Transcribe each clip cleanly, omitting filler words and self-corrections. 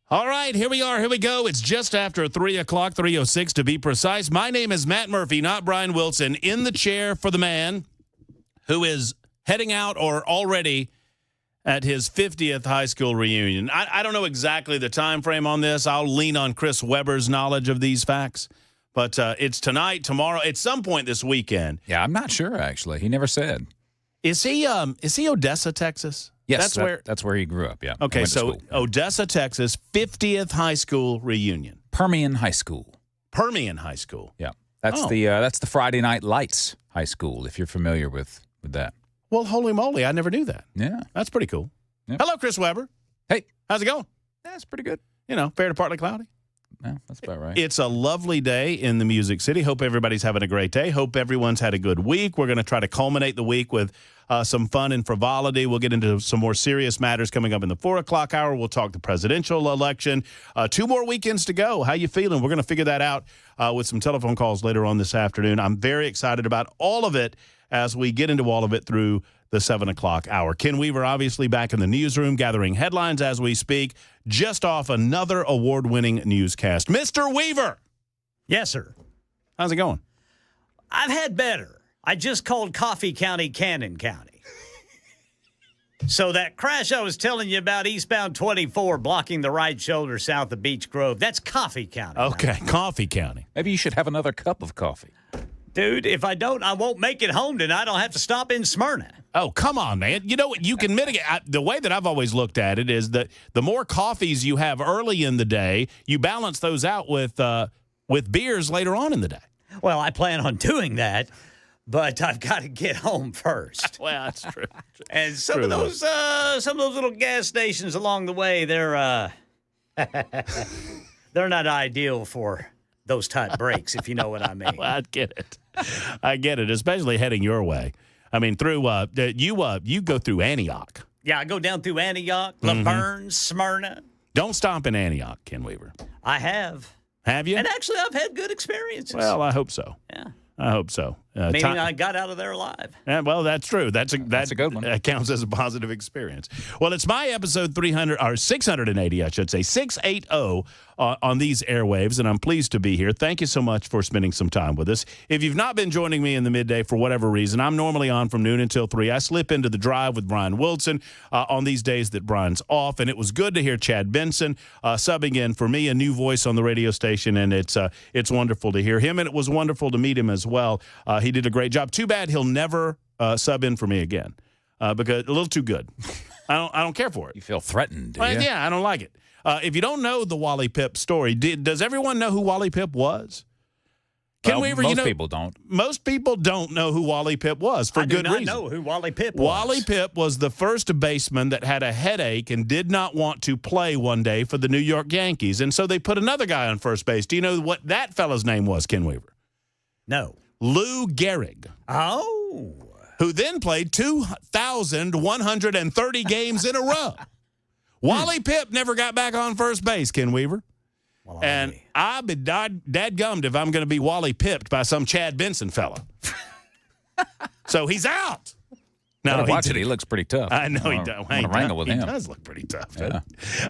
All right, here we are. Here we go. It's just after 3 o'clock, 3:06 to be precise. My name is Matt Murphy, not Brian Wilson, in the chair for the man who is heading out or already at his 50th high school reunion. I don't know exactly the time frame on this. I'll lean on Chris Weber's knowledge of these facts. But it's tonight, tomorrow, at some point this weekend. Yeah, I'm not sure, actually. He never said. Is he Odessa, Texas? Yes, that's where he grew up, yeah. Okay, so Odessa, Texas, 50th high school reunion. Permian High School. Permian High School. Yeah, that's the Friday Night Lights High School, if you're familiar with that. Well, holy moly, I never knew that. Yeah. That's pretty cool. Yep. Hello, Chris Weber. Hey. How's it going? That's pretty good. You know, fair to partly cloudy. Yeah, that's about right. It's a lovely day in the Music City. Hope everybody's having a great day. Hope everyone's had a good week. We're going to try to culminate the week with some fun and frivolity. We'll get into some more serious matters coming up in the 4 o'clock hour. We'll talk the presidential election. 2 more weekends to go. How you feeling? We're going to figure that out with some telephone calls later on this afternoon. I'm very excited about all of it as we get into all of it through the 7 o'clock hour. Ken Weaver obviously back in the newsroom gathering headlines as we speak, just off another award-winning newscast. Mr. Weaver! Yes, sir. How's it going? I've had better. I just called Coffee County, Cannon County. So that crash I was telling you about, eastbound 24, blocking the right shoulder south of Beech Grove, that's Coffee County. Okay, Coffee County. Maybe you should have another cup of coffee. Dude, if I don't, I won't make it home tonight. I'll have to stop in Smyrna. Oh, come on, man. You know what? You can mitigate. The way that I've always looked at it is that the more coffees you have early in the day, you balance those out with beers later on in the day. Well, I plan on doing that, but I've got to get home first. Well, that's true. And some of those little gas stations along the way, they're not ideal for those type breaks, if you know what I mean. Well, I get it. I get it, especially heading your way. I mean, through you go through Antioch. Yeah, I go down through Antioch, Laverne, Smyrna. Don't stop in Antioch, Ken Weaver. I have. Have you? And actually, I've had good experiences. Well, I hope so. Yeah. I hope so. Meaning I got out of there alive. Yeah, well, that's true. That's a good one. That counts as a positive experience. Well, it's my episode 300 or 680, I should say, 680 on these airwaves, and I'm pleased to be here. Thank you so much for spending some time with us. If you've not been joining me in the midday for whatever reason, I'm normally on from noon until 3. I slip into the drive with Brian Wilson on these days that Brian's off, and it was good to hear Chad Benson subbing in for me, a new voice on the radio station, and it's wonderful to hear him, and it was wonderful to meet him as well. He did a great job. Too bad he'll never sub in for me again because a little too good. I don't care for it. You feel threatened, do you? Yeah, I don't like it. If you don't know the Wally Pipp story, does everyone know who Wally Pipp was? Ken Weaver, most people don't. Most people don't know who Wally Pipp was for good reason. I do not know who Wally Pipp was. Wally Pipp was the first baseman that had a headache and did not want to play one day for the New York Yankees, and so they put another guy on first base. Do you know what that fellow's name was, Ken Weaver? No. Lou Gehrig. Oh. Who then played 2,130 games in a row. Wally Pipp never got back on first base, Ken Weaver. Well, and I'd be dadgummed if I'm going to be Wally Pipped by some Chad Benson fella. So he's out. No, watch it. He looks pretty tough. I know he does. I wrangle with him. He does look pretty tough. Yeah.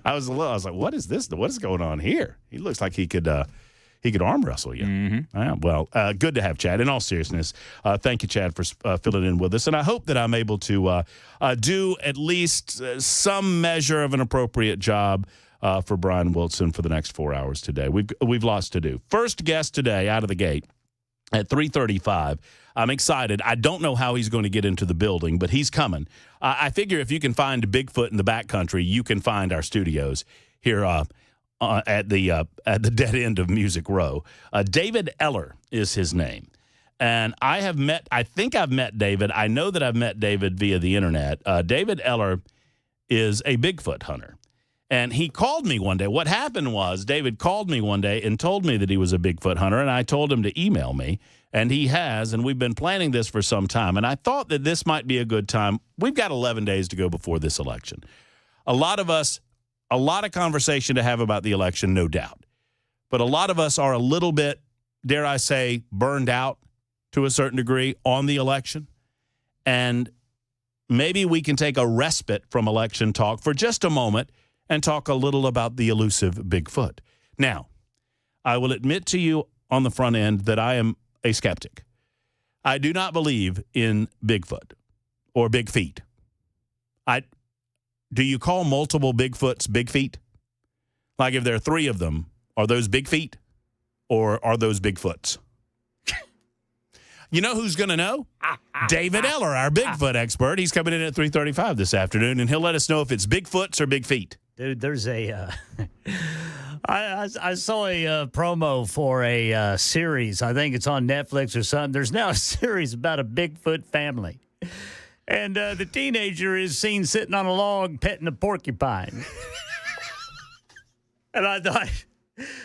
I was like, what is this? What is going on here? He looks like he could arm wrestle you. Mm-hmm. Well, good to have Chad. In all seriousness, thank you, Chad, for filling in with us. And I hope that I'm able to do at least some measure of an appropriate job for Brian Wilson for the next 4 hours today. We've lots to do. First guest today out of the gate at 3:35. I'm excited. I don't know how he's going to get into the building, but he's coming. I figure if you can find Bigfoot in the backcountry, you can find our studios here at the dead end of Music Row. David Eller is his name. And I think I've met David. I know that I've met David via the internet. David Eller is a Bigfoot hunter. And he called me one day. What happened was David called me one day and told me that he was a Bigfoot hunter, and I told him to email me, and he has, and we've been planning this for some time. And I thought that this might be a good time. We've got 11 days to go before this election. A lot of conversation to have about the election, no doubt. But a lot of us are a little bit, dare I say, burned out to a certain degree on the election. And maybe we can take a respite from election talk for just a moment and talk a little about the elusive Bigfoot. Now, I will admit to you on the front end that I am a skeptic. I do not believe in Bigfoot or big feet. Do you call multiple Bigfoots big feet? Like if there are 3 of them, are those big feet or are those Bigfoots? You know who's going to know? David Eller, our Bigfoot expert. He's coming in at 3:35 this afternoon, and he'll let us know if it's Bigfoots or big feet. Dude, there's a I saw a promo for a series. I think it's on Netflix or something. There's now a series about a Bigfoot family. And the teenager is seen sitting on a log petting a porcupine. And I thought,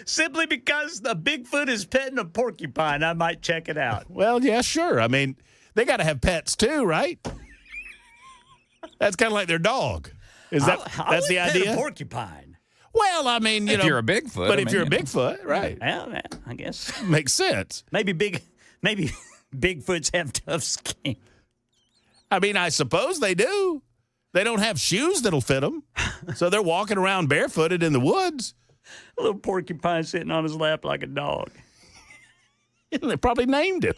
simply because the Bigfoot is petting a porcupine, I might check it out. Well, yeah, sure. I mean, they got to have pets too, right? That's kind of like their dog. Is that that's the idea? Pet a porcupine. Well, I mean, if you're a Bigfoot. But if you're a Bigfoot, right? Well, I guess makes sense. Maybe Bigfoots have tough skin. I mean, I suppose they do. They don't have shoes that'll fit them, so they're walking around barefooted in the woods. A little porcupine sitting on his lap like a dog. They probably named him.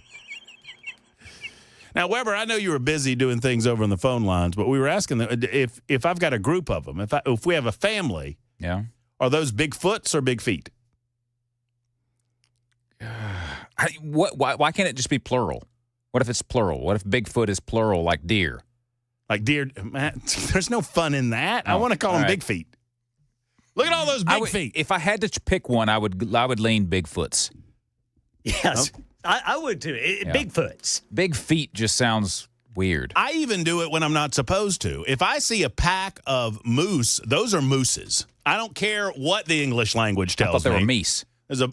Now, Weber, I know you were busy doing things over on the phone lines, but we were asking them if I've got a group of them, if we have a family, yeah, are those Bigfoots or big feet? Why can't it just be plural? What if it's plural? What if Bigfoot is plural, like deer? Like deer? Man, there's no fun in that. I want to call them big feet. Look at all those big feet. If I had to pick one, I would lean Bigfoots. Yes, I would too. Bigfoots. Big feet just sounds weird. I even do it when I'm not supposed to. If I see a pack of moose, those are mooses. I don't care what the English language tells me. I thought they were meese.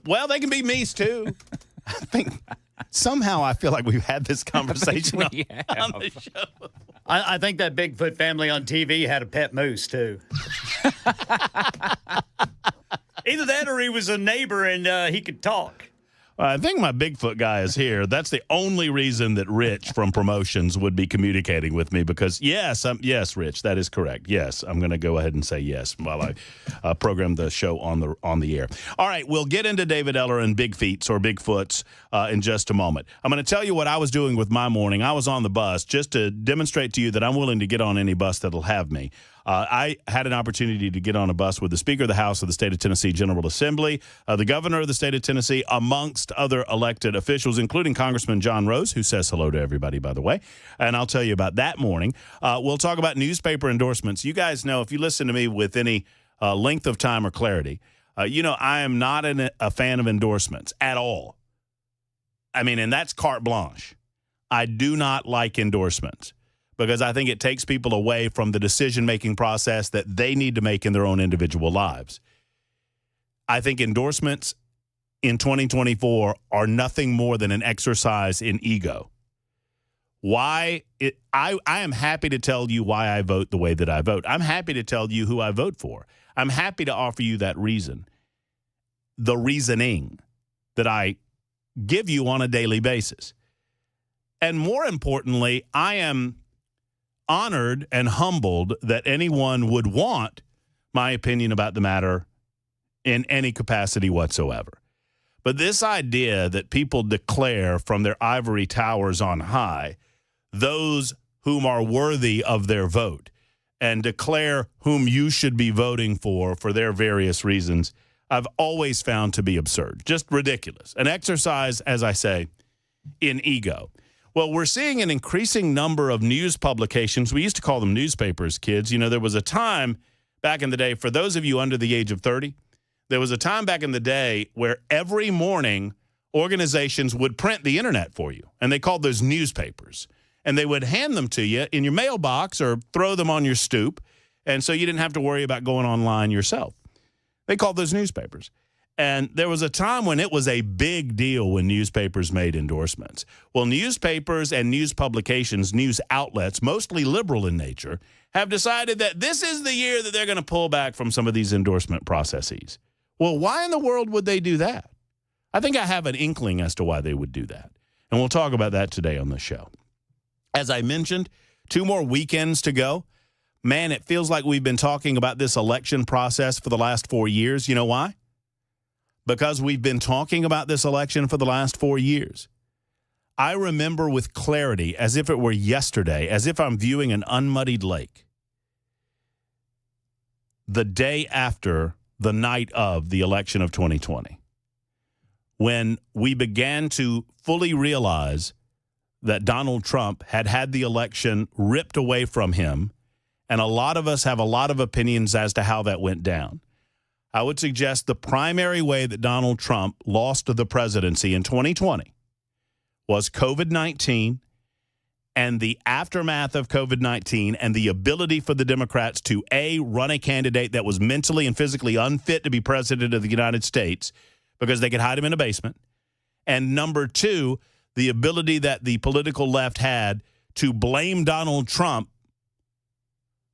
Well, they can be meese too. I think somehow I feel like we've had this conversation on the show. I think that Bigfoot family on TV had a pet moose too. Either that or he was a neighbor and he could talk. I think my Bigfoot guy is here. That's the only reason that Rich from Promotions would be communicating with me because, yes, Rich, that is correct. Yes, I'm going to go ahead and say yes while I program the show on the air. All right, we'll get into David Eller and Big Feets or Bigfoots in just a moment. I'm going to tell you what I was doing with my morning. I was on the bus just to demonstrate to you that I'm willing to get on any bus that'll have me. I had an opportunity to get on a bus with the Speaker of the House of the State of Tennessee General Assembly, the Governor of the State of Tennessee, amongst other elected officials, including Congressman John Rose, who says hello to everybody, by the way. And I'll tell you about that morning. We'll talk about newspaper endorsements. You guys know, if you listen to me with any length of time or clarity, you know I am not a fan of endorsements at all. I mean, and that's carte blanche. I do not like endorsements, because I think it takes people away from the decision-making process that they need to make in their own individual lives. I think endorsements in 2024 are nothing more than an exercise in ego. I am happy to tell you why I vote the way that I vote. I'm happy to tell you who I vote for. I'm happy to offer you that reason, the reasoning that I give you on a daily basis. And more importantly, I am honored and humbled that anyone would want my opinion about the matter in any capacity whatsoever. But this idea that people declare from their ivory towers on high those whom are worthy of their vote and declare whom you should be voting for their various reasons, I've always found to be absurd, just ridiculous. An exercise, as I say, in ego. Well, we're seeing an increasing number of news publications. We used to call them newspapers, kids. You know, there was a time back in the day, for those of you under the age of 30, there was a time back in the day where every morning organizations would print the internet for you, and they called those newspapers. And they would hand them to you in your mailbox or throw them on your stoop, and so you didn't have to worry about going online yourself. They called those newspapers. And there was a time when it was a big deal when newspapers made endorsements. Well, newspapers and news publications, news outlets, mostly liberal in nature, have decided that this is the year that they're going to pull back from some of these endorsement processes. Well, why in the world would they do that? I think I have an inkling as to why they would do that. And we'll talk about that today on the show. As I mentioned, 2 more weekends to go. man, it feels like we've been talking about this election process for the last 4 years. You know why? Because we've been talking about this election for the last 4 years. I remember with clarity, as if it were yesterday, as if I'm viewing an unmuddied lake, the day after the night of the election of 2020, when we began to fully realize that Donald Trump had had the election ripped away from him, and a lot of us have a lot of opinions as to how that went down. I would suggest the primary way that Donald Trump lost the presidency in 2020 was COVID-19 and the aftermath of COVID-19 and the ability for the Democrats to, A, run a candidate that was mentally and physically unfit to be president of the United States because they could hide him in a basement, and number two, the ability that the political left had to blame Donald Trump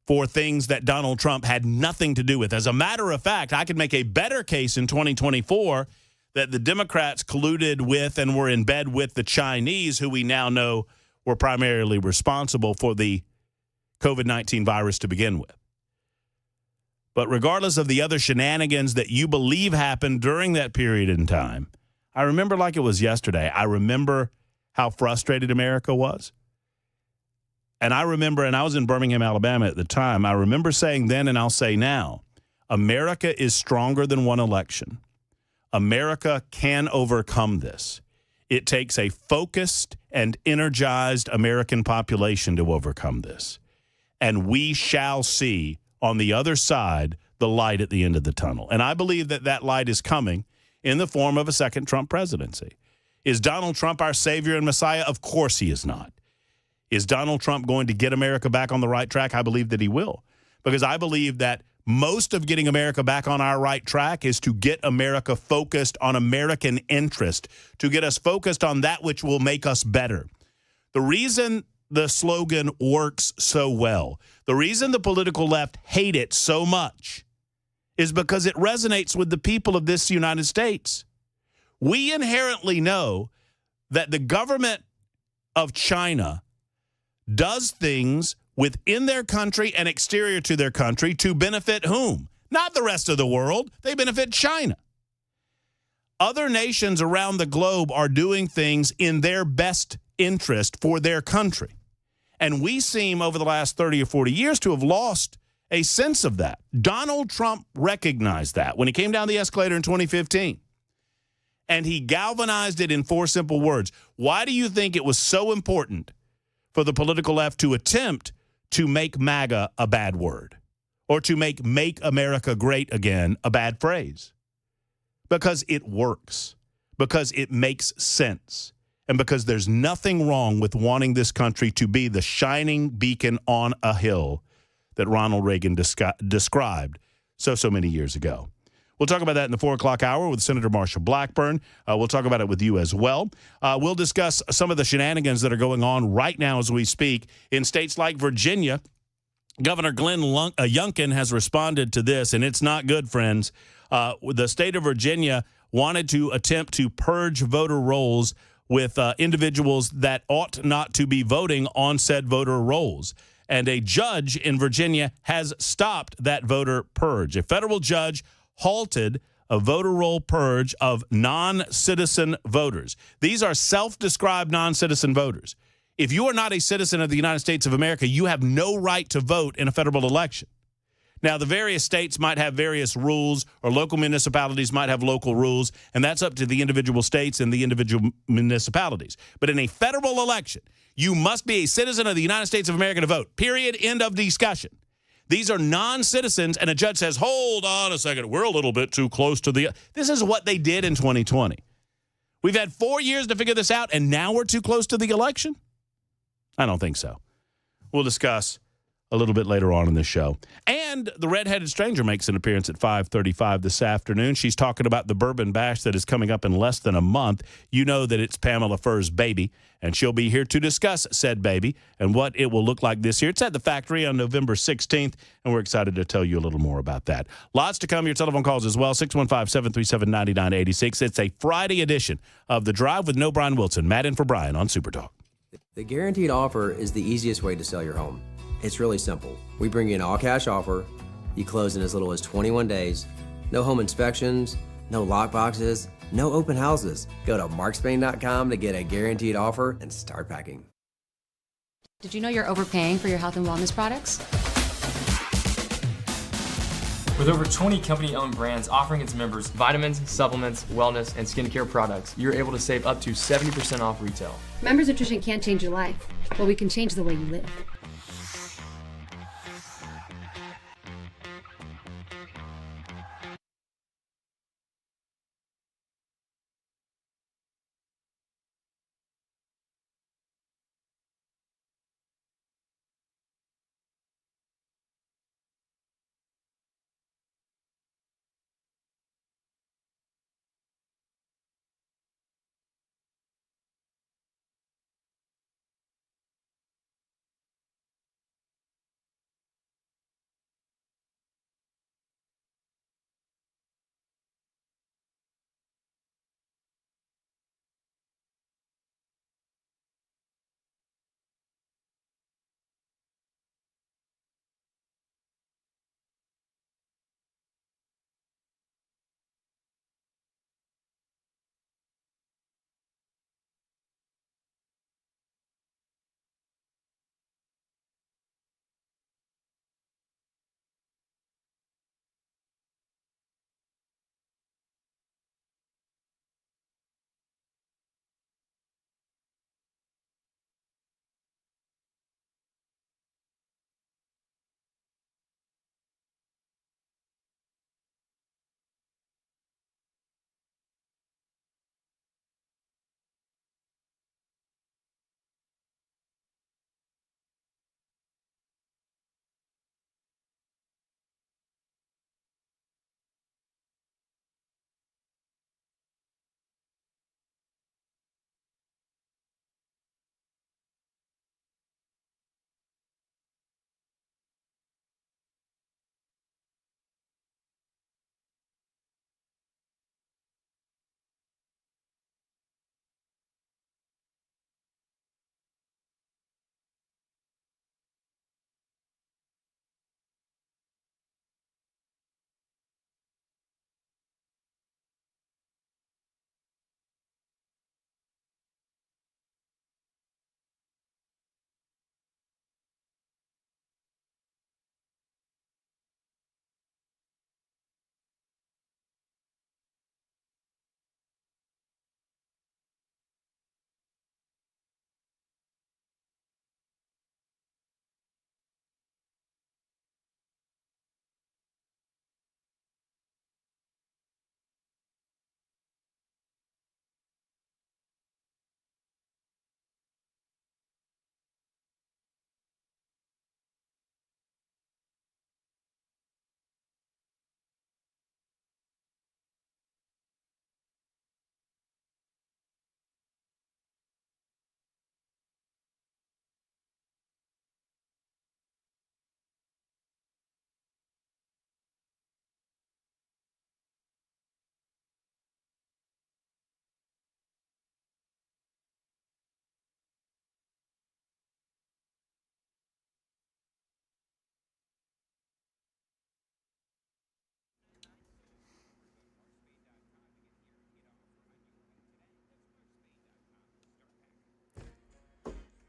for things that Donald Trump had nothing to do with. As a matter of fact, I could make a better case in 2024 that the Democrats colluded with and were in bed with the Chinese, who we now know were primarily responsible for the COVID-19 virus to begin with. But regardless of the other shenanigans that you believe happened during that period in time, I remember like it was yesterday. I remember how frustrated America was. And I remember, and I was in Birmingham, Alabama at the time, I remember saying then, and I'll say now, America is stronger than one election. America can overcome this. It takes a focused and energized American population to overcome this. And we shall see on the other side the light at the end of the tunnel. And I believe that that light is coming in the form of a second Trump presidency. Is Donald Trump our savior and Messiah? Of course he is not. Is Donald Trump going to get America back on the right track? I believe that he will. Because I believe that most of getting America back on our right track is to get America focused on American interest, to get us focused on that which will make us better. The reason the slogan works so well, the reason the political left hate it so much, is because it resonates with the people of this United States. We inherently know that the government of China does things within their country and exterior to their country to benefit whom? Not the rest of the world. They benefit China. Other nations around the globe are doing things in their best interest for their country. And we seem over the last 30 or 40 years to have lost a sense of that. Donald Trump recognized that when he came down the escalator in 2015. And he galvanized it in 4 simple words. Why do you think it was so important for the political left to attempt to make MAGA a bad word, or to make America great again a bad phrase? Because it works, because it makes sense, and because there's nothing wrong with wanting this country to be the shining beacon on a hill that Ronald Reagan described so many years ago. We'll talk about that in the 4 o'clock hour with Senator Marsha Blackburn. We'll talk about it with you as well. We'll discuss some of the shenanigans that are going on right now as we speak in states like Virginia. Governor Glenn Youngkin has responded to this, and it's not good, friends. The state of Virginia wanted to attempt to purge voter rolls with individuals that ought not to be voting on said voter rolls. And a judge in Virginia has stopped that voter purge. A federal judge halted a voter roll purge of non-citizen voters. These are self-described non-citizen voters. If you are not a citizen of the United States of America, you have no right to vote in a federal election. Now, the various states might have various rules, or local municipalities might have local rules, and that's up to the individual states and the individual municipalities. But in a federal election, you must be a citizen of the United States of America to vote. Period. End of discussion. These are non-citizens, and a judge says, hold on a second, we're a little bit too close to the... This is what they did in 2020. We've had 4 years to figure this out, and now we're too close to the election? I don't think so. We'll discuss a little bit later on in this show. And the redheaded stranger makes an appearance at 5:35 this afternoon. She's talking about the Bourbon Bash that is coming up in less than a month. You know that it's Pamela Furr's baby, and she'll be here to discuss said baby and what it will look like this year. It's at the factory on November 16th, and we're excited to tell you a little more about that. Lots to come. Your telephone calls as well, 615-737-9986. It's a Friday edition of The Drive with Brian Wilson. Matt in for Brian on Super Talk. The Guaranteed Offer is the easiest way to sell your home. It's really simple. We bring you an all-cash offer. You close in as little as 21 days. No home inspections, no lockboxes, no open houses. Go to markspain.com to get a guaranteed offer and start packing. Did you know you're overpaying for your health and wellness products? With over 20 company-owned brands offering its members vitamins, supplements, wellness, and skincare products, you're able to save up to 70% off retail. Members Nutrition can't change your life, but we can change the way you live.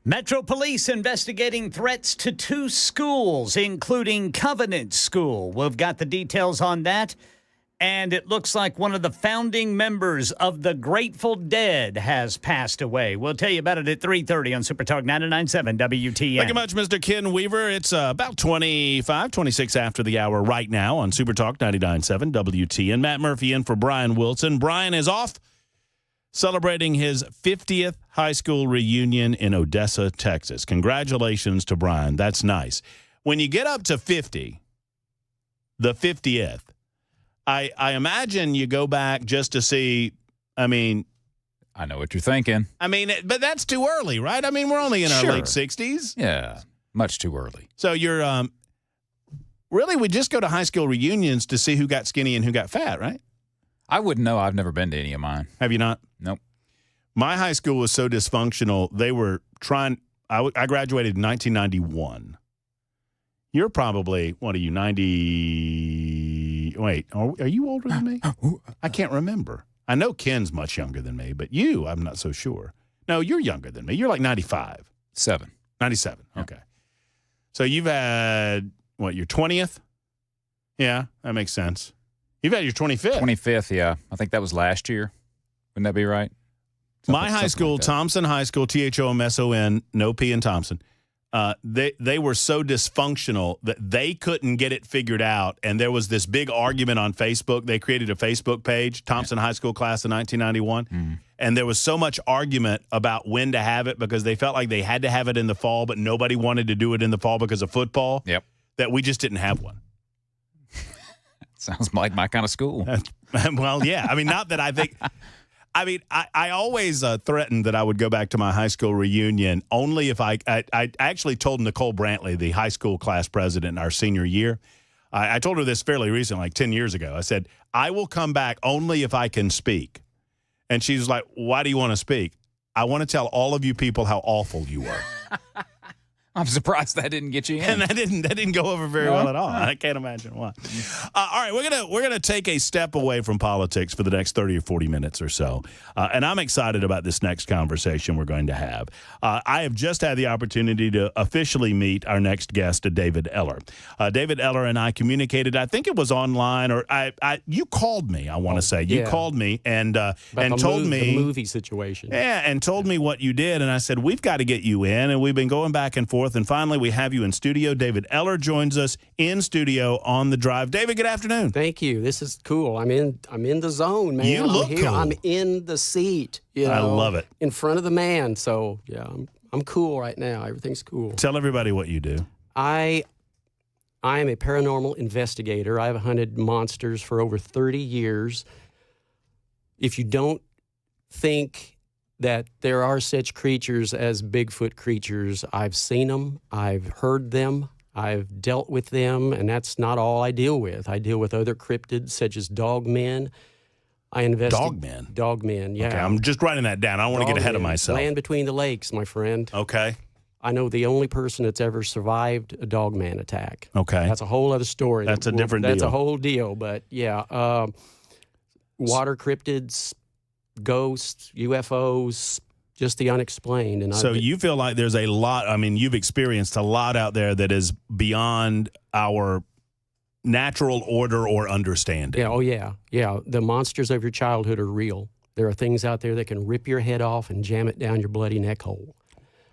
Metro Police investigating threats to 2 schools, including Covenant School. We've got the details on that. And it looks like one of the founding members of the Grateful Dead has passed away. We'll tell you about it at 3:30 on Super Talk 99.7 WTN. Thank you much, Mr. Ken Weaver. It's about 26 after the hour right now on Super Talk 99.7 WTN. Matt Murphy in for Brian Wilson. Brian is off celebrating his 50th high school reunion in Odessa, Texas. Congratulations to Brian. That's nice. When you get up to 50, the 50th, I imagine you go back just to see, I know what you're thinking. But that's too early, right? We're only in our late 60s. Yeah, much too early. So you're really, we just go to high school reunions to see who got skinny and who got fat, right? I wouldn't know. I've never been to any of mine. Have you not? Nope. My high school was so dysfunctional. They were trying. I graduated in 1991. You're probably, what are you, 90? Wait, are you older than me? I can't remember. I know Ken's much younger than me, but you, I'm not so sure. No, you're younger than me. You're like 95. 97. Okay. So you've had, what, your 20th? Yeah, that makes sense. You've had your 25th. 25th, yeah. I think that was last year. Wouldn't that be right? My high school, Thompson High School, THOMSON, no P in Thompson, they were so dysfunctional that they couldn't get it figured out. And there was this big argument on Facebook. They created a Facebook page, Thompson High School class of 1991. And there was so much argument about when to have it because they felt like they had to have it in the fall, but nobody wanted to do it in the fall because of football. Yep. That we just didn't have one. Sounds like my kind of school. Well, yeah. I mean, not that I think – I mean, I always threatened that I would go back to my high school reunion only if I actually told Nicole Brantley, the high school class president in our senior year. I told her this fairly recently, like 10 years ago. I said, I will come back only if I can speak. And she was like, why do you want to speak? I want to tell all of you people how awful you were. I'm surprised that didn't get you in. And that didn't go over very well at all. I can't imagine why. All right, we're gonna take a step away from politics for the next 30 or 40 minutes or so, and I'm excited about this next conversation we're going to have. I have just had the opportunity to officially meet our next guest, David Eller. David Eller and I communicated. I think it was online, or you called me. I want to say you called me and told me the movie situation. Yeah, and told me what you did, and I said we've got to get you in, and we've been going back and forth. And finally, we have you in studio. David Eller joins us in studio on the drive. David, good afternoon. Thank you. This is cool. I'm in the zone, man. You look cool. I'm in the seat. I love it. In front of the man. So yeah, I'm cool right now. Everything's cool. Tell everybody what you do. I am a paranormal investigator. I've hunted monsters for over 30 years. If you don't think that there are such creatures as Bigfoot creatures, I've seen them, I've heard them, I've dealt with them, and that's not all I deal with. I deal with other cryptids such as dogmen. Dogmen? Dogmen, yeah. Okay, I'm just writing that down. I don't want to get ahead of myself. Land between the lakes, my friend. Okay. I know the only person that's ever survived a dogman attack. Okay. That's a whole other story. That's a different deal. That's a whole deal, but yeah. Water cryptids, ghosts, UFOs, just the unexplained. And so you feel like there's a lot, I mean, you've experienced a lot out there that is beyond our natural order or understanding. Yeah, oh yeah, yeah. The monsters of your childhood are real. There are things out there that can rip your head off and jam it down your bloody neck hole.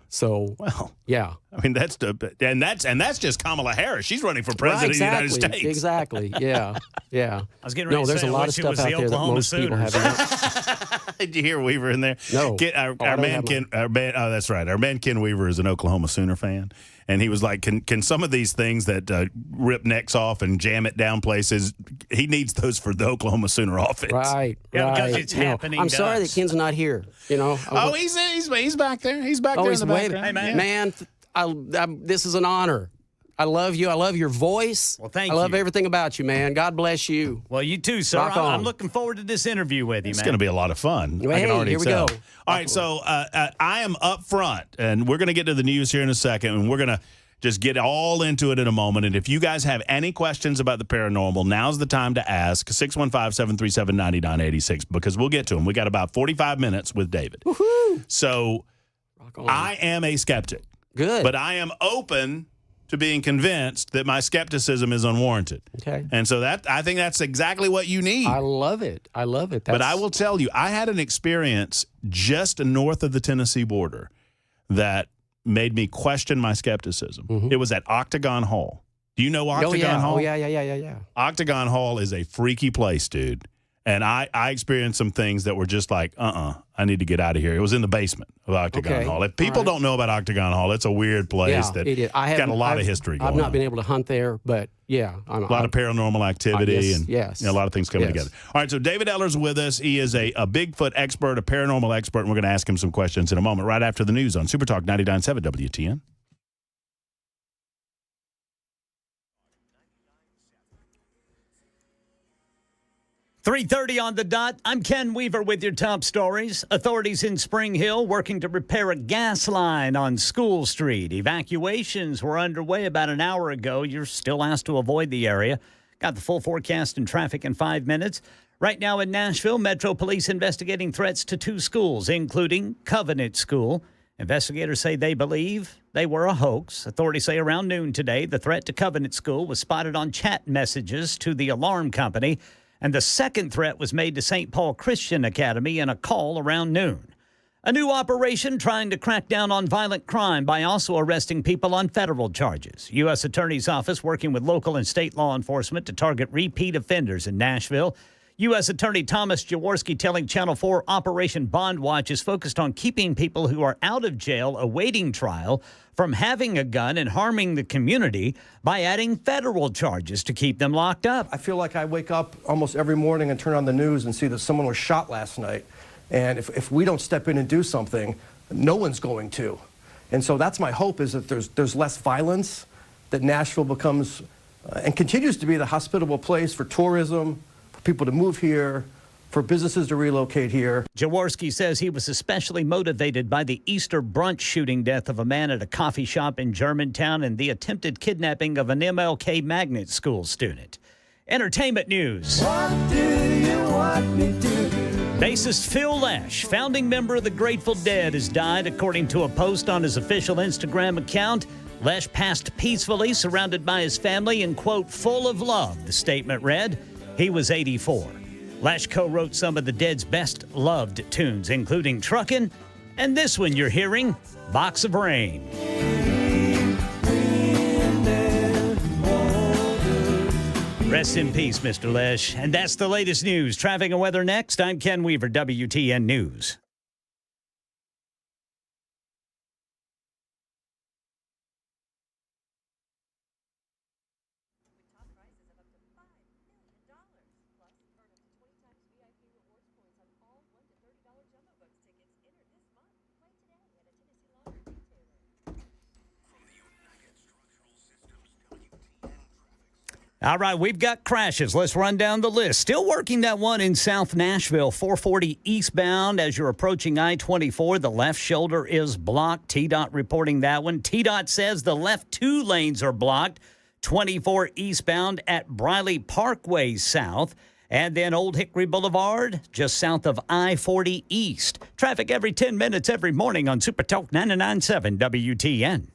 So, well, yeah. I mean, that's just Kamala Harris. She's running for president of the United States. Exactly. Yeah. Yeah. I was getting ready to there's say, a lot of stuff out there that most people haven't. Did you hear Weaver in there? No. Our man Ken. That's right. Our man Ken Weaver is an Oklahoma Sooner fan, and he was like, "Can some of these things that rip necks off and jam it down places? He needs those for the Oklahoma Sooner offense." Right. Yeah, right. because it's happening. I'm sorry that Ken's not here. You know. He's back there. He's back there in the background. Hey, man. Man, this is an honor. I love you. I love your voice. Well, thank you. I love you. everything about you, man. God bless you. Well, you too, sir. Rock on. I'm looking forward to this interview with you, It's man. going to be a lot of fun. Well, I can already here we tell. go. All right, so I am up front, and we're going to get to the news here in a second, and we're going to just get all into it in a moment. And if you guys have any questions about the paranormal, now's the time to ask, 615-737-9986, because we'll get to them. We got about 45 minutes with David. Woohoo! So Rock on. I am a skeptic. Good. But I am open to being convinced that my skepticism is unwarranted. Okay. And so I think that's exactly what you need. I love it. I love it. But I will tell you, I had an experience just north of the Tennessee border that made me question my skepticism. Mm-hmm. It was at Octagon Hall. Do you know Octagon Hall? Oh, yeah. Octagon Hall is a freaky place, dude. And I experienced some things that were just like, I need to get out of here. It was in the basement of Octagon Hall. If people don't know about Octagon Hall, it's a weird place that it is. got a lot of history going on. I've not been able to hunt there, but yeah. A lot of paranormal activity and a lot of things coming together. All right, so David Eller's with us. He is a Bigfoot expert, a paranormal expert, and we're going to ask him some questions in a moment, right after the news on Super Talk 99.7 WTN. 3:30 on the dot. I'm Ken Weaver with your top stories. Authorities in Spring Hill working to repair a gas line on School Street. Evacuations were underway about an hour ago. You're still asked to avoid the area. Got the full forecast and traffic in 5 minutes. Right now in Nashville, Metro Police investigating threats to 2 schools, including Covenant School. Investigators say they believe they were a hoax. Authorities say around noon today, the threat to Covenant School was spotted on chat messages to the alarm company. And the second threat was made to St. Paul Christian Academy in a call around noon. A new operation trying to crack down on violent crime by also arresting people on federal charges. U.S. Attorney's Office working with local and state law enforcement to target repeat offenders in Nashville. U.S. Attorney Thomas Jaworski telling Channel 4 Operation Bond Watch is focused on keeping people who are out of jail awaiting trial from having a gun and harming the community by adding federal charges to keep them locked up. I feel like I wake up almost every morning and turn on the news and see that someone was shot last night. And if we don't step in and do something, no one's going to. And so that's my hope, is that there's less violence, that Nashville becomes and continues to be the hospitable place for tourism, for people to move here, for businesses to relocate here. Jaworski says he was especially motivated by the Easter brunch shooting death of a man at a coffee shop in Germantown and the attempted kidnapping of an MLK magnet school student. Entertainment news. What do you want me to do? Bassist Phil Lesh, founding member of the Grateful Dead, has died, according to a post on his official Instagram account. Lesh passed peacefully, surrounded by his family and, quote, full of love, the statement read. He was 84. Lesh co-wrote some of the Dead's best-loved tunes, including Truckin', and this one you're hearing, Box of Rain. Rest in peace, Mr. Lesh. And that's the latest news. Traffic and weather next. I'm Ken Weaver, WTN News. All right, we've got crashes. Let's run down the list. Still working that one in South Nashville, 440 eastbound as you're approaching I-24. The left shoulder is blocked. TDOT reporting that one. TDOT says the left 2 lanes are blocked. 24 eastbound at Briley Parkway South. And then Old Hickory Boulevard, just south of I-40 East. Traffic every 10 minutes every morning on Super Talk 99.7 WTN.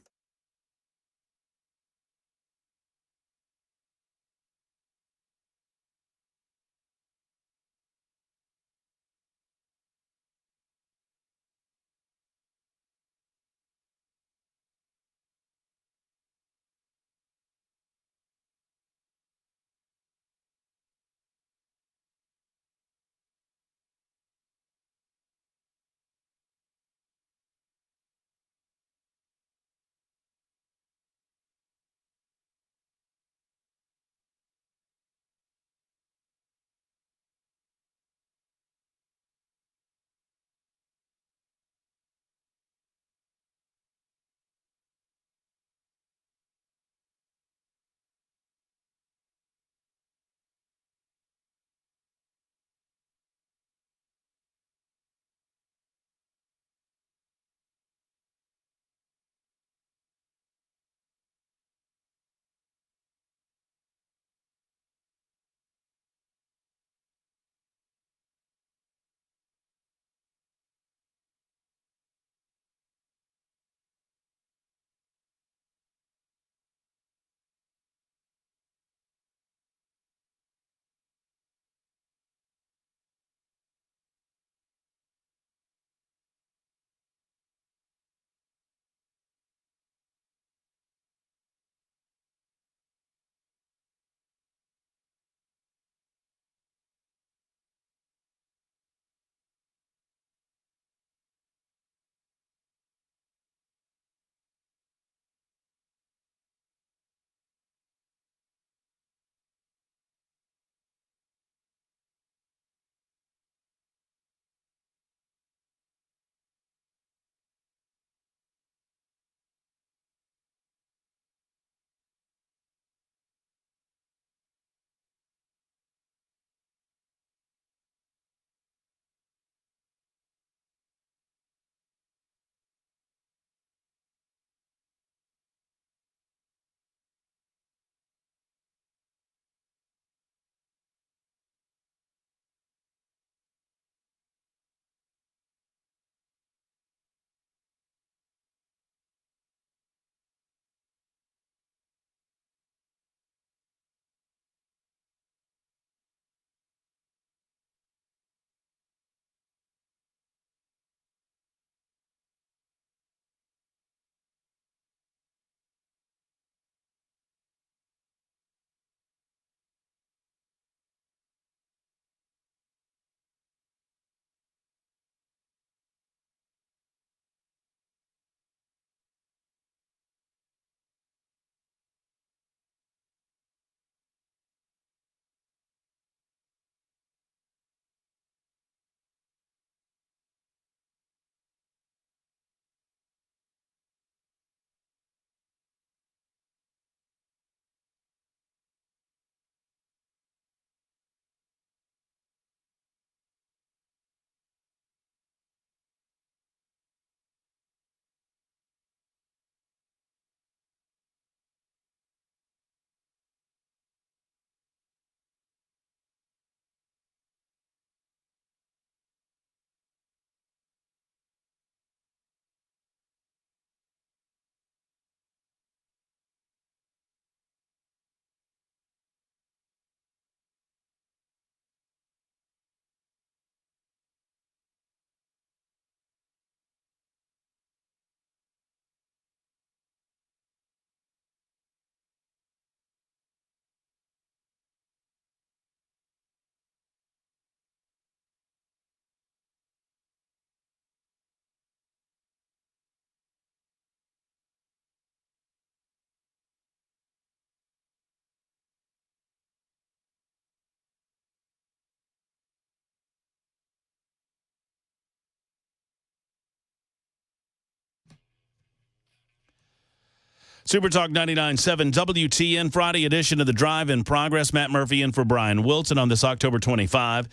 Super Talk 99.7 WTN Friday edition of The Drive in Progress. Matt Murphy in for Brian Wilson on this October 25.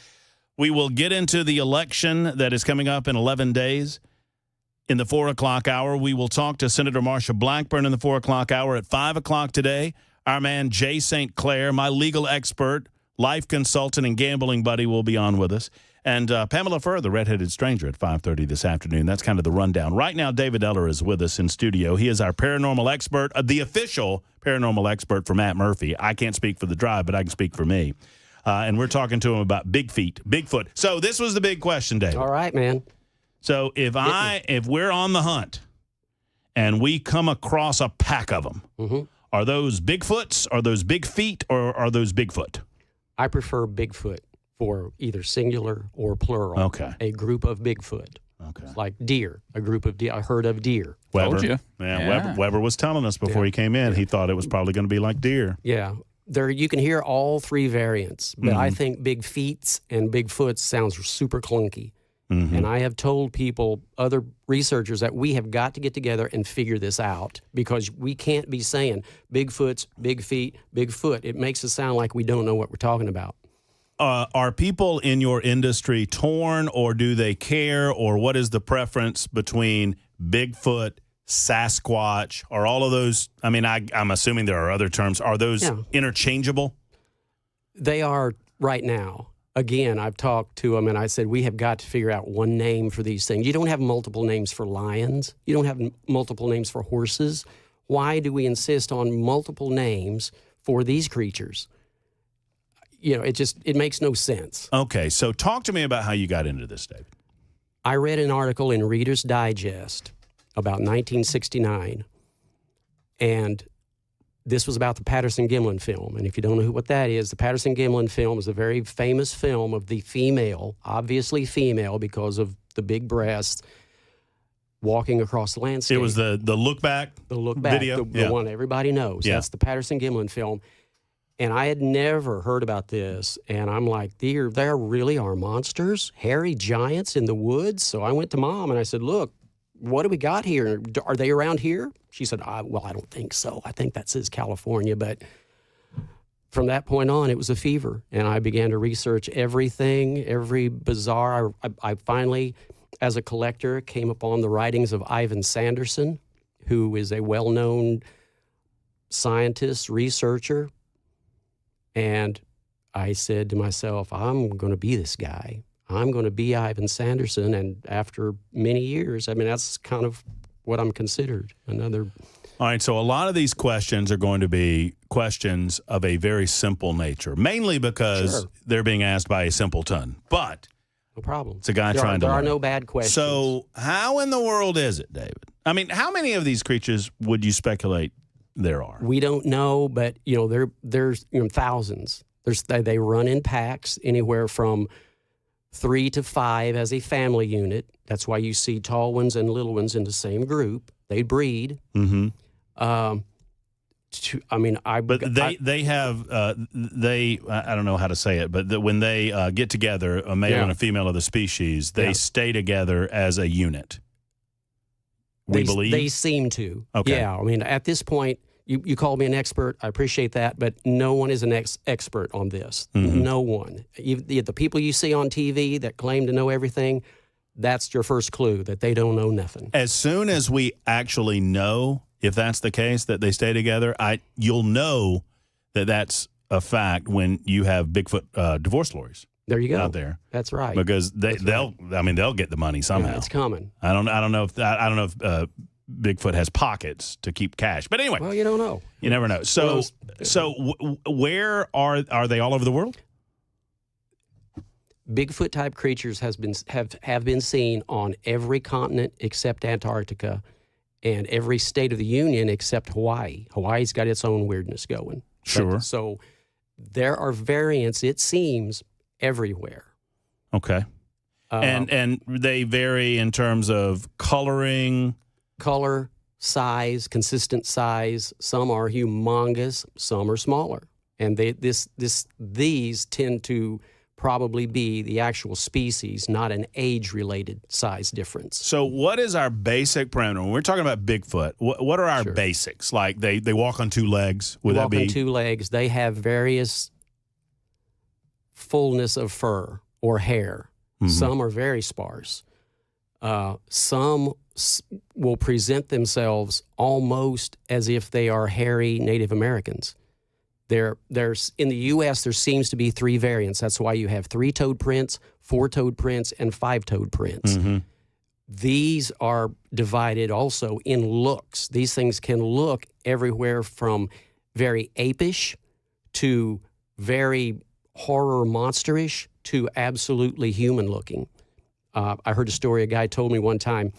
We will get into the election that is coming up in 11 days. In the 4 o'clock hour, we will talk to Senator Marsha Blackburn in the 4 o'clock hour. At 5 o'clock today, our man Jay St. Clair, my legal expert, life consultant, and gambling buddy, will be on with us. And Pamela Furr, the redheaded stranger, at 5:30 this afternoon. That's kind of the rundown. Right now, David Eller is with us in studio. He is our paranormal expert, the official paranormal expert for Matt Murphy. I can't speak for the Drive, but I can speak for me. And we're talking to him about Bigfoot. So this was the big question, David. All right, man. So if we're on the hunt and we come across a pack of them, are those Bigfoots, are those big feet, or are those Bigfoot? I prefer Bigfoot for either singular or plural. Okay. A group of Bigfoot. Okay. It's like deer, a group of deer, a herd of deer. Weber. Told you. Yeah. Weber was telling us before he came in, he thought it was probably going to be like deer. Yeah. There, you can hear all three variants, but I think big feets and Bigfoots sounds super clunky. And I have told people, other researchers, that we have got to get together and figure this out, because we can't be saying Bigfoots, big feet, Bigfoot. It makes it sound like we don't know what we're talking about. Are people in your industry torn, or do they care, or what is the preference between Bigfoot, Sasquatch, are all of those? I mean, I'm assuming there are other terms. Are those interchangeable? They are right now. Again, I've talked to them and I said, we have got to figure out one name for these things. You don't have multiple names for lions. You don't have multiple names for horses. Why do we insist on multiple names for these creatures? You know, it makes no sense. Okay, so talk to me about how you got into this, David. I read an article in Reader's Digest about 1969, and this was about the Patterson-Gimlin film. And if you don't know what that is, the Patterson-Gimlin film is a very famous film of the female, obviously female because of the big breasts, walking across the landscape. It was the look back video? The one everybody knows. Yeah. That's the Patterson-Gimlin film. And I had never heard about this. And I'm like, there really are monsters, hairy giants in the woods? So I went to Mom and I said, look, what do we got here? Are they around here? She said, well, I don't think so. I think that says California. But from that point on, it was a fever. And I began to research everything, every bizarre. I finally, as a collector, came upon the writings of Ivan Sanderson, who is a well-known scientist, researcher. And I said to myself, I'm going to be this guy. I'm going to be Ivan Sanderson. And after many years, I mean, that's kind of what I'm considered. All right, so a lot of these questions are going to be questions of a very simple nature, mainly because they're being asked by a simpleton. But no problem. It's a guy trying to learn. There are no bad questions. So how in the world is it, David? I mean, how many of these creatures would you speculate there are? We don't know, but there's thousands. They run in packs, anywhere from 3 to 5 as a family unit. That's why you see tall ones and little ones in the same group. They breed. Mm-hmm. I don't know how to say it, but when they get together, a male and a female of the species, they stay together as a unit. We believe? They seem to. Okay. Yeah, I mean, at this point, you called me an expert. I appreciate that, but no one is an expert on this. Mm-hmm. No one. The people you see on TV that claim to know everything, that's your first clue that they don't know nothing. As soon as we actually know if that's the case, that they stay together, you'll know that that's a fact when you have Bigfoot divorce lawyers. There you go. Out there. That's right. Because they'll get the money somehow. Yeah, it's coming. I don't know if Bigfoot has pockets to keep cash. But anyway. Well, you don't know. You never know. So where are they all over the world? Bigfoot type creatures have been seen on every continent except Antarctica and every state of the union except Hawaii. Hawaii's got its own weirdness going. Sure. So there are variants, it seems, everywhere. Okay. And they vary in terms of coloring, color, size, consistent size. Some are humongous, some are smaller. And these tend to probably be the actual species, not an age-related size difference. So what is our basic parameter? When we're talking about Bigfoot, what are our basics? Like they walk on two legs? Would that be? Walk on two legs. They have various fullness of fur or hair. Mm-hmm. Some are very sparse. Some will present themselves almost as if they are hairy Native Americans. There's in the U.S., there seems to be three variants. That's why you have 3-toed prints, 4-toed prints, and 5-toed prints. Mm-hmm. These are divided also in looks. These things can look everywhere from very apish to very horror monsterish to absolutely human looking. I heard a story a guy told me one time.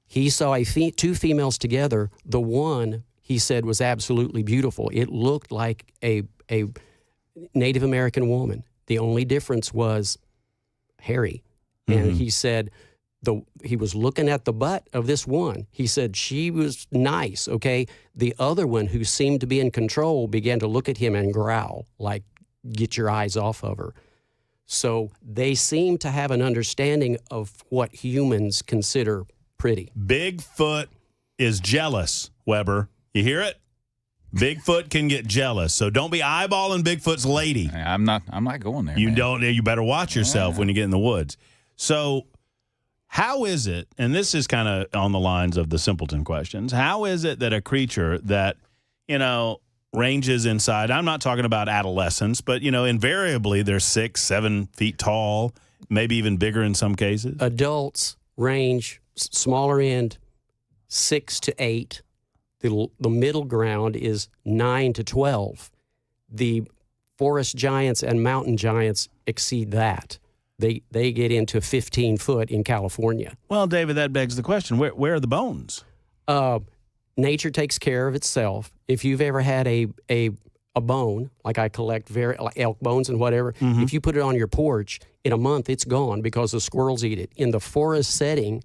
He saw two females together. The one, he said, was absolutely beautiful. It looked like a Native American woman. The only difference was hairy. And he said he was looking at the butt of this one. He said she was nice, okay? The other one, who seemed to be in control, began to look at him and growl, like, get your eyes off of her. So they seem to have an understanding of what humans consider pretty. Bigfoot is jealous, Weber. You hear it? Bigfoot can get jealous, so don't be eyeballing Bigfoot's lady. I'm not going there. You man. don't. You better watch yourself when you get in the woods. So, how is it? And this is kind of on the lines of the simpleton questions. How is it that a creature that ranges inside? I'm not talking about adolescents, but invariably they're 6-7 feet tall, maybe even bigger in some cases. Adults range smaller end 6 to 8. The middle ground is 9 to 12. The forest giants and mountain giants exceed that. They get into 15 foot in California. Well, David, that begs the question: where are the bones? Nature takes care of itself. If you've ever had a bone, like I collect like elk bones and whatever, if you put it on your porch, in a month it's gone because the squirrels eat it. In the forest setting,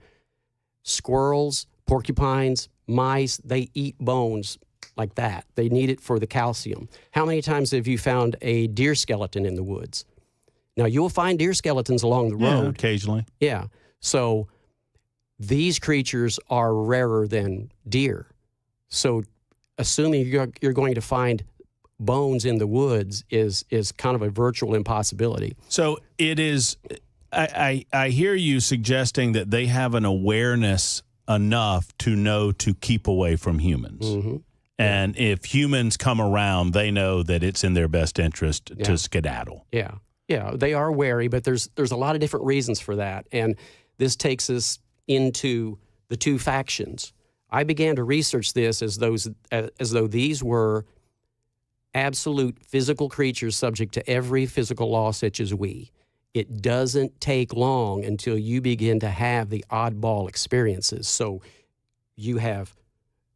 squirrels, porcupines, mice, they eat bones like that. They need it for the calcium. How many times have you found a deer skeleton in the woods? Now, you'll find deer skeletons along the road. Occasionally. Yeah. So these creatures are rarer than deer. So assuming you're going to find bones in the woods is kind of a virtual impossibility. So it is, I hear you suggesting that they have an awareness enough to know to keep away from humans. Mm-hmm. And if humans come around, they know that it's in their best interest to skedaddle. Yeah. Yeah, they are wary, but there's a lot of different reasons for that. And this takes us into the two factions. I began to research this as though these were absolute physical creatures subject to every physical law such as we. It doesn't take long until you begin to have the oddball experiences. So you have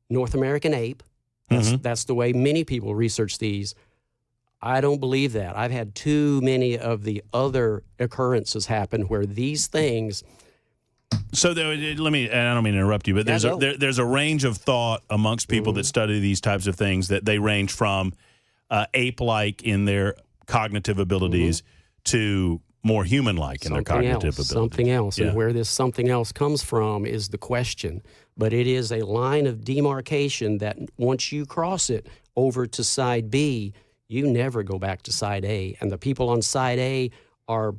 North American ape. That's the way many people research these. I don't believe that. I've had too many of the other occurrences happen where these things. So let me, and I don't mean to interrupt you, but there's a range of thought amongst people that study these types of things that they range from ape-like in their cognitive abilities to more human-like in their cognitive abilities. Something else. Yeah. And where this something else comes from is the question. But it is a line of demarcation that once you cross it over to side B, you never go back to side A. And the people on side A are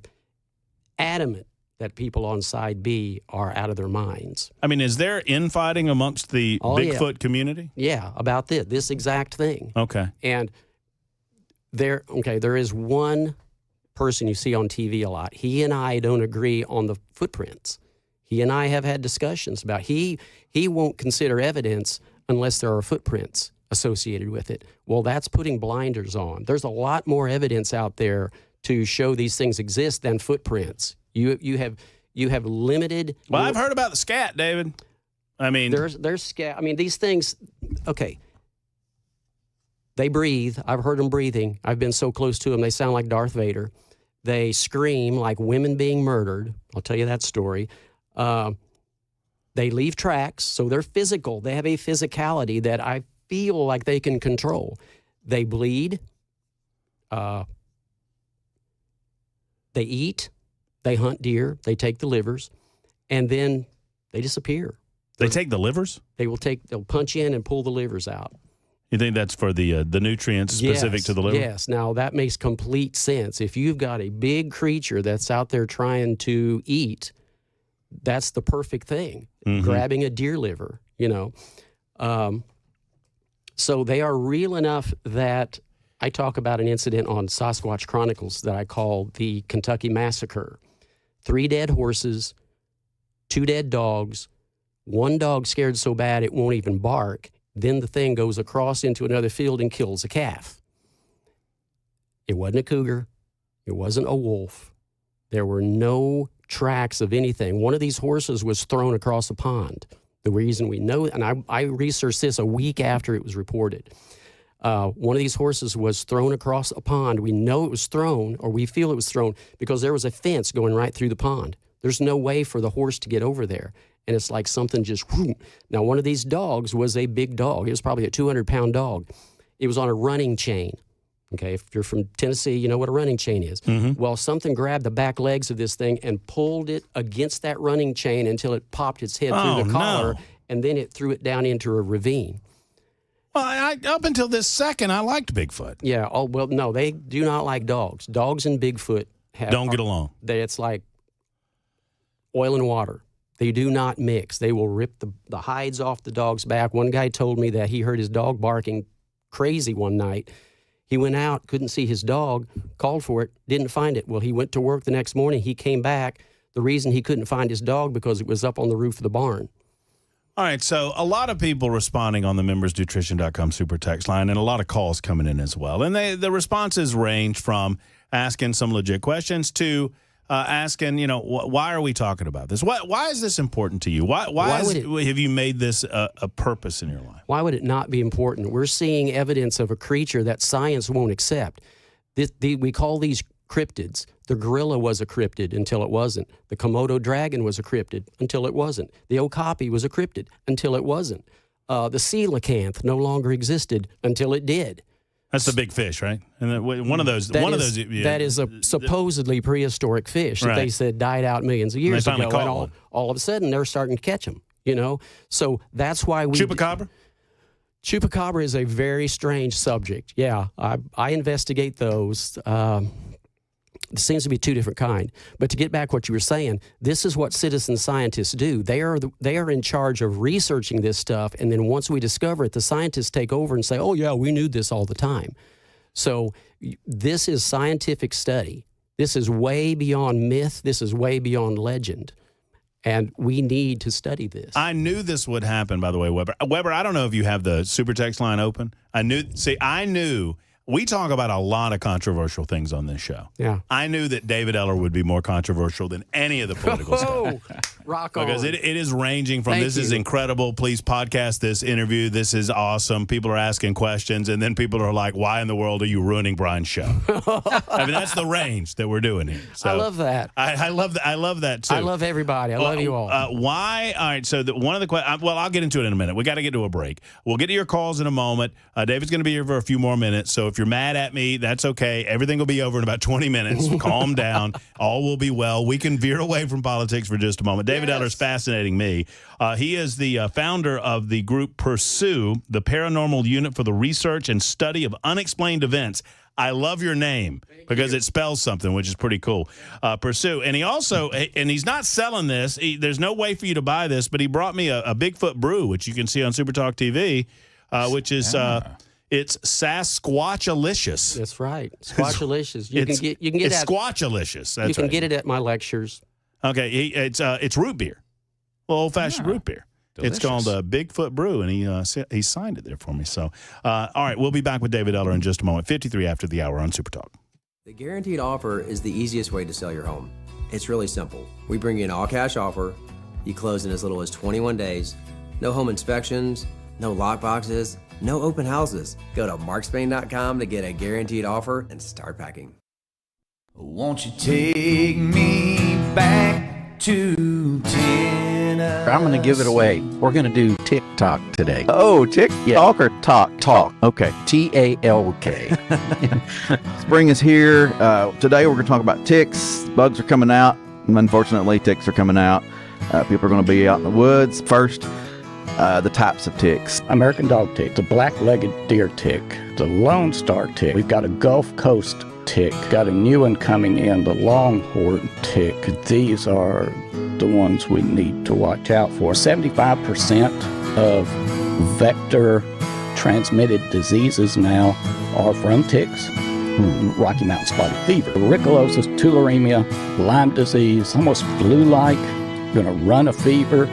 adamant that people on side B are out of their minds. I mean, is there infighting amongst the Bigfoot community? Yeah, about this exact thing. Okay. And there is one person you see on TV a lot. He and I don't agree on the footprints. He and I have had discussions about he won't consider evidence unless there are footprints associated with it. Well, that's putting blinders on. There's a lot more evidence out there to show these things exist than footprints. You have limited. Well, I've heard about the scat, David. I mean, there's scat. I mean, these things. Okay. They breathe. I've heard them breathing. I've been so close to them. They sound like Darth Vader. They scream like women being murdered. I'll tell you that story. They leave tracks, so they're physical. They have a physicality that I feel like they can control. They bleed. They eat, they hunt deer, they take the livers, and then they disappear. They take the livers? They'll punch in and pull the livers out. You think that's for the nutrients specific to the liver? Yes. Now, that makes complete sense. If you've got a big creature that's out there trying to eat, that's the perfect thing, grabbing a deer liver, So they are real enough that I talk about an incident on Sasquatch Chronicles that I call the Kentucky Massacre. 3 dead horses, 2 dead dogs, 1 dog scared so bad it won't even bark. Then the thing goes across into another field and kills a calf. It wasn't a cougar. It wasn't a wolf. There were no tracks of anything. One of these horses was thrown across a pond. The reason we know, and I researched this a week after it was reported. One of these horses was thrown across a pond. We know it was thrown, or we feel it was thrown, because there was a fence going right through the pond. There's no way for the horse to get over there. And it's like something just, whoom. Now, one of these dogs was a big dog. It was probably a 200-pound dog. It was on a running chain. Okay, if you're from Tennessee, you know what a running chain is. Well, something grabbed the back legs of this thing and pulled it against that running chain until it popped its head through the collar, and then it threw it down into a ravine. Well, up until this second, I liked Bigfoot. Yeah, oh, well, no, they do not like dogs. Dogs and Bigfoot don't get along. It's like oil and water. They do not mix. They will rip the hides off the dog's back. One guy told me that he heard his dog barking crazy one night. He went out, couldn't see his dog, called for it, didn't find it. Well, he went to work the next morning. He came back. The reason he couldn't find his dog because it was up on the roof of the barn. All right, so a lot of people responding on the membersnutrition.com super text line, and a lot of calls coming in as well. And the responses range from asking some legit questions to asking, why are we talking about this? Why is this important to you? Have you made this a purpose in your life? Why would it not be important? We're seeing evidence of a creature that science won't accept. We call these cryptids. The gorilla was a cryptid until it wasn't. The Komodo dragon was a cryptid until it wasn't. The okapi was a cryptid until it wasn't. The coelacanth no longer existed until it did. That's the big fish, right? And one of those. That is a supposedly prehistoric fish that they said died out millions of years ago. And all of a sudden, they're starting to catch them. So that's why we. Chupacabra. Chupacabra is a very strange subject. Yeah, I investigate those. There seems to be 2 different kinds. But to get back what you were saying, this is what citizen scientists do. They are in charge of researching this stuff, and then once we discover it, the scientists take over and say, oh, yeah, we knew this all the time. So this is scientific study. This is way beyond myth. This is way beyond legend. And we need to study this. I knew this would happen, by the way, Weber. Weber, I don't know if you have the super text line open. I knew. We talk about a lot of controversial things on this show. Yeah. I knew that David Eller would be more controversial than any of the political stuff. Rock on. Because it is ranging from this is incredible, please podcast this interview, this is awesome, people are asking questions, and then people are like, why in the world are you ruining Brian's show? I mean, that's the range that we're doing here. So I love that. I love that, too. I love everybody. I love you all. Why? All right, so one of the questions, well, I'll get into it in a minute. We got to get to a break. We'll get to your calls in a moment. David's going to be here for a few more minutes, so if you're mad at me, that's okay. Everything will be over in about 20 minutes. Calm down. All will be well. We can veer away from politics for just a moment. David Eller is fascinating me. He is the founder of the group Pursue, the paranormal unit for the research and study of unexplained events. I love your name because it spells something, which is pretty cool. Pursue. And he also, and he's not selling this. There's no way for you to buy this, but he brought me a Bigfoot brew, which you can see on Super Talk TV, which is... It's Sasquatchalicious. That's right, Squatchalicious. You can get it's Squatchalicious. That's you can get it at my lectures. Okay, it's root beer, old-fashioned root beer. Delicious. It's called Bigfoot Brew, and he signed it there for me. So, all right, we'll be back with David Eller in just a moment. 53 after the hour on Super Talk. The guaranteed offer is the easiest way to sell your home. It's really simple. We bring you an all-cash offer. You close in as little as 21 days. No home inspections, no lock boxes, no open houses. Go to markspain.com to get a guaranteed offer and start packing. Won't you take me back to Tennessee? I'm going to give it away. We're going to do TikTok today. Oh, TikTok or talk? Talk. Okay. TALK. Spring is here. Today we're going to talk about ticks. Bugs are coming out. Unfortunately, ticks are coming out. People are going to be out in the woods. First, the types of ticks. American dog tick, the black-legged deer tick, the Lone Star tick. We've got a Gulf Coast tick, got a new one coming in, the longhorn tick. These are the ones we need to watch out for. 75% of vector transmitted diseases now are from ticks. Rocky Mountain spotted fever, rickelosis, tularemia, Lyme disease, almost flu-like, going to run a fever.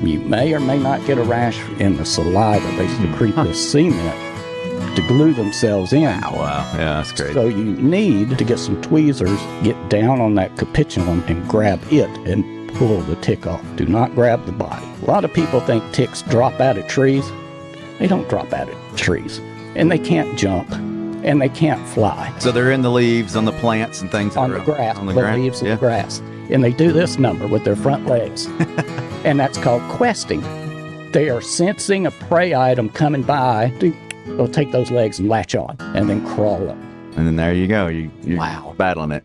You may or may not get a rash in the saliva. They secrete the cement to glue themselves in. Oh, wow. Yeah, that's great. So you need to get some tweezers, get down on that capitulum and grab it and pull the tick off. Do not grab the body. A lot of people think ticks drop out of trees. They don't drop out of trees. And they can't jump. And they can't fly. So they're in the leaves, on the plants and things. On the grass, on the leaves of the grass. And they do this number with their front legs. And that's called questing. They are sensing a prey item coming by. They'll take those legs and latch on and then crawl up. And then there you go. You're battling it.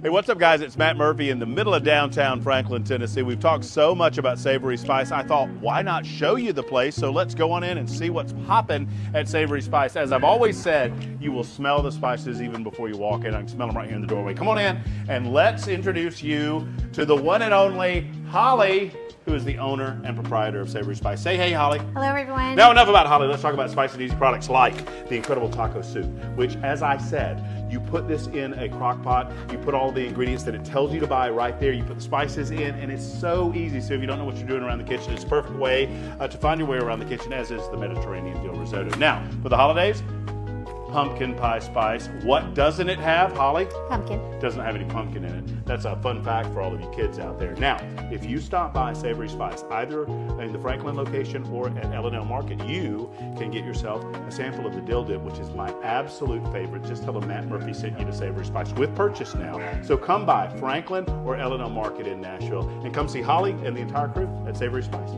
Hey, what's up, guys? It's Matt Murphy in the middle of downtown Franklin, Tennessee. We've talked so much about Savory Spice. I thought, why not show you the place? So let's go on in and see what's popping at Savory Spice. As I've always said, you will smell the spices even before you walk in. I can smell them right here in the doorway. Come on in and let's introduce you to the one and only Holly, who is the owner and proprietor of Savory Spice. Say hey, Holly. Hello, everyone. Now, enough about Holly. Let's talk about spicy and easy products like the incredible taco soup, which, as I said, you put this in a crock pot, you put all the ingredients that it tells you to buy right there, you put the spices in, and it's so easy. So if you don't know what you're doing around the kitchen, it's a perfect way to find your way around the kitchen, as is the Mediterranean dill risotto. Now, for the holidays, pumpkin pie spice. What doesn't it have, Holly? Pumpkin. It doesn't have any pumpkin in it. That's a fun fact for all of you kids out there. Now, if you stop by Savory Spice, either in the Franklin location or at L&L Market, you can get yourself a sample of the dill dip, which is my absolute favorite. Just tell them Matt Murphy sent you to Savory Spice with purchase now. So come by Franklin or L&L Market in Nashville and come see Holly and the entire crew at Savory Spice.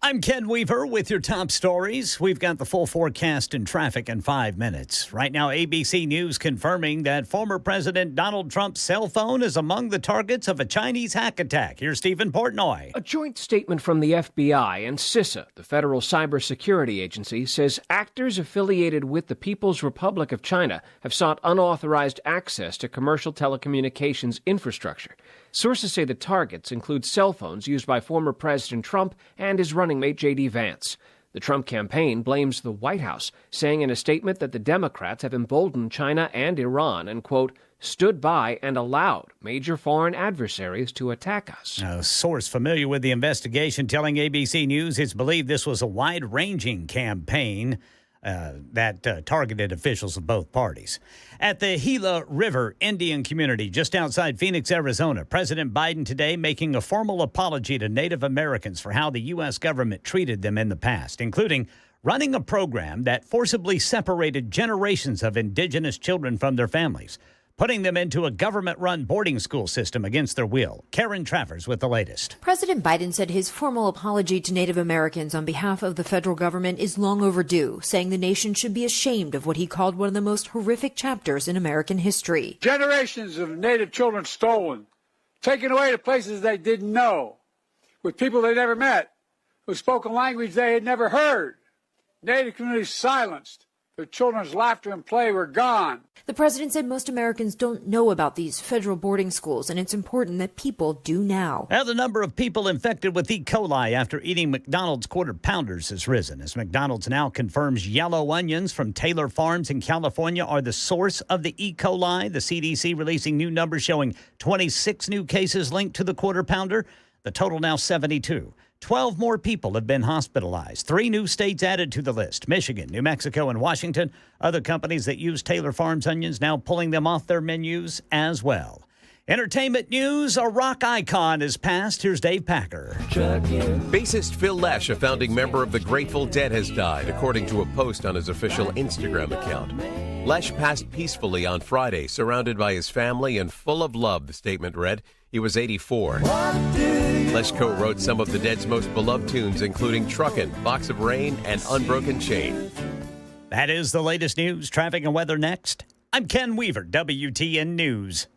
I'm Ken Weaver with your top stories. We've got the full forecast and traffic in 5 minutes. Right now, ABC News confirming that former President Donald Trump's cell phone is among the targets of a Chinese hack attack. Here's Stephen Portnoy. A joint statement from the FBI and CISA, the federal cybersecurity agency, says actors affiliated with the People's Republic of China have sought unauthorized access to commercial telecommunications infrastructure. Sources say the targets include cell phones used by former President Trump and his running mate J.D. Vance. The Trump campaign blames the White House, saying in a statement that the Democrats have emboldened China and Iran and, quote, stood by and allowed major foreign adversaries to attack us. A source familiar with the investigation telling ABC News it's believed this was a wide-ranging campaign that targeted officials of both parties. At the Gila River Indian community just outside Phoenix, Arizona, President Biden today making a formal apology to Native Americans for how the U.S. government treated them in the past, including running a program that forcibly separated generations of indigenous children from their families, putting them into a government-run boarding school system against their will. Karen Travers with the latest. President Biden said his formal apology to Native Americans on behalf of the federal government is long overdue, saying the nation should be ashamed of what he called one of the most horrific chapters in American history. Generations of Native children stolen, taken away to places they didn't know, with people they never met, who spoke a language they had never heard. Native communities silenced. Their children's laughter and play were gone. The president said most Americans don't know about these federal boarding schools, and it's important that people do now. Now, the number of people infected with E. coli after eating McDonald's Quarter Pounders has risen, as McDonald's now confirms yellow onions from Taylor Farms in California are the source of the E. coli. The CDC releasing new numbers showing 26 new cases linked to the Quarter Pounder. The total now 72. 12 more people have been hospitalized. 3 new states added to the list: Michigan, New Mexico, and Washington. Other companies that use Taylor Farms onions now pulling them off their menus as well. Entertainment news, a rock icon is passed. Here's Dave Packer. Bassist Phil Lesh, a founding member of the Grateful Dead, has died, according to a post on his official Instagram account. Lesh passed peacefully on Friday, surrounded by his family and full of love, the statement read. He was 84. Lesh co-wrote some of the Dead's most beloved tunes, including Truckin', Box of Rain, and Unbroken Chain. That is the latest news, traffic, and weather next. I'm Ken Weaver, WTN News.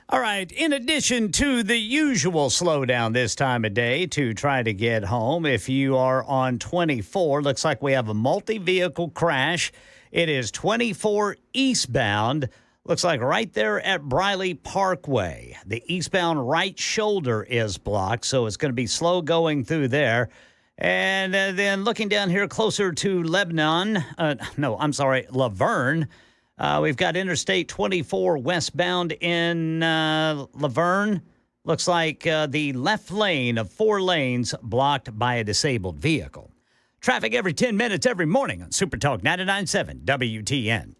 All right, in addition to the usual slowdown this time of day to try to get home, if you are on 24, looks like we have a multi-vehicle crash. It is 24 eastbound. Looks like right there at Briley Parkway. The eastbound right shoulder is blocked, so it's going to be slow going through there. And then looking down here closer to Laverne. We've got Interstate 24 westbound in Laverne. Looks like the left lane of 4 lanes blocked by a disabled vehicle. Traffic every 10 minutes every morning on Super Talk 99.7 WTN.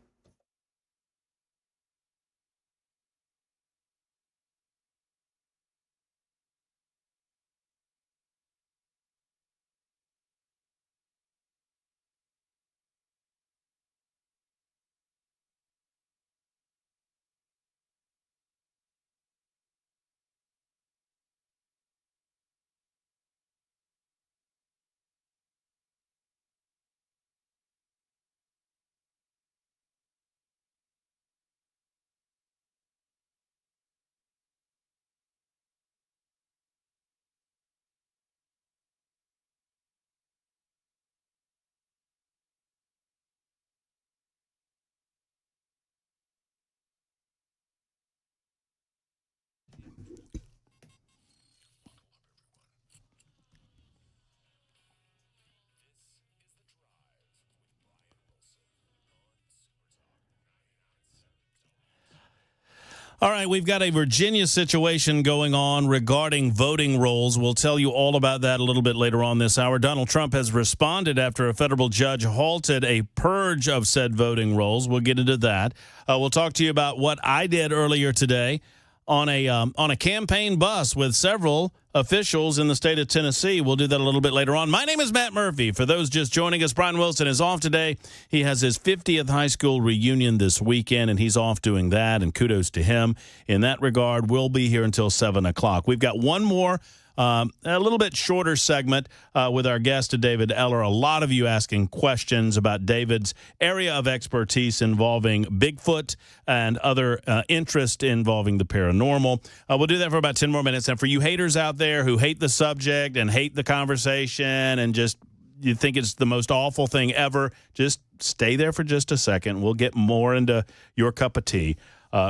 All right, we've got a Virginia situation going on regarding voting rolls. We'll tell you all about that a little bit later on this hour. Donald Trump has responded after a federal judge halted a purge of said voting rolls. We'll get into that. We'll talk to you about what I did earlier today on a campaign bus with several officials in the state of Tennessee. We'll do that a little bit later on. My name is Matt Murphy. For those just joining us, Brian Wilson is off today. He has his 50th high school reunion this weekend, and he's off doing that, and kudos to him. In that regard, we'll be here until 7 o'clock. We've got one more a little bit shorter segment with our guest, David Eller. A lot of you asking questions about David's area of expertise involving Bigfoot and other interest involving the paranormal. We'll do that for about 10 more minutes. And for you haters out there who hate the subject and hate the conversation and just you think it's the most awful thing ever, just stay there for just a second. We'll get more into your cup of tea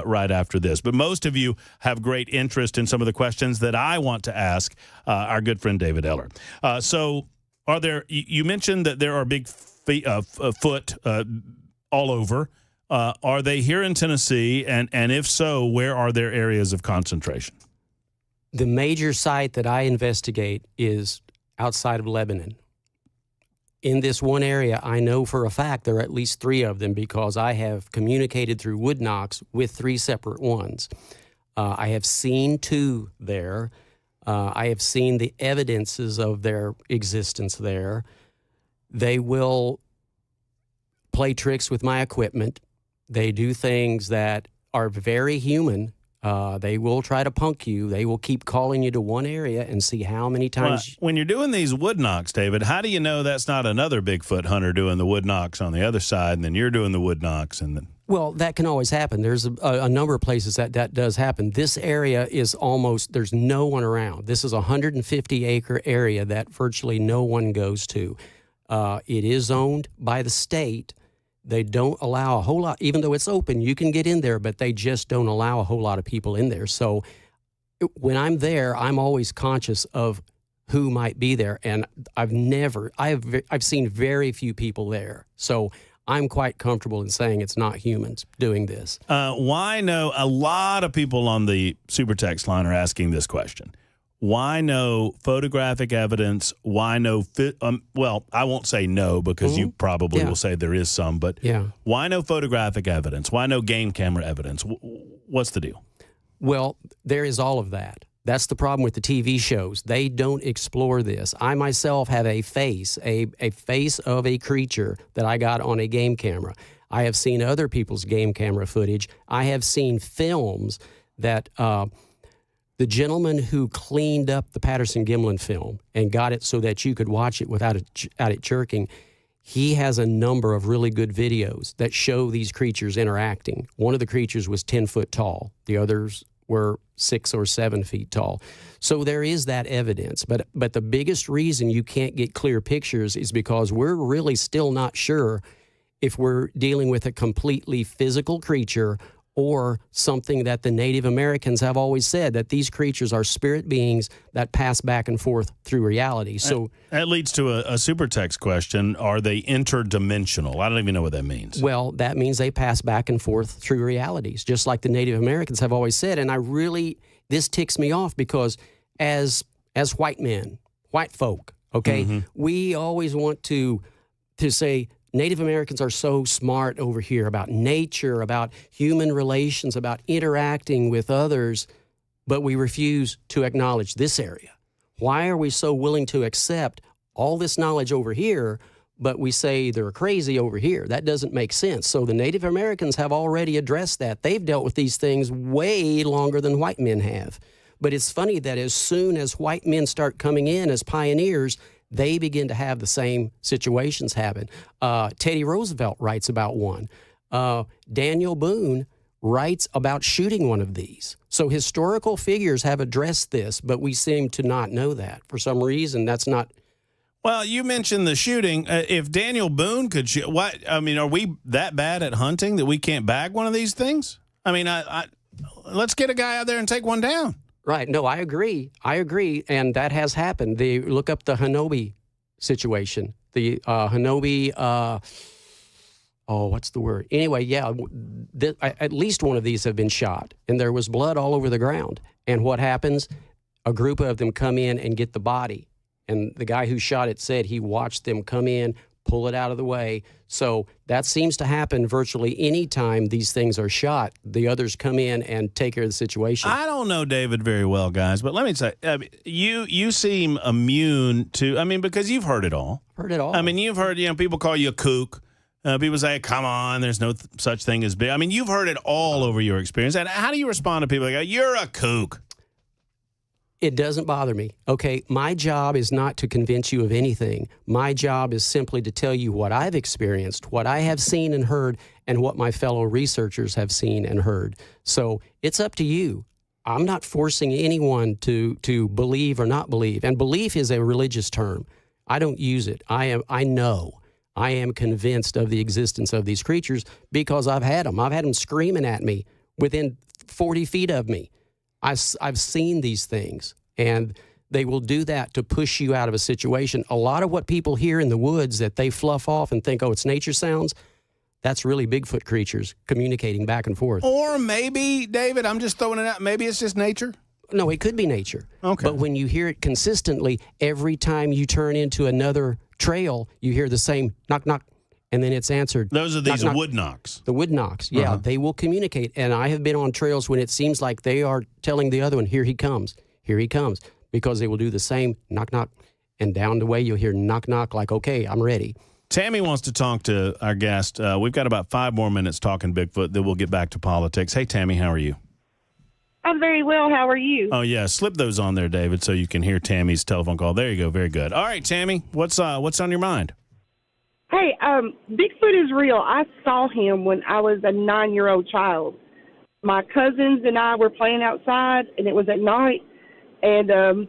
right after this. But most of you have great interest in some of the questions that I want to ask our good friend David Eller. So are there, you mentioned that there are big foot all over. Are they here in Tennessee? And if so, where are their areas of concentration? The major site that I investigate is outside of Lebanon. In this one area, I know for a fact there are at least 3 of them because I have communicated through wood knocks with 3 separate ones. I have seen 2 there. I have seen the evidences of their existence there. They will play tricks with my equipment. They do things that are very human. They will try to punk you. They will keep calling you to one area and see how many times. Well, when you're doing these wood knocks, David, how do you know that's not another Bigfoot hunter doing the wood knocks on the other side, and then you're doing the wood knocks? And then Well, that can always happen. There's a number of places that does happen. This area is almost, there's no one around. This is a 150-acre area that virtually no one goes to. It is owned by the state. They don't allow a whole lot, even though it's open, you can get in there, but they just don't allow a whole lot of people in there. So when I'm there, I'm always conscious of who might be there. And I've seen very few people there. So I'm quite comfortable in saying it's not humans doing this. Why no? A lot of people on the Super Text line are asking this question. Why no photographic evidence? Why no well, I won't say no because you probably will say there is some, but why no photographic evidence? Why no game camera evidence? What's the deal? Well, there is all of that. That's the problem with the TV shows. They don't explore this. I myself have a face of a creature that I got on a game camera. I have seen other people's game camera footage. I have seen films that the gentleman who cleaned up the Patterson-Gimlin film and got it so that you could watch it without it jerking, he has a number of really good videos that show these creatures interacting. One of the creatures was 10 foot tall. The others were 6 or 7 feet tall. So there is that evidence. But the biggest reason you can't get clear pictures is because we're really still not sure if we're dealing with a completely physical creature or something that the Native Americans have always said, that these creatures are spirit beings that pass back and forth through reality. So that leads to a super text question. Are they interdimensional? I don't even know what that means. Well, that means they pass back and forth through realities, just like the Native Americans have always said. And this ticks me off because as white men, white folk, okay, we always want to say, Native Americans are so smart over here about nature, about human relations, about interacting with others, but we refuse to acknowledge this area. Why are we so willing to accept all this knowledge over here, but we say they're crazy over here? That doesn't make sense. So the Native Americans have already addressed that. They've dealt with these things way longer than white men have. But it's funny that as soon as white men start coming in as pioneers, they begin to have the same situations happen. Teddy Roosevelt writes about one. Daniel Boone writes about shooting one of these. So historical figures have addressed this, but we seem to not know that. For some reason, that's not... Well, you mentioned the shooting. If Daniel Boone could shoot, are we that bad at hunting that we can't bag one of these things? I mean, let's get a guy out there and take one down. Right. No, I agree. And that has happened. Look up the Hanobi situation. The Hanobi, what's the word? Anyway, yeah, at least one of these have been shot, and there was blood all over the ground. And what happens? A group of them come in and get the body. And the guy who shot it said he watched them come in, pull it out of the way. So that seems to happen virtually any time these things are shot. The others come in and take care of the situation. I don't know David very well, guys, but let me say, you seem immune to, because you've heard it all. Heard it all. You've heard, people call you a kook. People say, come on, there's no such thing as big. You've heard it all over your experience. And how do you respond to people that go, you're a kook? It doesn't bother me. Okay, my job is not to convince you of anything. My job is simply to tell you what I've experienced, what I have seen and heard, and what my fellow researchers have seen and heard. So it's up to you. I'm not forcing anyone to believe or not believe. And belief is a religious term. I don't use it. I am convinced of the existence of these creatures because I've had them. I've had them screaming at me within 40 feet of me. I've seen these things, and they will do that to push you out of a situation. A lot of what people hear in the woods that they fluff off and think, oh, it's nature sounds, that's really Bigfoot creatures communicating back and forth. Or maybe, David, I'm just throwing it out, maybe it's just nature? No, it could be nature. Okay. But when you hear it consistently, every time you turn into another trail, you hear the same knock, knock, and then it's answered. Those are these knock, knock. wood knocks. The wood knocks, yeah. They will communicate. And I have been on trails when it seems like they are telling the other one, here he comes, because they will do the same knock, knock. And down the way, you'll hear knock, knock, like, okay, I'm ready. Tammy wants to talk to our guest. We've got about 5 more minutes talking Bigfoot, then we'll get back to politics. Hey, Tammy, how are you? I'm very well. How are you? Oh, yeah. Slip those on there, David, so you can hear Tammy's telephone call. There you go. Very good. All right, Tammy, what's on your mind? Hey, Bigfoot is real. I saw him when I was a 9-year-old child. My cousins and I were playing outside, and it was at night, and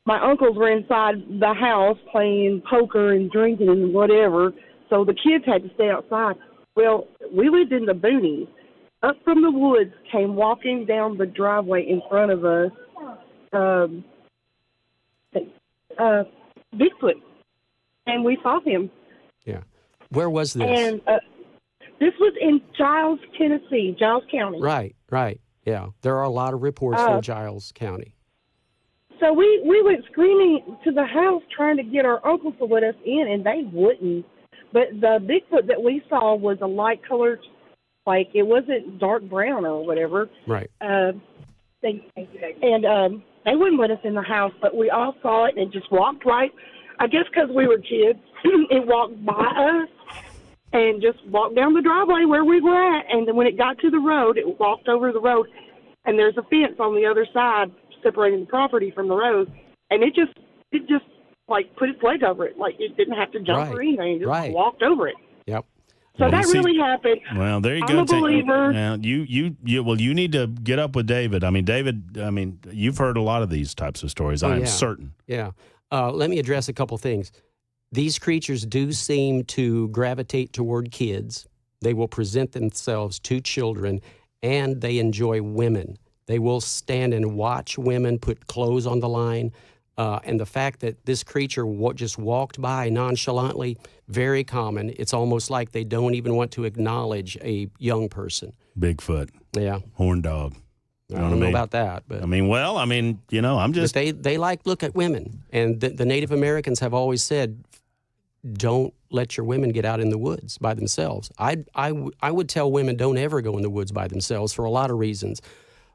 my uncles were inside the house playing poker and drinking and whatever, so the kids had to stay outside. Well, we lived in the boonies. Up from the woods came walking down the driveway in front of us, Bigfoot, and we saw him. Yeah. Where was this? And this was in Giles, Tennessee, Giles County. Right. Yeah. There are a lot of reports from Giles County. So we went screaming to the house trying to get our uncles to let us in, and they wouldn't. But the Bigfoot that we saw was a light-colored, like it wasn't dark brown or whatever. Right. They wouldn't let us in the house, but we all saw it, and it just walked right. I guess because we were kids, it walked by us and just walked down the driveway where we were at. And then when it got to the road, it walked over the road, and there's a fence on the other side separating the property from the road. And it just like put its leg over it, like it didn't have to jump or anything. It just walked over it. Yep. So that really happened. Well, there you I'm go. a believer. Well, you need to get up with David. David, you've heard a lot of these types of stories. I'm certain. Yeah. Let me address a couple things. These creatures do seem to gravitate toward kids. They will present themselves to children, and they enjoy women. They will stand and watch women put clothes on the line. And the fact that this creature just walked by nonchalantly, very common. It's almost like they don't even want to acknowledge a young person. Bigfoot. Yeah. Horn dog. I don't know about that. But I'm just... But they look at women. And the Native Americans have always said, don't let your women get out in the woods by themselves. I would tell women don't ever go in the woods by themselves for a lot of reasons.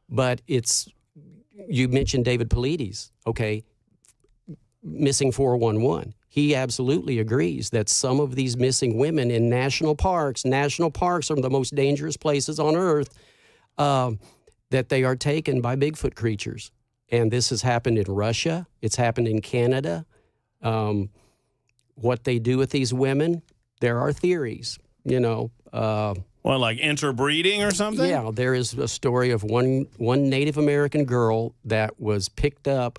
But you mentioned David Paulides, okay, missing 411. He absolutely agrees that some of these missing women in national parks are the most dangerous places on earth, that they are taken by Bigfoot creatures. And this has happened in Russia. It's happened in Canada. What they do with these women, there are theories, like interbreeding or something? Yeah, there is a story of one Native American girl that was picked up,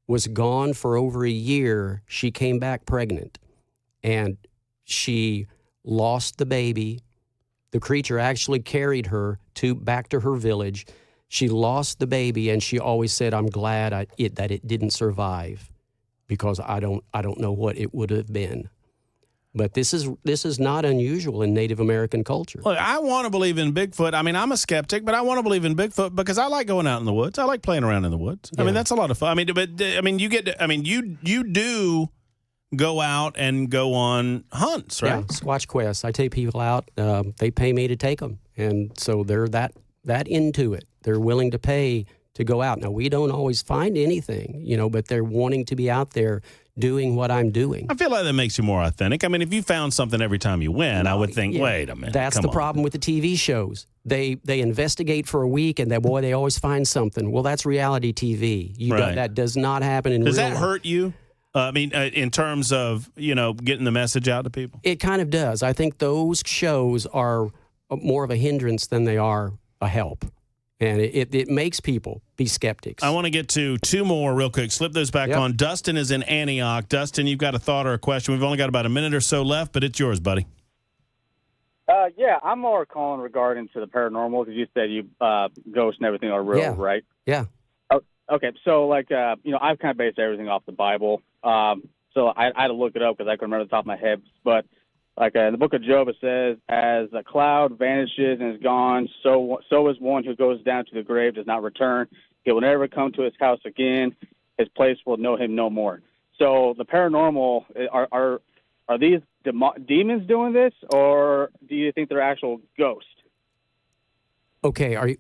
was gone for over a year. She came back pregnant, and she lost the baby. The creature actually carried her back to her village. She lost the baby, and she always said, "I'm glad that it didn't survive, because I don't know what it would have been." But this is not unusual in Native American culture. Look, I want to believe in Bigfoot. I mean, I'm a skeptic, but I want to believe in Bigfoot because I like going out in the woods. I like playing around in the woods. I mean, that's a lot of fun. You do go out and go on hunts, right? Yeah, Squatch Quests. I take people out. They pay me to take them, and so they're that into it. They're willing to pay to go out. Now, we don't always find anything, but they're wanting to be out there doing what I'm doing. I feel like that makes you more authentic. I mean, if you found something every time you win, I would think, wait a minute. That's the problem with the TV shows. They investigate for a week, and they always find something. Well, that's reality TV. That does not happen in real life. Does that hurt you? In terms of, getting the message out to people? It kind of does. I think those shows are more of a hindrance than they are a help. And it makes people be skeptics. I want to get to two more real quick. Slip those back on. Dustin is in Antioch. Dustin, you've got a thought or a question. We've only got about a minute or so left, but it's yours, buddy. Yeah, I'm more calling regarding to the paranormal because you said ghosts and everything are real, right? Yeah. Oh, okay, so I've kind of based everything off the Bible. So I had to look it up because I couldn't remember the top of my head. But in the book of Job, it says, as a cloud vanishes and is gone, so is one who goes down to the grave, does not return. He will never come to his house again. His place will know him no more. So the paranormal, are these demons doing this, or do you think they're actual ghosts? Okay, are you?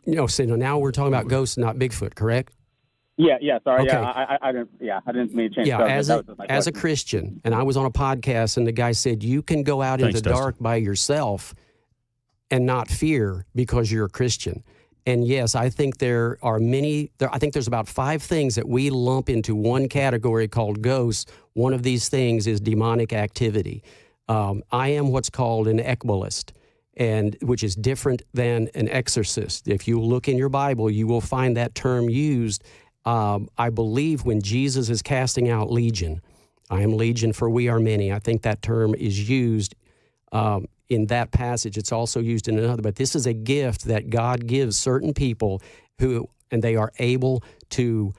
No, so now we're talking about ghosts, not Bigfoot, correct? Yeah. Sorry. Okay. I didn't mean to change. Yeah, as a Christian, and I was on a podcast, and the guy said you can go out in the dark by yourself and not fear because you're a Christian. And yes, I think there are many. I think there's about 5 things that we lump into one category called ghosts. One of these things is demonic activity. I am what's called an ekbalist, and which is different than an exorcist. If you look in your Bible, you will find that term used. I believe when Jesus is casting out legion, I am legion for we are many. I think that term is used in that passage. It's also used in another, but this is a gift that God gives certain people and they are able to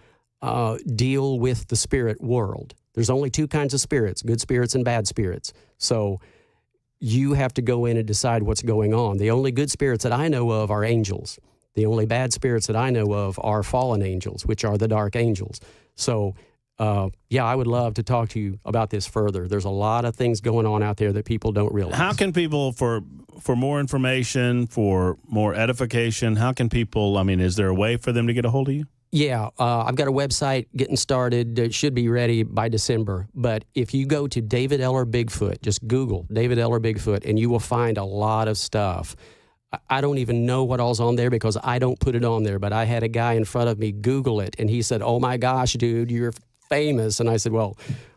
deal with the spirit world. There's only 2 kinds of spirits, good spirits and bad spirits. So you have to go in and decide what's going on. The only good spirits that I know of are angels. The only bad spirits that I know of are fallen angels, which are the dark angels. So, I would love to talk to you about this further. There's a lot of things going on out there that people don't realize. How can people, for more information, for more edification, how can people, is there a way for them to get a hold of you? Yeah, I've got a website getting started. It should be ready by December. But if you go to David Eller Bigfoot, just Google David Eller Bigfoot, and you will find a lot of stuff. I don't even know what all's on there because I don't put it on there. But I had a guy in front of me Google it, and he said, "Oh, my gosh, dude, you're famous." And I said, well,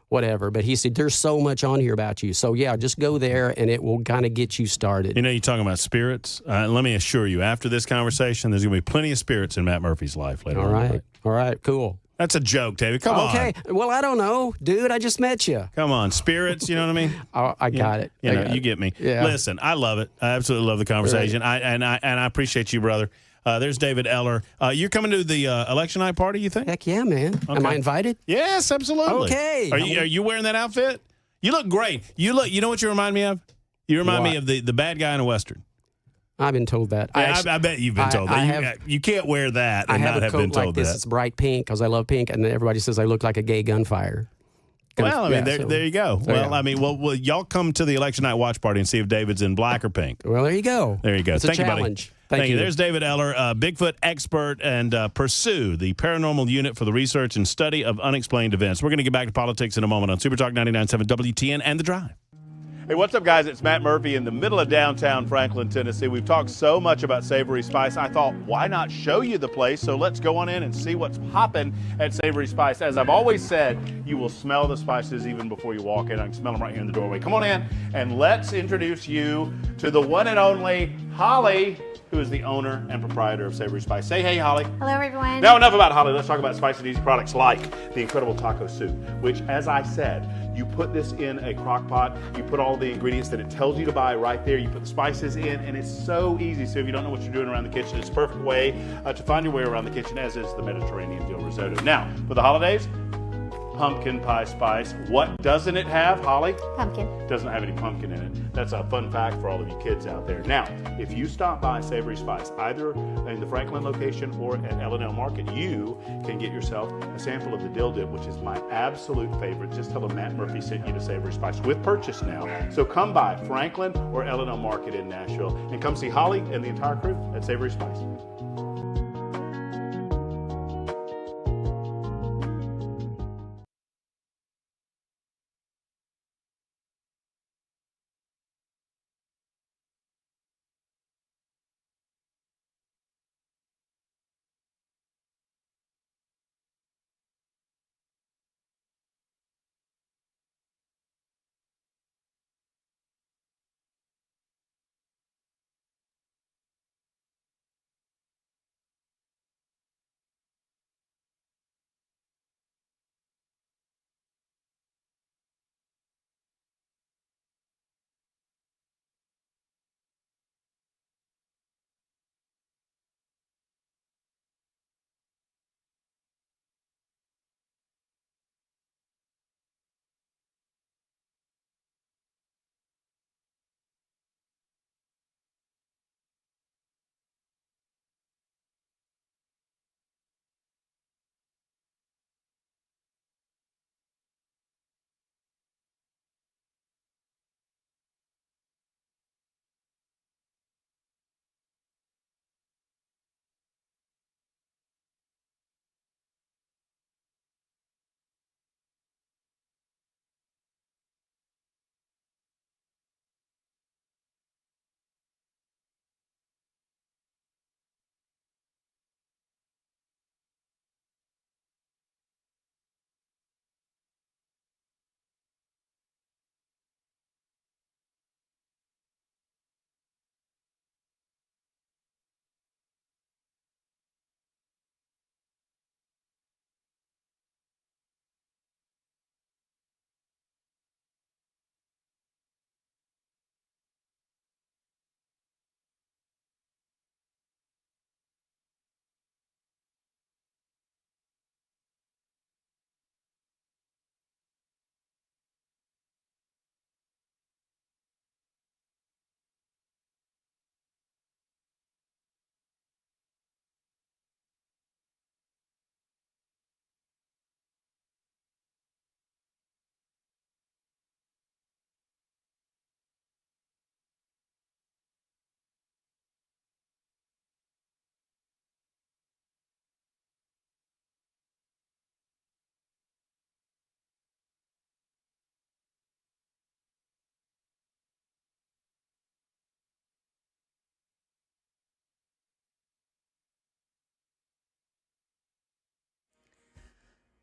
whatever. But he said, there's so much on here about you. So, yeah, just go there, and it will kind of get you started. You're talking about spirits. Let me assure you, after this conversation, there's going to be plenty of spirits in Matt Murphy's life later on. All right, cool. That's a joke, David. Come on. Okay. Well, I don't know. Dude, I just met you. Come on. Spirits, you know what I mean? I got it. You get me. Yeah. Listen, I love it. I absolutely love the conversation. Right. I appreciate you, brother. There's David Eller. You're coming to the election night party, you think? Heck yeah, man. Okay. Am I invited? Yes, absolutely. Okay. Are you wearing that outfit? You look great. You know what you remind me of? You remind me of the bad guy in a Western. I've been told that. Yeah, I bet you've been told that. You can't wear that and not have been told that. It's bright pink because I love pink, and then everybody says I look like a gay gunfire. Well, there you go. Well, y'all come to the election night watch party and see if David's in black or pink. Well, there you go. There you go. It's Thank a you, buddy. challenge. Thank you. There's David Eller, Bigfoot expert, and pursue the paranormal unit for the research and study of unexplained events. We're going to get back to politics in a moment on Super Talk 99.7 WTN and The Drive. Hey, what's up, guys? It's Matt Murphy in the middle of downtown Franklin, Tennessee. We've talked so much about Savory Spice. I thought, why not show you the place? So let's go on in and see what's popping at Savory Spice. As I've always said, you will smell the spices even before you walk in. I can smell them right here in the doorway. Come on in, and let's introduce you to the one and only Holly, who is the owner and proprietor of Savory Spice. Say hey, Holly. Hello, everyone. Now, enough about Holly. Let's talk about spicy and easy products like the incredible taco soup, which, as I said, you put this in a crock pot, you put all the ingredients that it tells you to buy right there, you put the spices in, and it's so easy. So if you don't know what you're doing around the kitchen, it's a perfect way to find your way around the kitchen, as is the Mediterranean dill risotto. Now, for the holidays, pumpkin pie spice. What doesn't it have, Holly? Pumpkin. Doesn't have any pumpkin in it. That's a fun fact for all of you kids out there. Now, if you stop by Savory Spice, either in the Franklin location or at L&L Market, you can get yourself a sample of the dill dip, which is my absolute favorite. Just tell them Matt Murphy sent you to Savory Spice with purchase now. So come by Franklin or L&L Market in Nashville and come see Holly and the entire crew at Savory Spice.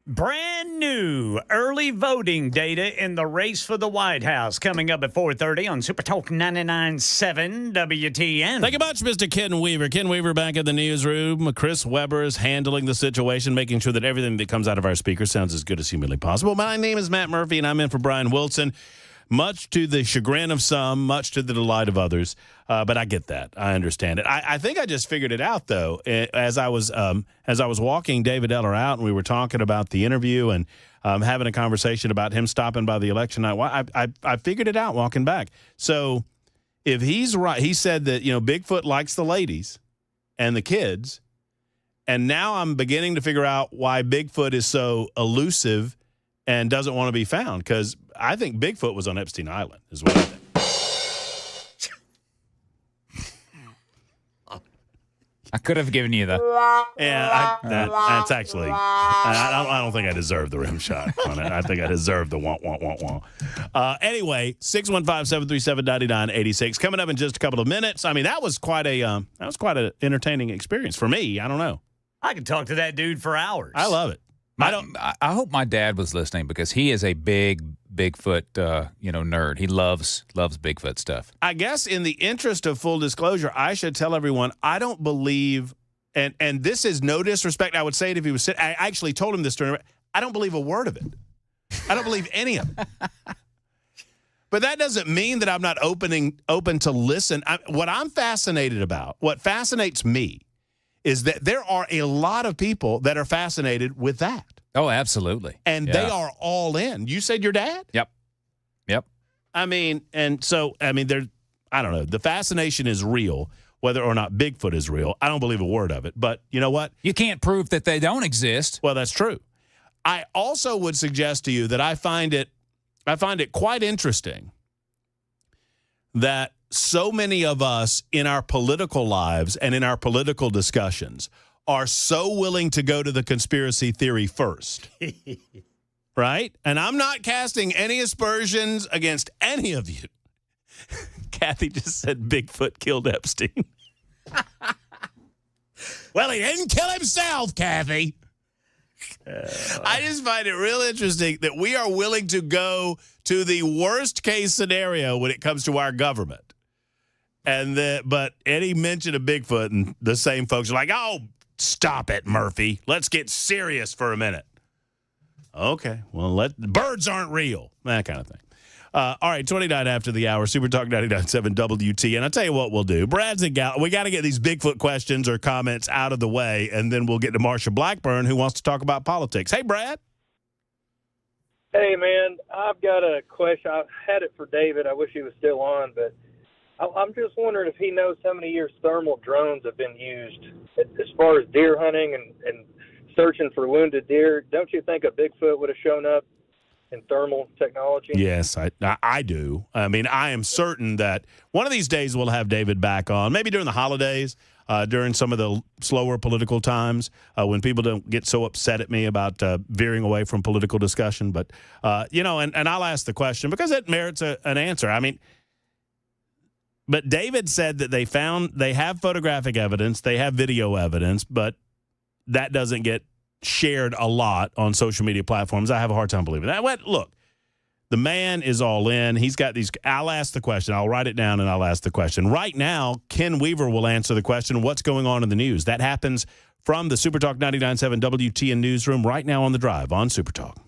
Brand new early voting data in the race for the White House coming up at 4:30 on Super Talk 99.7 WTN. Thank you much, Mr. Ken Weaver. Ken Weaver back in the newsroom. Chris Weber is handling the situation, making sure that everything that comes out of our speakers sounds as good as humanly possible. My name is Matt Murphy, and I'm in for Brian Wilson. Much to the chagrin of some, much to the delight of others. But I get that. I understand it. I think I just figured it out, though, as I was walking David Eller out, and we were talking about the interview and having a conversation about him stopping by the election night. I figured it out walking back. So if he's right, he said that, Bigfoot likes the ladies and the kids. And now I'm beginning to figure out why Bigfoot is so elusive and doesn't want to be found, because I think Bigfoot was on Epstein Island, is what I think. I could have given you the. Yeah, that's actually. I don't think I deserve the rim shot on it. I think I deserve the wah. Anyway, 615-737-9986 coming up in just a couple of minutes. I mean, that was quite an entertaining experience for me. I don't know. I could talk to that dude for hours. I love it. I hope my dad was listening, because he is a big Bigfoot nerd. He loves Bigfoot stuff. I guess in the interest of full disclosure, I should tell everyone I don't believe, and this is no disrespect. I would say it if he was sitting. I actually told him this during. I don't believe a word of it. I don't believe any of it. But that doesn't mean that I'm not open to listen. What I'm fascinated about, what fascinates me, is that there are a lot of people that are fascinated with that. Oh, absolutely. And they are all in. You said your dad? Yep. I mean, I don't know. The fascination is real, whether or not Bigfoot is real. I don't believe a word of it. But you know what? You can't prove that they don't exist. Well, that's true. I also would suggest to you that I find it quite interesting that so many of us in our political lives and in our political discussions are so willing to go to the conspiracy theory first. Right? And I'm not casting any aspersions against any of you. Kathy just said Bigfoot killed Epstein. Well, he didn't kill himself, Kathy. I just find it real interesting that we are willing to go to the worst case scenario when it comes to our government. But any mention of Bigfoot and the same folks are like, oh, stop it, Murphy. Let's get serious for a minute. Okay, well, birds aren't real, that kind of thing. All right, 29 after the hour, Super Talk 99.7 WT. And I'll tell you what we'll do. Brad's in Gallup. We got to get these Bigfoot questions or comments out of the way, and then we'll get to Marsha Blackburn, who wants to talk about politics. Hey, Brad. Hey, man, I've got a question. I had it for David. I wish he was still on, but I'm just wondering if he knows how many years thermal drones have been used as far as deer hunting and searching for wounded deer. Don't you think a Bigfoot would have shown up in thermal technology? Yes, I do. I mean, I am certain that one of these days we'll have David back on, maybe during the holidays, during some of the slower political times when people don't get so upset at me about veering away from political discussion. But, and I'll ask the question because it merits an answer. I mean, but David said that they have photographic evidence, they have video evidence, but that doesn't get shared a lot on social media platforms. I have a hard time believing that. Look, the man is all in. He's got these. I'll ask the question. I'll write it down and I'll ask the question. Right now, Ken Weaver will answer the question, what's going on in the news? That happens from the Super Talk 99.7 WTN newsroom right now on the drive on Super Talk.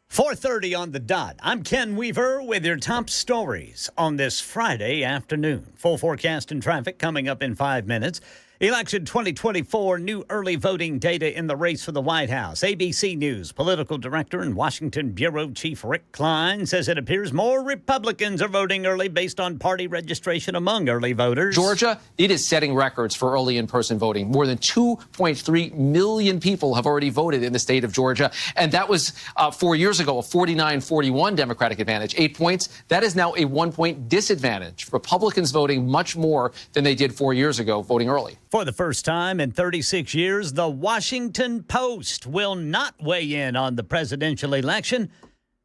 .30 on the dot. I'm Ken Weaver with your top stories on this Friday afternoon. Full forecast and traffic coming up in 5 minutes. Election 2024, new early voting data in the race for the White House. ABC News political director and Washington bureau chief Rick Klein says it appears more Republicans are voting early based on party registration among early voters. Georgia, it is setting records for early in-person voting. More than 2.3 million people have already voted in the state of Georgia. And that was 4 years ago, a 49-41 Democratic advantage. 8 points. That is now a 1-point disadvantage. Republicans voting much more than they did 4 years ago, voting early. For the first time in 36 years, the Washington Post will not weigh in on the presidential election.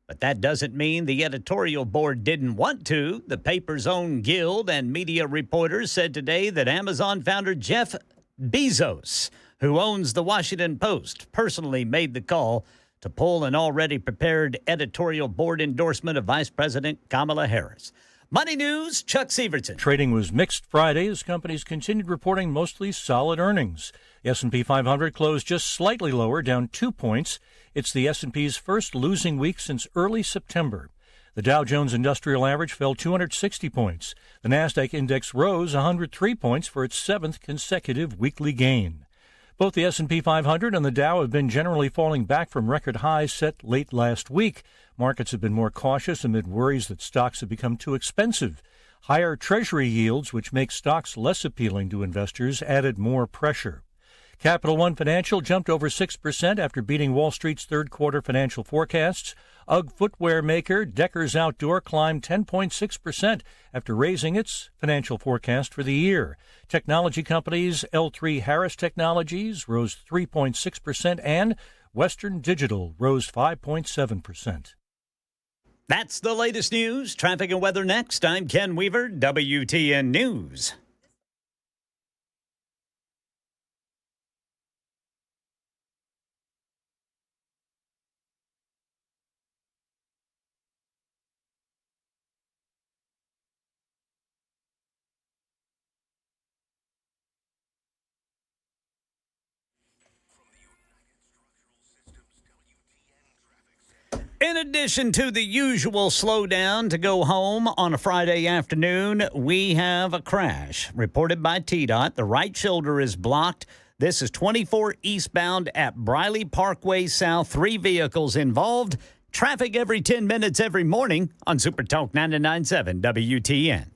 But that doesn't mean the editorial board didn't want to. The paper's own guild and media reporters said today that Amazon founder Jeff Bezos, who owns the Washington Post, personally made the call to pull an already prepared editorial board endorsement of Vice President Kamala Harris. Money News, Chuck Severson. Trading was mixed Friday as companies continued reporting mostly solid earnings. The S&P 500 closed just slightly lower, down 2 points. It's the S&P's first losing week since early September. The Dow Jones Industrial Average fell 260 points. The Nasdaq Index rose 103 points for its seventh consecutive weekly gain. Both the S&P 500 and the Dow have been generally falling back from record highs set late last week. Markets have been more cautious amid worries that stocks have become too expensive. Higher Treasury yields, which make stocks less appealing to investors, added more pressure. Capital One Financial jumped over 6% after beating Wall Street's third-quarter financial forecasts. UGG footwear maker Deckers Outdoor climbed 10.6% after raising its financial forecast for the year. Technology companies L3 Harris Technologies rose 3.6% and Western Digital rose 5.7%. That's the latest news. Traffic and weather next. I'm Ken Weaver, WTN News. In addition to the usual slowdown to go home on a Friday afternoon, we have a crash reported by TDOT. The right shoulder is blocked. This is 24 eastbound at Briley Parkway South. 3 vehicles involved. Traffic every 10 minutes every morning on Super Talk 99.7 WTN.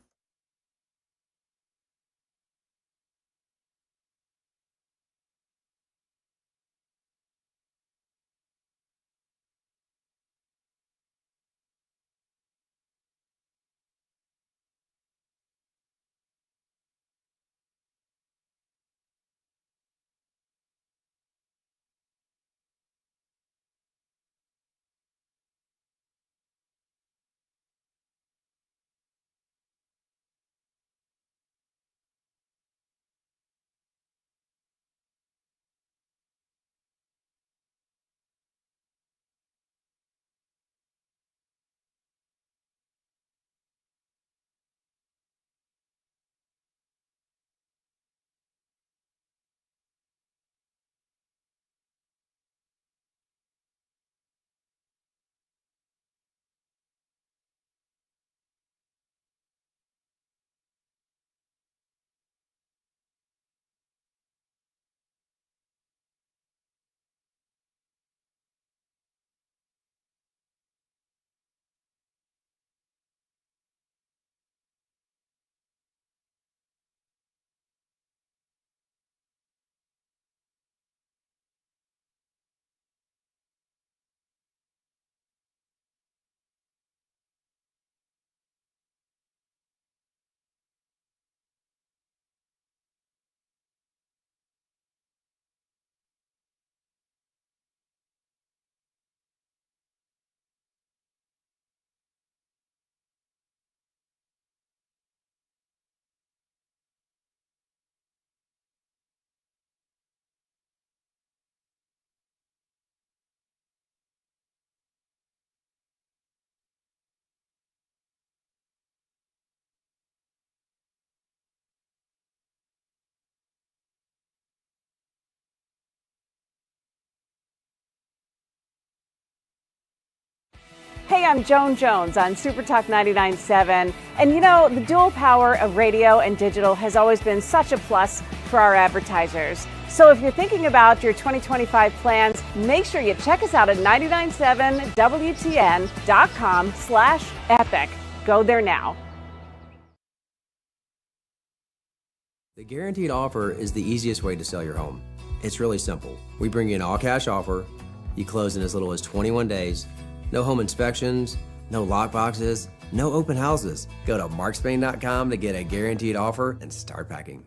Hey, I'm Joan Jones on Super Talk 99.7. And you know, the dual power of radio and digital has always been such a plus for our advertisers. So if you're thinking about your 2025 plans, make sure you check us out at 997WTN.com/epic. Go there now. The guaranteed offer is the easiest way to sell your home. It's really simple. We bring you an all-cash offer. You close in as little as 21 days. No home inspections, no lockboxes, no open houses. Go to markspain.com to get a guaranteed offer and start packing.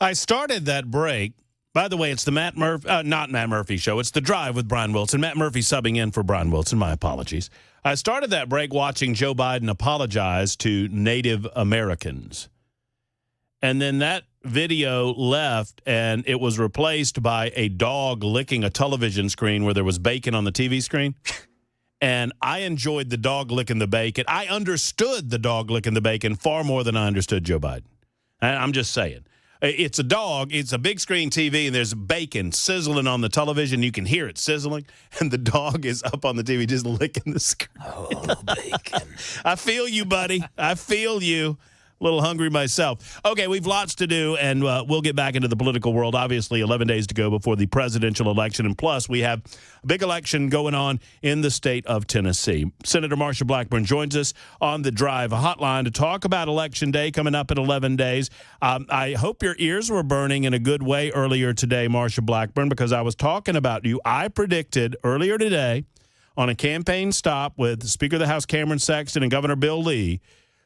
I started that break. By the way, it's the not Matt Murphy show. It's The Drive with Brian Wilson. Matt Murphy subbing in for Brian Wilson. My apologies. I started that break watching Joe Biden apologize to Native Americans. And then that video left, and it was replaced by a dog licking a television screen where there was bacon on the TV screen. And I enjoyed the dog licking the bacon. I understood the dog licking the bacon far more than I understood Joe Biden. I'm just saying. It's a dog. It's a big screen TV, and there's bacon sizzling on the television. You can hear it sizzling, and the dog is up on the TV just licking the screen. Oh, bacon. I feel you, buddy. I feel you. A little hungry myself. Okay, we've lots to do, and we'll get back into the political world. Obviously, 11 days to go before the presidential election, and plus we have a big election going on in the state of Tennessee. Senator Marsha Blackburn joins us on the Drive hotline to talk about Election Day coming up in 11 days. I hope your ears were burning in a good way earlier today, Marsha Blackburn, because I was talking about you. I predicted earlier today on a campaign stop with Speaker of the House Cameron Sexton and Governor Bill Lee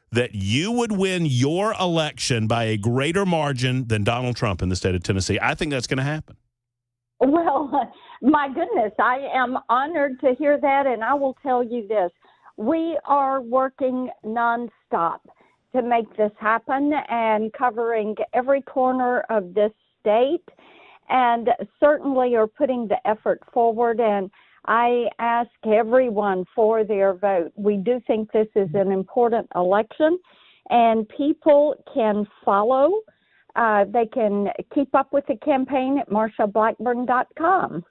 that you would win your election by a greater margin than Donald Trump in the state of Tennessee. I think that's going to happen. Well, my goodness, I am honored to hear that, and I will tell you this. We are working nonstop to make this happen and covering every corner of this state, and certainly are putting the effort forward, and I ask everyone for their vote. We do think this is an important election, and people can follow. They can keep up with the campaign at marshablackburn.com.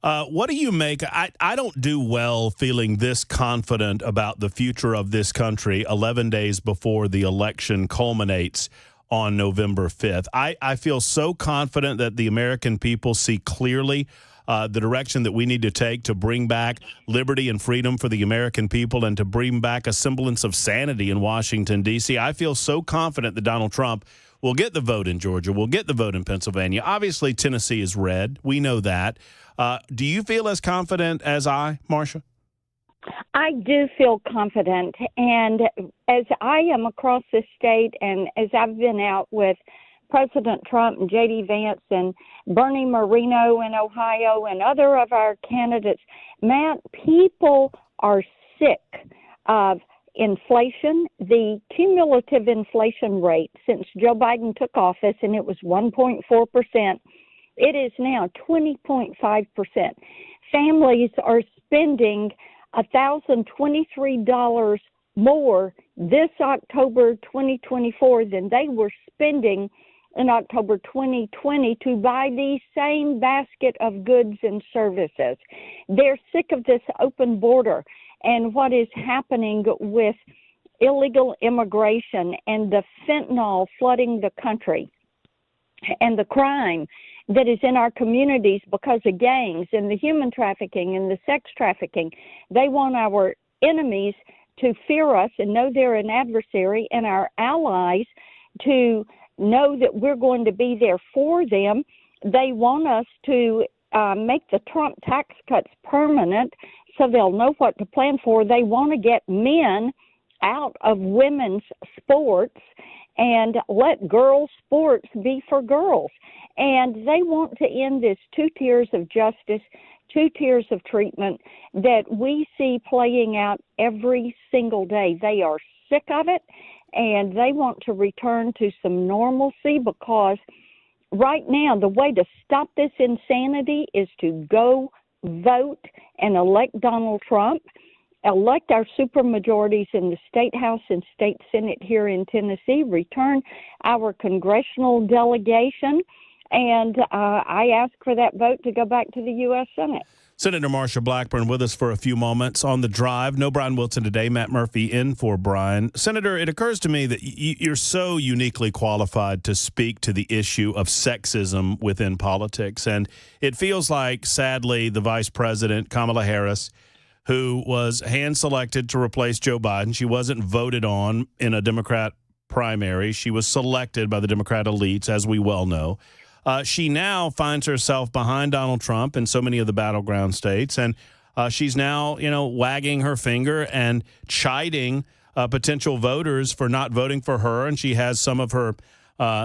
What do you make? I don't do well feeling this confident about the future of this country 11 days before the election culminates on November 5th. I feel so confident that the American people see clearly the direction that we need to take to bring back liberty and freedom for the American people and to bring back a semblance of sanity in Washington, D.C. I feel so confident that Donald Trump will get the vote in Georgia, will get the vote in Pennsylvania. Obviously, Tennessee is red. We know that. Do you feel as confident as I, Marsha? I do feel confident. And as I am across the state and as I've been out with President Trump and J.D. Vance and Bernie Moreno in Ohio and other of our candidates, Matt, people are sick of inflation. The cumulative inflation rate since Joe Biden took office, and it was 1.4%, it is now 20.5%. Families are spending $1,023 more this October 2024 than they were spending in October 2020 to buy the same basket of goods and services. They're sick of this open border and what is happening with illegal immigration and the fentanyl flooding the country and the crime that is in our communities because of gangs and the human trafficking and the sex trafficking. They want our enemies to fear us and know they're an adversary, and our allies to know that we're going to be there for them. They want us to make the Trump tax cuts permanent so they'll know what to plan for. They want to get men out of women's sports and let girls' sports be for girls. And they want to end this 2 tiers of justice, 2 tiers of treatment that we see playing out every single day. They are sick of it, and they want to return to some normalcy because right now the way to stop this insanity is to go vote and elect Donald Trump, elect our supermajorities in the State House and State Senate here in Tennessee, return our congressional delegation, and I ask for that vote to go back to the U.S. Senate. Senator Marsha Blackburn with us for a few moments on the Drive. No Brian Wilson today, Matt Murphy in for Brian. Senator, it occurs to me that you're so uniquely qualified to speak to the issue of sexism within politics. And it feels like, sadly, the Vice President, Kamala Harris, who was hand-selected to replace Joe Biden, she wasn't voted on in a Democrat primary. She was selected by the Democrat elites, as we well know. She now finds herself behind Donald Trump in so many of the battleground states, and she's now, wagging her finger and chiding potential voters for not voting for her, and she has some of her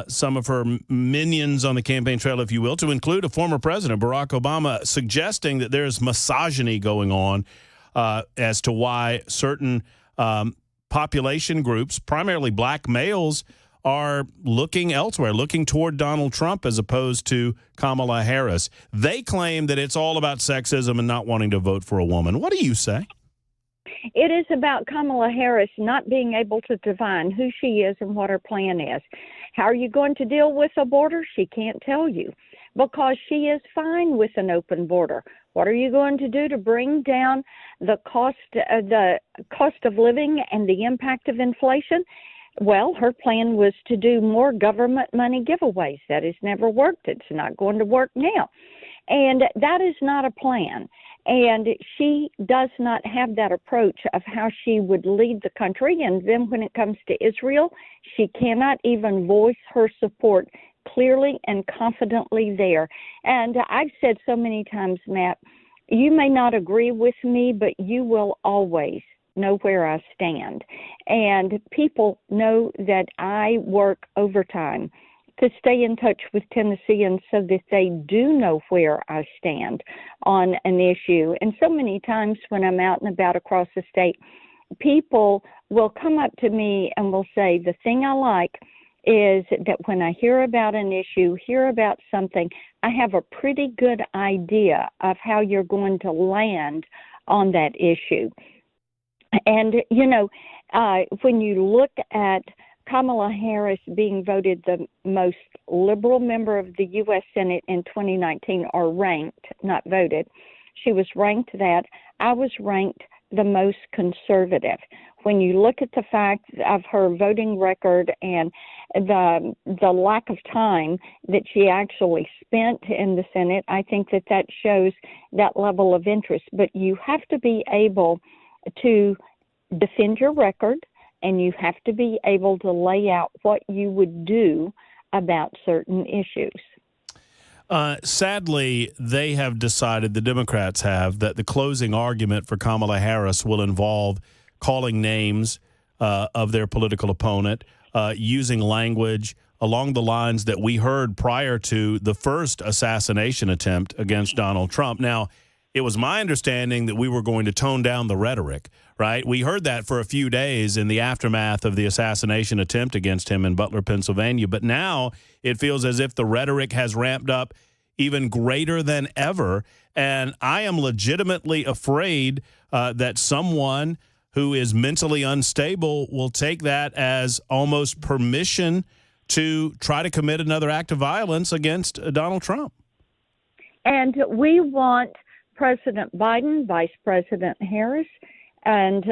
some of her minions on the campaign trail, if you will, to include a former president, Barack Obama, suggesting that there's misogyny going on as to why certain population groups, primarily black males, are looking elsewhere, looking toward Donald Trump as opposed to Kamala Harris. They claim that it's all about sexism and not wanting to vote for a woman. What do you say? It is about Kamala Harris not being able to define who she is and what her plan is. How are you going to deal with a border? She can't tell you because she is fine with an open border. What are you going to do to bring down the cost of living and the impact of inflation? Well, her plan was to do more government money giveaways. That has never worked. It's not going to work now. And that is not a plan. And she does not have that approach of how she would lead the country. And then when it comes to Israel, she cannot even voice her support clearly and confidently there. And I've said so many times, Matt, you may not agree with me, but you will always know where I stand. And people know that I work overtime to stay in touch with Tennesseans so that they do know where I stand on an issue. And so many times when I'm out and about across the state, people will come up to me and will say, the thing I like is that when I hear about an issue, hear about something, I have a pretty good idea of how you're going to land on that issue. And, you know, when you look at Kamala Harris being voted the most liberal member of the U.S. Senate in 2019, or ranked, not voted, she was ranked that. I was ranked the most conservative. When you look at the fact of her voting record and the lack of time that she actually spent in the Senate, I think that shows that level of interest. But you have to be able to defend your record, and you have to be able to lay out what you would do about certain issues. Sadly, they have decided, the Democrats have, that the closing argument for Kamala Harris will involve calling names of their political opponent, using language along the lines that we heard prior to the first assassination attempt against Donald Trump. Now, it was my understanding that we were going to tone down the rhetoric, right? We heard that for a few days in the aftermath of the assassination attempt against him in Butler, Pennsylvania. But now it feels as if the rhetoric has ramped up even greater than ever. And I am legitimately afraid that someone who is mentally unstable will take that as almost permission to try to commit another act of violence against Donald Trump. And we want President Biden, Vice President Harris, and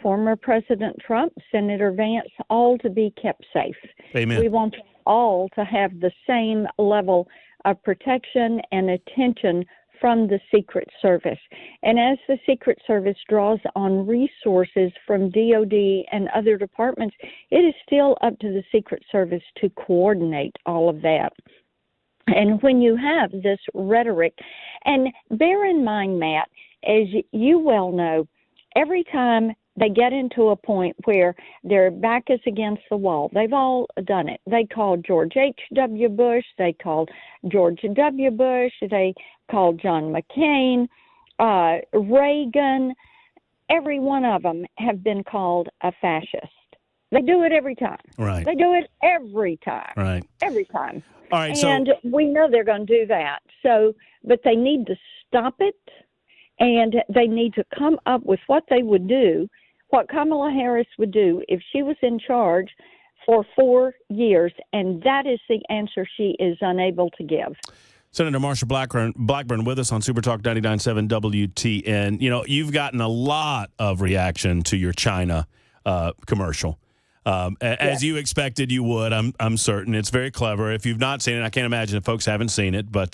former President Trump, Senator Vance, all to be kept safe. Amen. We want them all to have the same level of protection and attention from the Secret Service. And as the Secret Service draws on resources from DOD and other departments, it is still up to the Secret Service to coordinate all of that. And when you have this rhetoric, and bear in mind, Matt, as you well know, every time they get into a point where their back is against the wall, they've all done it. They called George H.W. Bush. They called George W. Bush. They called John McCain, Reagan. Every one of them have been called a fascist. They do it every time. Right. They do it every time. Right. Every time. All right. And we know they're going to do that. So, but they need to stop it, and they need to come up with what they would do, what Kamala Harris would do if she was in charge for 4 years, and that is the answer she is unable to give. Senator Marsha Blackburn with us on Super Talk 99.7 WTN. You know, you've gotten a lot of reaction to your China commercial. As you expected you would, I'm certain. It's very clever. If you've not seen it, I can't imagine if folks haven't seen it, but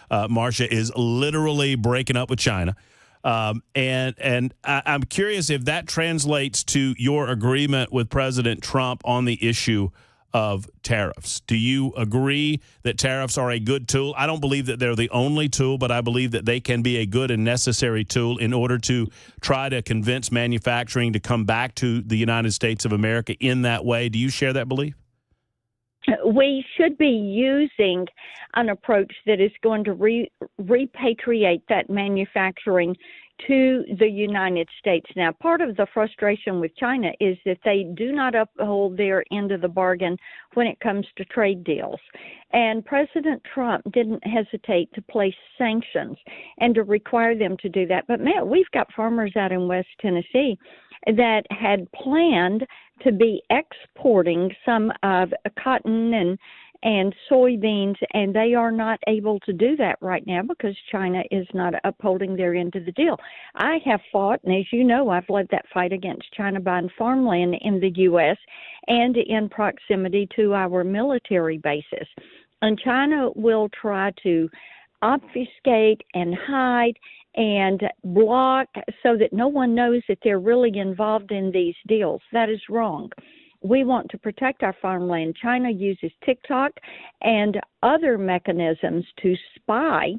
Marsha is literally breaking up with China. And I'm curious if that translates to your agreement with President Trump on the issue of tariffs. Do you agree that tariffs are a good tool? I don't believe that they're the only tool, but I believe that they can be a good and necessary tool in order to try to convince manufacturing to come back to the United States of America in that way. Do you share that belief? we should be using an approach that is going to repatriate that manufacturing to the United States. Now, part of the frustration with China is that they do not uphold their end of the bargain when it comes to trade deals. And President Trump didn't hesitate to place sanctions and to require them to do that. But, Matt, we've got farmers out in West Tennessee that had planned to be exporting some of cotton and soybeans, and they are not able to do that right now because China is not upholding their end of the deal. I have fought, and as you know, I've led that fight against China buying farmland in the U.S. and in proximity to our military bases. And China will try to obfuscate and hide and block so that no one knows that they're really involved in these deals. That is wrong. We want to protect our farmland. China uses TikTok and other mechanisms to spy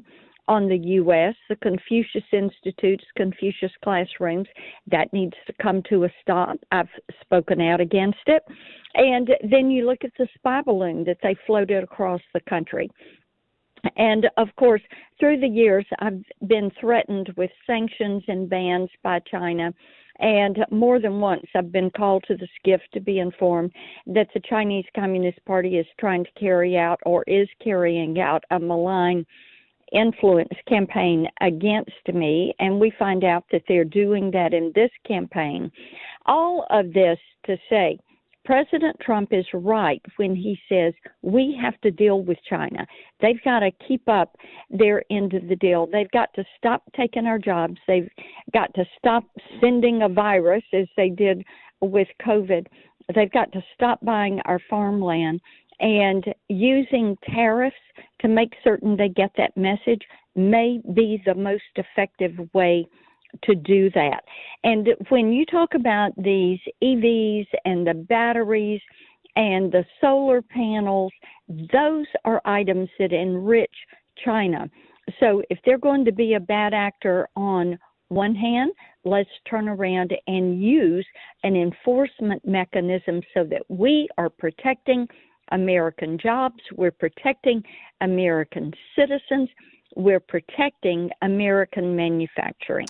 on the U.S., the Confucius Institutes, Confucius classrooms. That needs to come to a stop. I've spoken out against it. And then you look at the spy balloon that they floated across the country. And, of course, through the years, I've been threatened with sanctions and bans by China. And more than once, I've been called to the skiff to be informed that the Chinese Communist Party is trying to carry out or is carrying out a malign influence campaign against me. And we find out that they're doing that in this campaign. All of this to say, President Trump is right when he says we have to deal with China. They've got to keep up their end of the deal. They've got to stop taking our jobs. They've got to stop sending a virus as they did with COVID. They've got to stop buying our farmland, and using tariffs to make certain they get that message may be the most effective way to do that. And when you talk about these EVs and the batteries and the solar panels, those are items that enrich China. So if they're going to be a bad actor on one hand, let's turn around and use an enforcement mechanism so that we are protecting American jobs, we're protecting American citizens, we're protecting American manufacturing.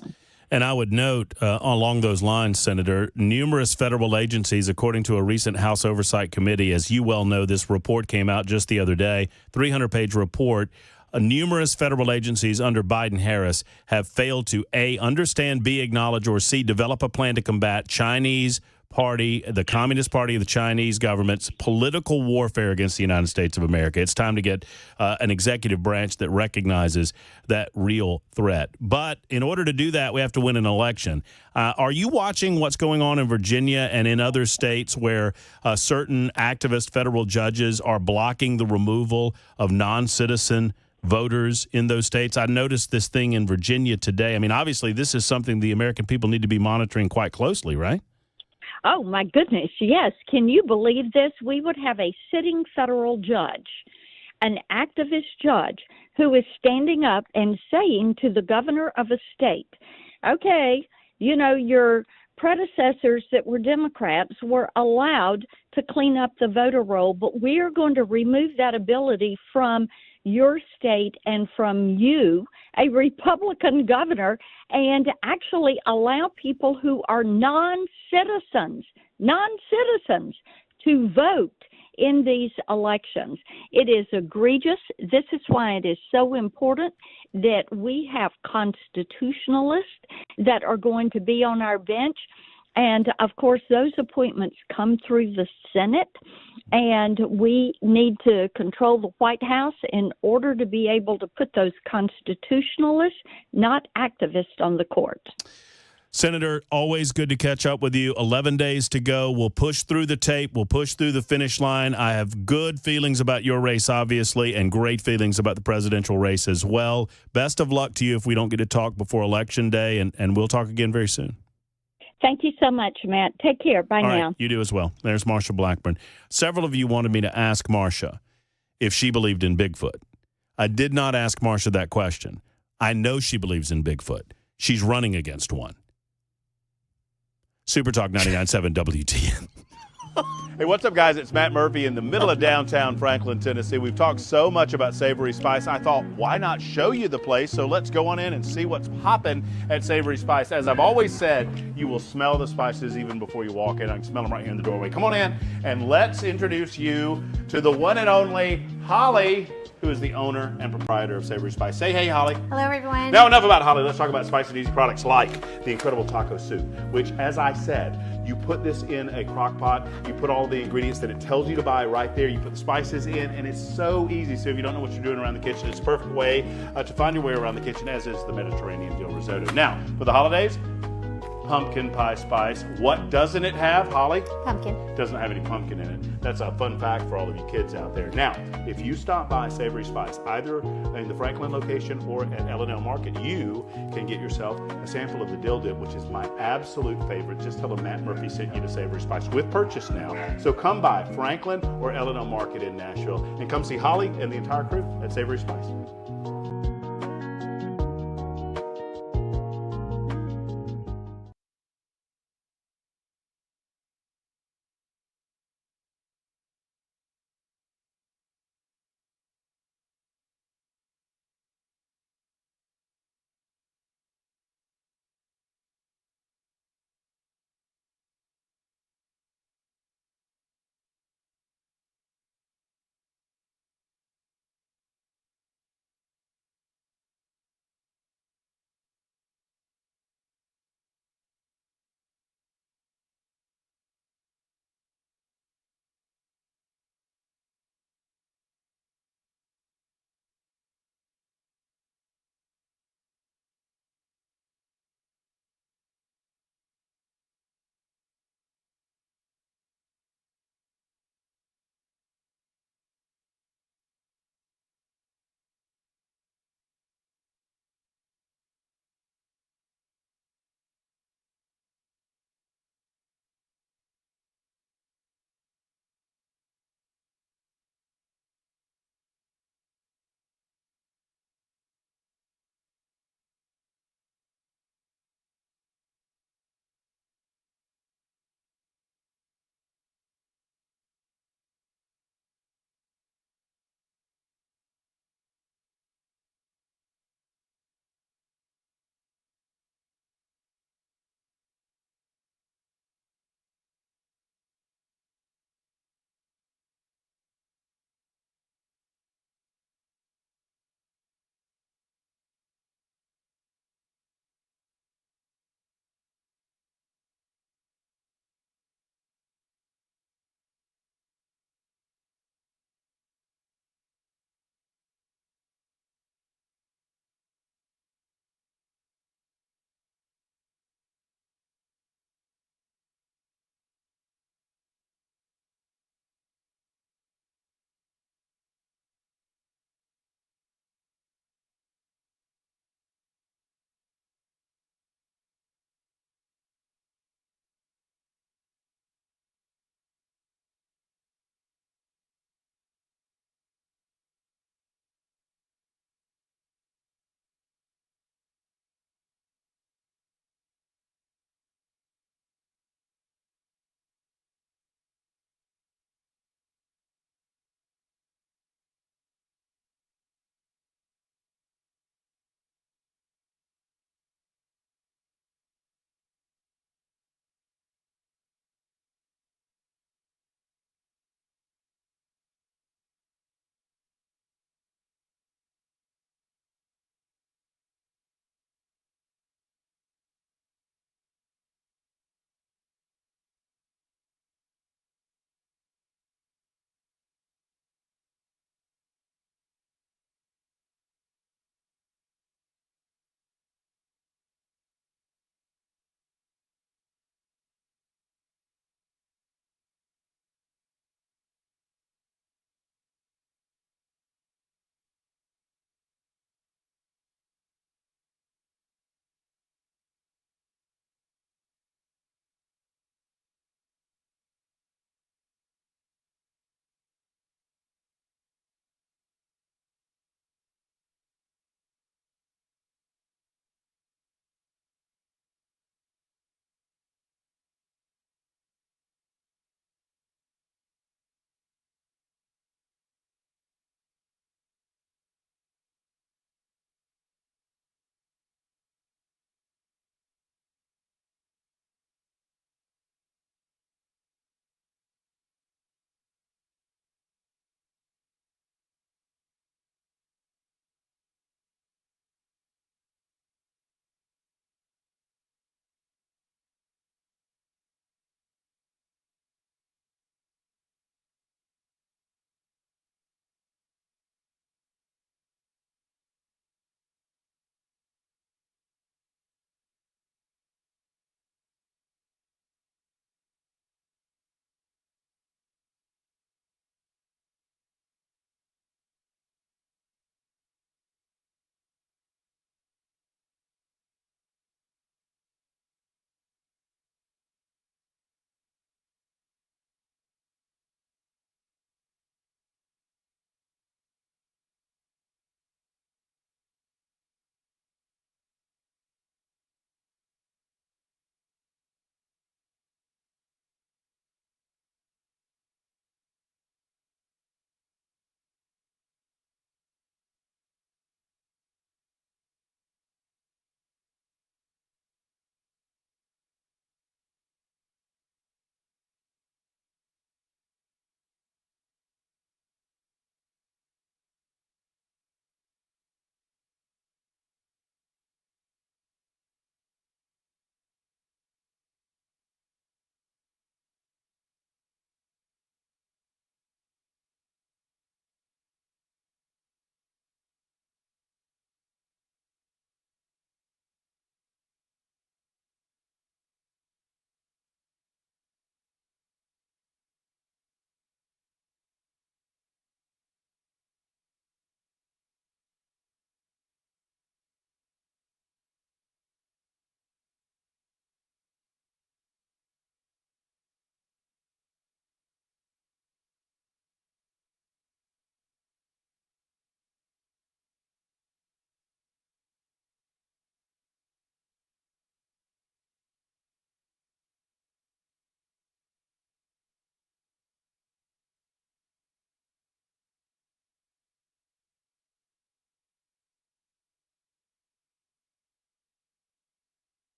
And I would note along those lines, Senator, numerous federal agencies, according to a recent House Oversight Committee, as you well know, this report came out just the other day, 300-page report, numerous federal agencies under Biden-Harris have failed to, A, understand, B, acknowledge, or C, develop a plan to combat Chinese Party, the Communist Party of the Chinese government's political warfare against the United States of America. It's time to get an executive branch that recognizes that real threat. But in order to do that, we have to win an election. Are you watching what's going on in Virginia and in other states where certain activist federal judges are blocking the removal of non-citizen voters in those states? I noticed this thing in Virginia today. I mean, obviously, this is something the American people need to be monitoring quite closely, right? Oh, my goodness, yes. Can you believe this? We would have a sitting federal judge, an activist judge, who is standing up and saying to the governor of a state, okay, you know, your predecessors that were Democrats were allowed to clean up the voter roll, but we are going to remove that ability from your state and from you, a Republican governor, and actually allow people who are non-citizens to vote in these elections. It is egregious. This is why it is so important that we have constitutionalists that are going to be on our bench. And, of course, those appointments come through the Senate, and we need to control the White House in order to be able to put those constitutionalists, not activists, on the court. Senator, always good to catch up with you. 11 days to go. We'll push through the tape. We'll push through the finish line. I have good feelings about your race, obviously, and great feelings about the presidential race as well. Best of luck to you if we don't get to talk before Election Day, and we'll talk again very soon. Thank you so much, Matt. Take care. Bye now. Right, you do as well. There's Marsha Blackburn. Several of you wanted me to ask Marsha if she believed in Bigfoot. I did not ask Marsha that question. I know she believes in Bigfoot. She's running against one. Super Talk 99.7 WTN. Hey, what's up, guys? It's Matt Murphy in the middle of downtown Franklin, Tennessee. We've talked so much about Savory Spice. I thought, why not show you the place? So let's go on in and see what's popping at Savory Spice. As I've always said, you will smell the spices even before you walk in. I can smell them right here in the doorway. Come on in, and let's introduce you to the one and only Holly, who is the owner and proprietor of Savory Spice. Say hey, Holly. Hello, everyone. Now, enough about Holly. Let's talk about spicy and easy products like the incredible taco soup, which, as I said, you put this in a crock pot, you put all the ingredients that it tells you to buy right there, you put the spices in, and it's so easy. So if you don't know what you're doing around the kitchen, it's a perfect way to find your way around the kitchen, as is the Mediterranean dill risotto. Now, for the holidays, pumpkin pie spice. What doesn't it have, Holly? Pumpkin. Doesn't have any pumpkin in it. That's a fun fact for all of you kids out there. Now, if you stop by Savory Spice, either in the Franklin location or at L&L Market, you can get yourself a sample of the dill dip, which is my absolute favorite. Just tell them Matt Murphy sent you to Savory Spice with purchase now. So come by Franklin or L&L Market in Nashville and come see Holly and the entire crew at Savory Spice.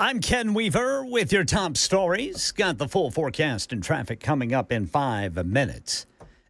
I'm Ken Weaver with your top stories. Got the full forecast and traffic coming up in 5 minutes.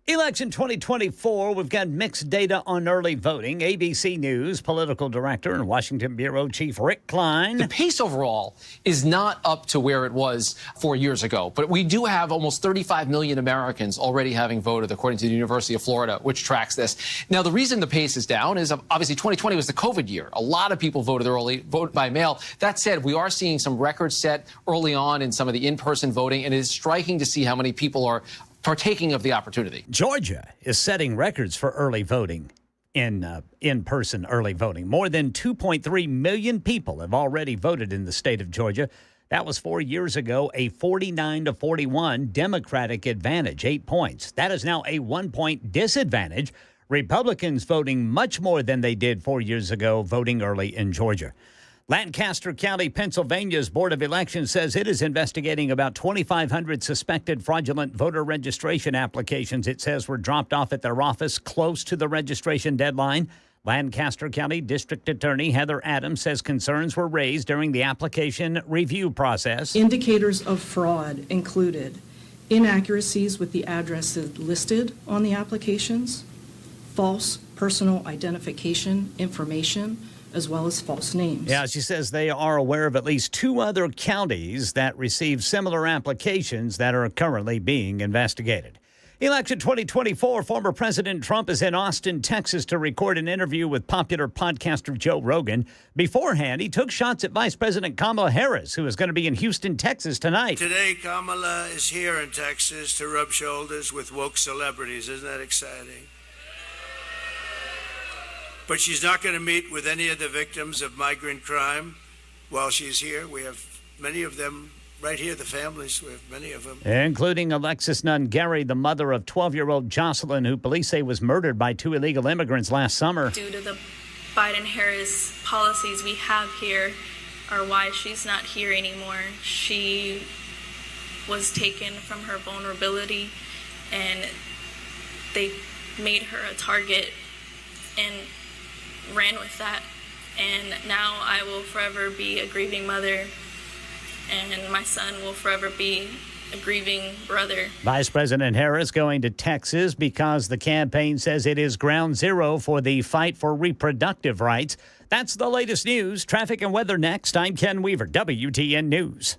Election 2024, we've got mixed data on early voting. ABC News political director and Washington Bureau Chief Rick Klein. The pace overall is not up to where it was 4 years ago, but we do have almost 35 million Americans already having voted, according to the University of Florida, which tracks this. Now, the reason the pace is down is obviously 2020 was the COVID year. A lot of people voted early, vote by mail. That said, we are seeing some records set early on in some of the in-person voting, and it is striking to see how many people are partaking of the opportunity. Georgia is setting records for early voting, in-person early voting. More than 2.3 million people have already voted in the state of Georgia. That was 4 years ago, a 49-41 Democratic advantage, 8 points. That is now a 1-point disadvantage. Republicans voting much more than they did 4 years ago, voting early in Georgia. Lancaster County, Pennsylvania's Board of Elections says it is investigating about 2,500 suspected fraudulent voter registration applications it says were dropped off at their office close to the registration deadline. Lancaster County District Attorney Heather Adams says concerns were raised during the application review process. Indicators of fraud included inaccuracies with the addresses listed on the applications, false personal identification information, as well as false names. Yeah, she says they are aware of at least 2 other counties that received similar applications that are currently being investigated. Election 2024, former President Trump is in Austin, Texas to record an interview with popular podcaster Joe Rogan. Beforehand, he took shots at Vice President Kamala Harris, who is going to be in Houston, Texas tonight. Today, Kamala is here in Texas to rub shoulders with woke celebrities. Isn't that exciting? But she's not going to meet with any of the victims of migrant crime while she's here. We have many of them right here, the families, we have many of them. Including Alexis Nunn Gary, the mother of 12-year-old Jocelyn, who police say was murdered by 2 illegal immigrants last summer. Due to the Biden-Harris policies we have here are why she's not here anymore. She was taken from her vulnerability, and they made her a target and ran with that, and now I will forever be a grieving mother, and my son will forever be a grieving brother. Vice President Harris going to Texas because the campaign says it is ground zero for the fight for reproductive rights. That's the latest news. Traffic and weather next. I'm Ken Weaver, WTN News.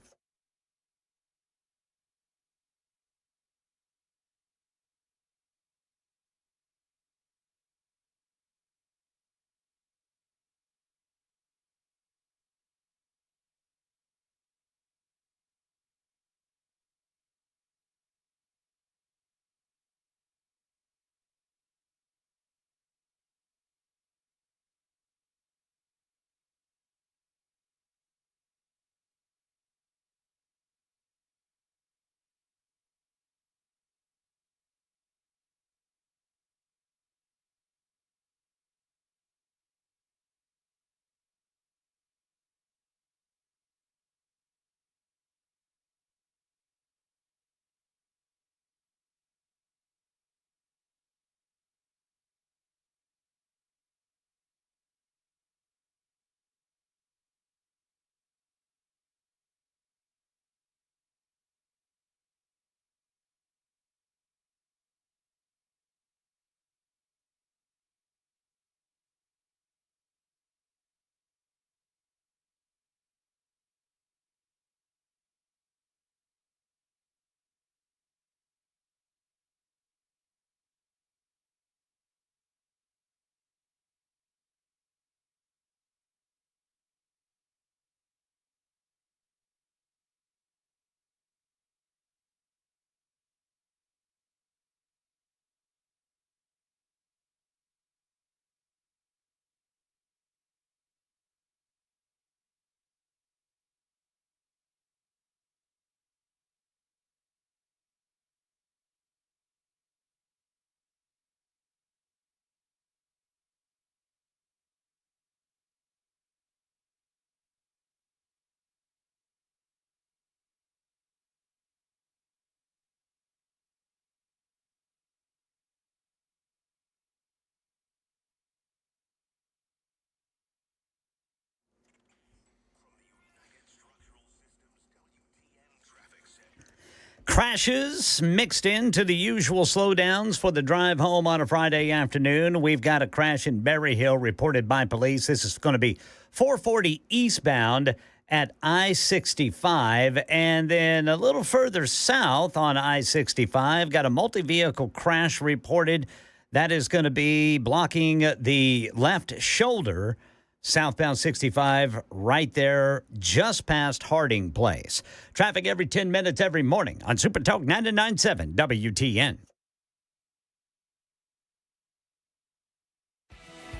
Crashes mixed into the usual slowdowns for the drive home on a Friday afternoon. We've got a crash in Berry Hill reported by police. This is going to be 440 eastbound at I-65. And then a little further south on I-65, got a multi-vehicle crash reported. That is going to be blocking the left shoulder, southbound 65, right there, just past Harding Place. Traffic every 10 minutes every morning on Super Talk 99.7 WTN.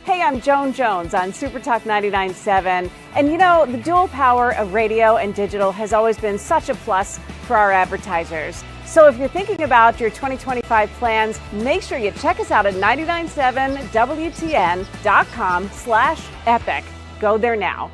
Hey, I'm Joan Jones on Super Talk 99.7. And you know, the dual power of radio and digital has always been such a plus for our advertisers. So if you're thinking about your 2025 plans, make sure you check us out at 997WTN.com/epic. Go there now.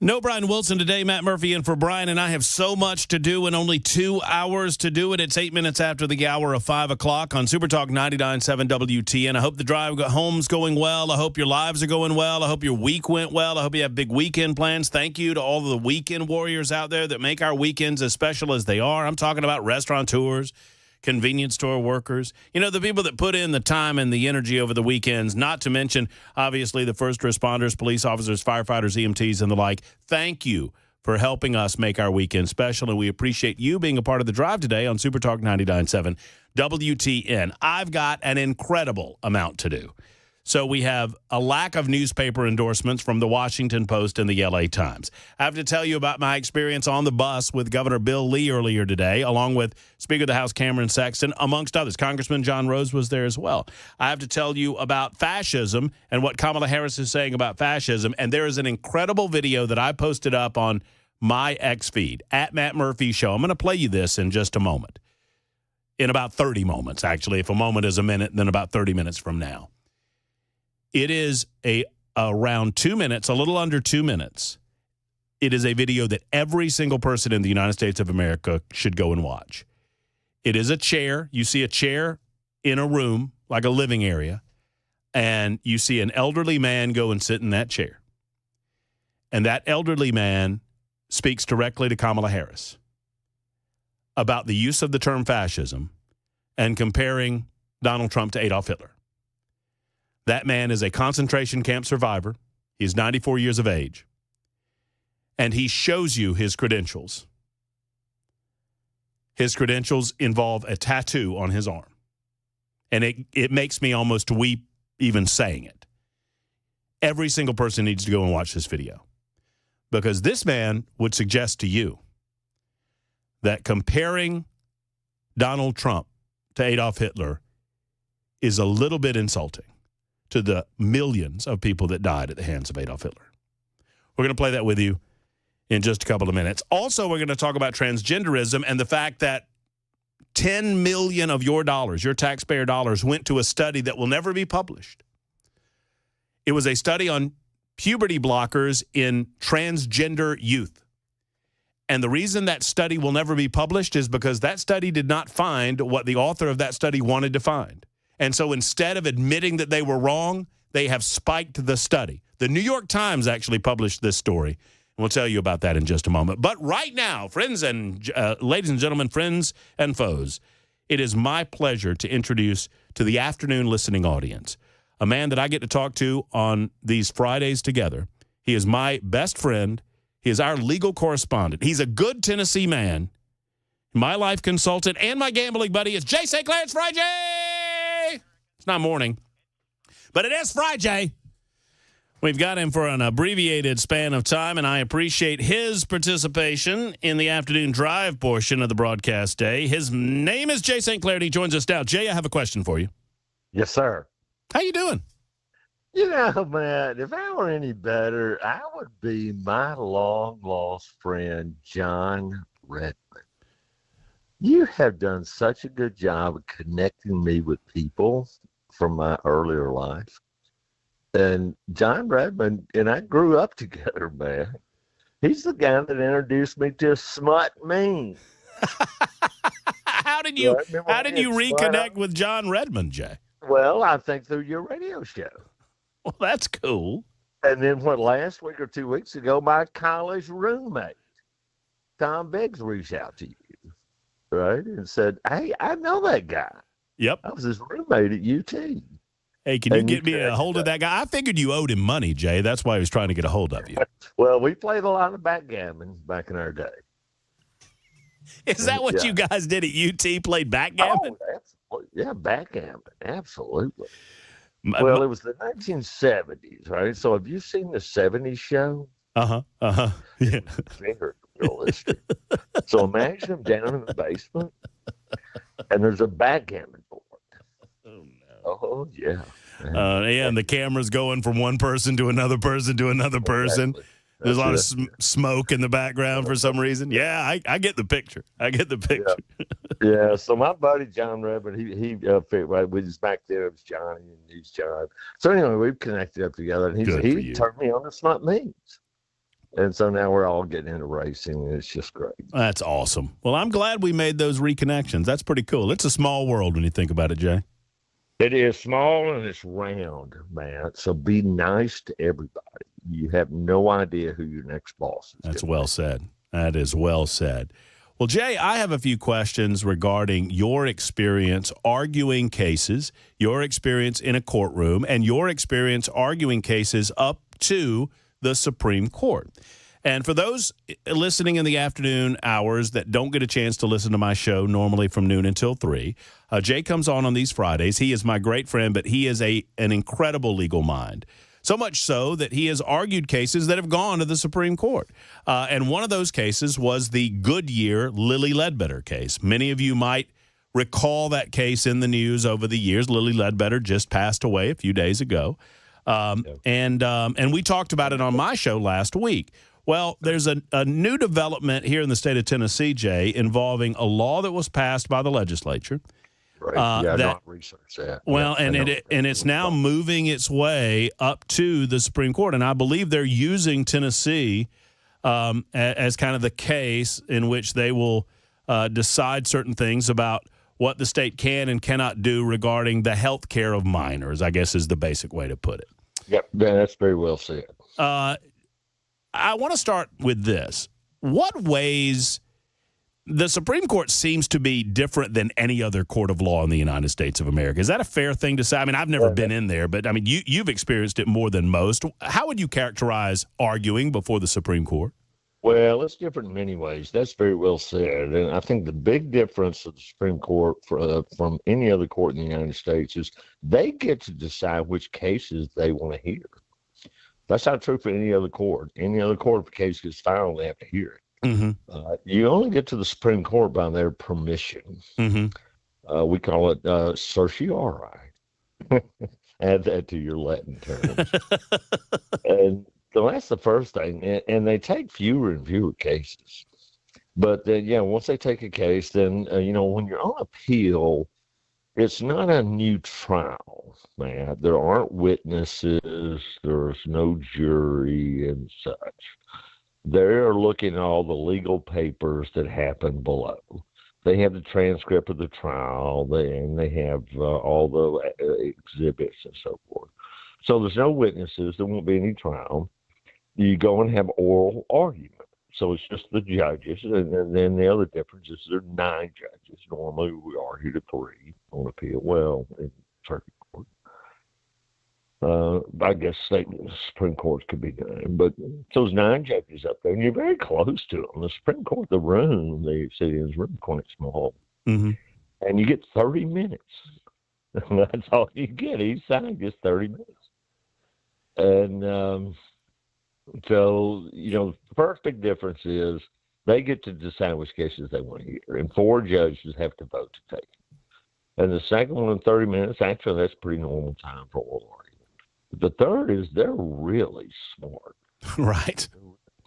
No Brian Wilson today. Matt Murphy in for Brian, and I have so much to do and only 2 hours to do it. It's 8 minutes after the hour of 5 o'clock on Super Talk 99.7 WTN. I hope the drive home's going well. I hope your lives are going well. I hope your week went well. I hope you have big weekend plans. Thank you to all of the weekend warriors out there that make our weekends as special as they are. I'm talking about restaurateurs, convenience store workers, you know, the people that put in the time and the energy over the weekends, not to mention, obviously, the first responders, police officers, firefighters, EMTs, and the like. Thank you for helping us make our weekend special, and we appreciate you being a part of the drive today on Super Talk 99.7 WTN. I've got an incredible amount to do. So we have a lack of newspaper endorsements from the Washington Post and the LA Times. I have to tell you about my experience on the bus with Governor Bill Lee earlier today, along with Speaker of the House Cameron Sexton, amongst others. Congressman John Rose was there as well. I have to tell you about fascism and what Kamala Harris is saying about fascism. And there is an incredible video that I posted up on my X feed, at Matt Murphy Show. I'm going to play you this in just a moment. In about 30 moments, actually. If a moment is a minute, then about 30 minutes from now. It is around 2 minutes, a little under 2 minutes. It is a video that every single person in the United States of America should go and watch. It is a chair. You see a chair in a room, like a living area, and you see an elderly man go and sit in that chair. And that elderly man speaks directly to Kamala Harris about the use of the term fascism and comparing Donald Trump to Adolf Hitler. That man is a concentration camp survivor. He's 94 years of age. And he shows you his credentials. His credentials involve a tattoo on his arm. And it makes me almost weep even saying it. Every single person needs to go and watch this video. Because this man would suggest to you that comparing Donald Trump to Adolf Hitler is a little bit insulting to the millions of people that died at the hands of Adolf Hitler. We're going to play that with you in just a couple of minutes. Also, we're going to talk about transgenderism and the fact that 10 million of your dollars, your taxpayer dollars, went to a study that will never be published. It was a study on puberty blockers in transgender youth. And the reason that study will never be published is because that study did not find what the author of that study wanted to find. And so instead of admitting that they were wrong, they have spiked the study. The New York Times actually published this story. And we'll tell you about that in just a moment. But right now, friends and ladies and gentlemen, friends and foes, it is my pleasure to introduce to the afternoon listening audience a man that I get to talk to on these Fridays together. He is my best friend. He is our legal correspondent. He's a good Tennessee man, my life consultant, and my gambling buddy. It's Jay St. Clair. It's Friday. It's not morning, but it is Friday. We've got him for an abbreviated span of time, and I appreciate his participation in the afternoon drive portion of the broadcast day. His name is Jay St. Clair, and he joins us now. Jay, I have a question for you. Yes, sir. How you doing? You know, man, if I were any better, I would be my long-lost friend, John Redmond. You have done such a good job of connecting me with people from my earlier life. And John Redmond and I grew up together, man. He's the guy that introduced me to smut meme. How did you reconnect with John Redmond, Jay? Well, I think through your radio show. Well, that's cool. And then last week or 2 weeks ago, my college roommate, Tom Biggs, reached out to you, right? And said, hey, I know that guy. Yep. I was his roommate at UT. Hey, can you get me a hold of that guy? I figured you owed him money, Jay. That's why he was trying to get a hold of you. Well, we played a lot of backgammon back in our day. Is that what you guys did at UT? Played backgammon? Oh, absolutely. Yeah, backgammon. Absolutely. Well, it was the 1970s, right? So have you seen the 70s show? Uh-huh. Yeah. Very realistic. So imagine them down in the basement, and there's a backgammon board. Oh, yeah. And the camera's going from one person to another person to another person. Exactly. There's a lot of smoke in the background for some reason. Yeah, I get the picture. Yeah, so my buddy John Redmond, he we just back there, it was Johnny and he's John. So anyway, we've connected up together, and he turned me on to smut memes. And so now we're all getting into racing, and it's just great. That's awesome. Well, I'm glad we made those reconnections. That's pretty cool. It's a small world when you think about it, Jay. It is small and it's round, man. So be nice to everybody. You have no idea who your next boss is. That's well said. That is well said. Well, Jay, I have a few questions regarding your experience arguing cases, your experience in a courtroom, and your experience arguing cases up to the Supreme Court. And for those listening in the afternoon hours that don't get a chance to listen to my show normally from noon until 3, Jay comes on these Fridays. He is my great friend, but he is an incredible legal mind. So much so that he has argued cases that have gone to the Supreme Court. And one of those cases was the Goodyear Lilly Ledbetter case. Many of you might recall that case in the news over the years. Lilly Ledbetter just passed away a few days ago. And we talked about it on my show last week. Well, there's a new development here in the state of Tennessee, Jay, involving a law that was passed by the legislature. Right. I don't research that. Well, it's now moving its way up to the Supreme Court, and I believe they're using Tennessee as kind of the case in which they will decide certain things about what the state can and cannot do regarding the health care of minors, I guess is the basic way to put it. Yep, that's very well said. I want to start with this. What ways the Supreme Court seems to be different than any other court of law in the United States of America. Is that a fair thing to say? I mean, I've never been in there, but I mean, you've experienced it more than most. How would you characterize arguing before the Supreme Court? Well, it's different in many ways. That's very well said. And I think the big difference of the Supreme Court from any other court in the United States is they get to decide which cases they want to hear. That's not true for any other court. Any other court, if a case gets filed, they have to hear it. Mm-hmm. You only get to the Supreme Court by their permission. Mm-hmm. We call it certiorari. Add that to your Latin terms. And so that's the first thing. And they take fewer and fewer cases. But then, once they take a case, then, when you're on appeal, it's not a new trial, man. There aren't witnesses. There's no jury and such. They're looking at all the legal papers that happen below. They have the transcript of the trial, and they have all the exhibits and so forth. So there's no witnesses. There won't be any trial. You go and have oral argument. So it's just the judges, and then the other difference is there are 9 judges. Normally we argue to 3 on appeal. Well, in circuit court. I guess Supreme Courts could be 9, but so there's 9 judges up there, and you're very close to them. The Supreme Court, the room they sit in is really quite small, mm-hmm. and you get 30 minutes. That's all you get. Each side gets 30 minutes. And so, the first big difference is they get to decide which cases they want to hear, and 4 judges have to vote to take it. And the second one in 30 minutes, actually, that's pretty normal time for oral argument. But the third is they're really smart. Right.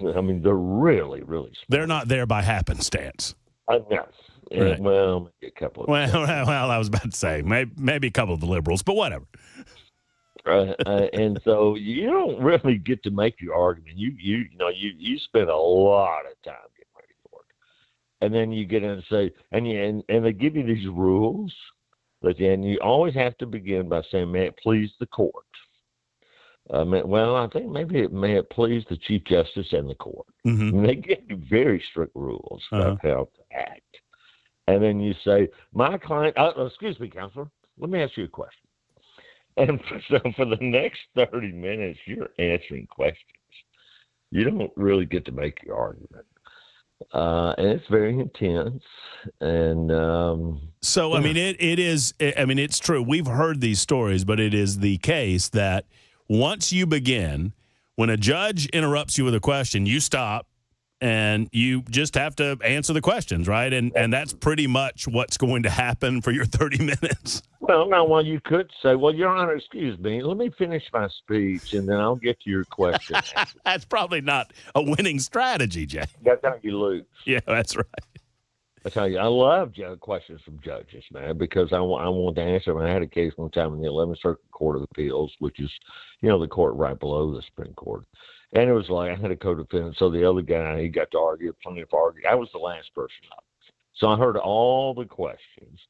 I mean, they're really, really smart. They're not there by happenstance. No. Right. Well, maybe a couple of well, I was about to say, maybe a couple of the liberals, but whatever. And so you don't really get to make your argument. You spend a lot of time getting ready for it, and then you get in and say, and they give you these rules, but then you always have to begin by saying, "May it please the court." Well, I think maybe may it please the Chief Justice and the court. Mm-hmm. And they give you very strict rules about how to act, and then you say, "My client." Excuse me, counselor. Let me ask you a question. And so for the next 30 minutes, you're answering questions. You don't really get to make your argument. And it's very intense. And so, I mean, it is, I mean, it's true. We've heard these stories, but it is the case that once you begin, when a judge interrupts you with a question, you stop and you just have to answer the questions, right? And that's pretty much what's going to happen for your 30 minutes. Well, now, you could say, well, Your Honor, excuse me, let me finish my speech, and then I'll get to your question. That's probably not a winning strategy, Jay. That's how you lose. Yeah, that's right. I tell you, I love questions from judges, man, because I want to answer them. I had a case one time in the 11th Circuit Court of Appeals, which is, the court right below the Supreme Court. And it was like I had a co-defendant, so the other guy, he got to argue, plenty of arguing. I was the last person up. So I heard all the questions,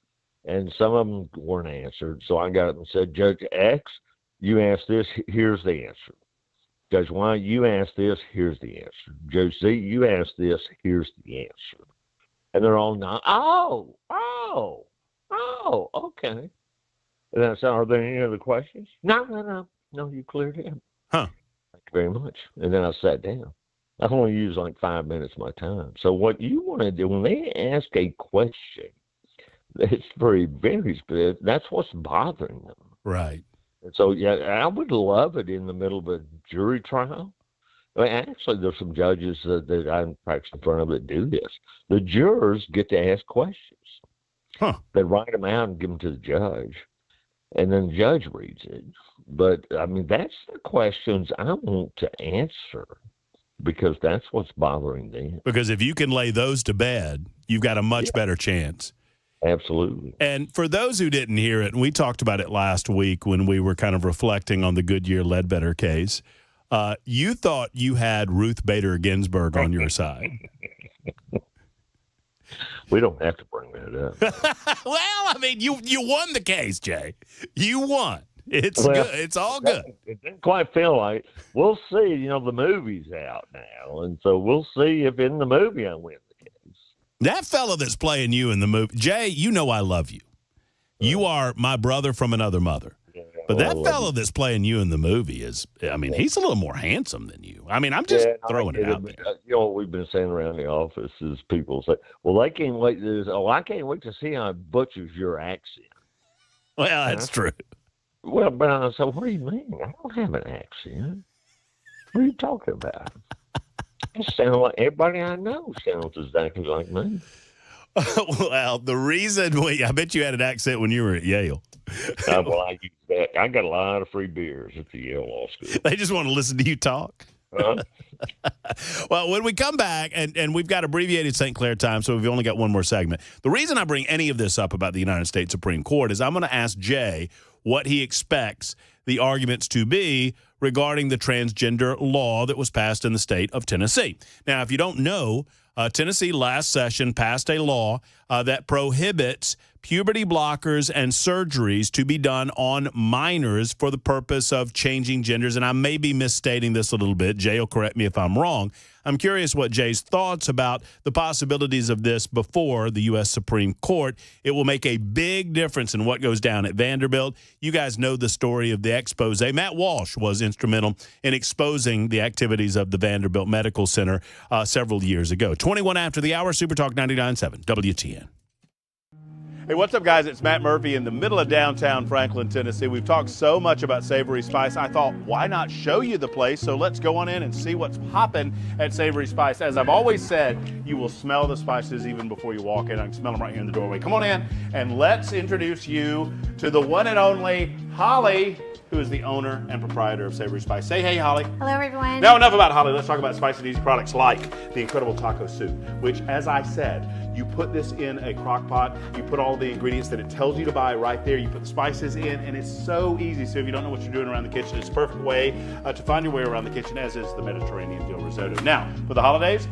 and some of them weren't answered. So I got up and said, Judge X, you asked this, here's the answer. Judge Y, you asked this, here's the answer. Judge Z, you asked this, here's the answer. And they're all not, okay. And I said, are there any other questions? No, you cleared him. Huh. Thank you very much. And then I sat down. I only use like 5 minutes of my time. So what you want to do, when they ask a question, it's very, very good. That's what's bothering them. Right. And so, yeah, I would love it in the middle of a jury trial. I mean, actually, there's some judges that I'm practicing in front of that do this. The jurors get to ask questions. Huh. They write them out and give them to the judge, and then the judge reads it. But, I mean, that's the questions I want to answer because that's what's bothering them. Because if you can lay those to bed, you've got a much better chance. Absolutely. And for those who didn't hear it, and we talked about it last week when we were kind of reflecting on the Goodyear-Ledbetter case, you thought you had Ruth Bader Ginsburg on your side. We don't have to bring that up. Well, I mean, you won the case, Jay. You won. It's good. It's all good. It didn't quite feel like. We'll see. The movie's out now, and so we'll see if in the movie I win the case. That fella that's playing you in the movie, Jay, I love you. You are my brother from another mother. But that fella that's playing you in the movie he's a little more handsome than you. I mean, I'm just throwing it out there. What we've been saying around the office is people say, well, they can't wait I can't wait to see how it butchers your accent. Well, that's true. Well, but I said, what do you mean? I don't have an accent. What are you talking about? I sound like everybody I know sounds exactly like me. Well, the reason I bet you had an accent when you were at Yale. Well, I use that. I got a lot of free beers at the Yale Law School. They just want to listen to you talk. Well, when we come back, and we've got abbreviated St. Clair time, so we've only got one more segment. The reason I bring any of this up about the United States Supreme Court is I'm going to ask Jay what he expects the arguments to be regarding the transgender law that was passed in the state of Tennessee. Now, if you don't know, Tennessee last session passed a law that prohibits puberty blockers and surgeries to be done on minors for the purpose of changing genders. And I may be misstating this a little bit. Jay will correct me if I'm wrong. I'm curious what Jay's thoughts about the possibilities of this before the U.S. Supreme Court. It will make a big difference in what goes down at Vanderbilt. You guys know the story of the expose. Matt Walsh was instrumental in exposing the activities of the Vanderbilt Medical Center several years ago. 21 after the hour, Super Talk 99.7, WTN. Hey, what's up, guys? It's Matt Murphy in the middle of downtown Franklin, Tennessee. We've talked so much about Savory Spice. I thought, why not show you the place? So let's go on in and see what's popping at Savory Spice. As I've always said, you will smell the spices even before you walk in. I can smell them right here in the doorway. Come on in, and let's introduce you to the one and only Holly, who is the owner and proprietor of Savory Spice. Say hey, Holly. Hello, everyone. Now, enough about Holly. Let's talk about spicy and easy products like the incredible taco soup, which, as I said, you put this in a crock pot, you put all the ingredients that it tells you to buy right there, you put the spices in, and it's so easy. So if you don't know what you're doing around the kitchen, it's a perfect way to find your way around the kitchen, as is the Mediterranean dill risotto. Now, for the holidays,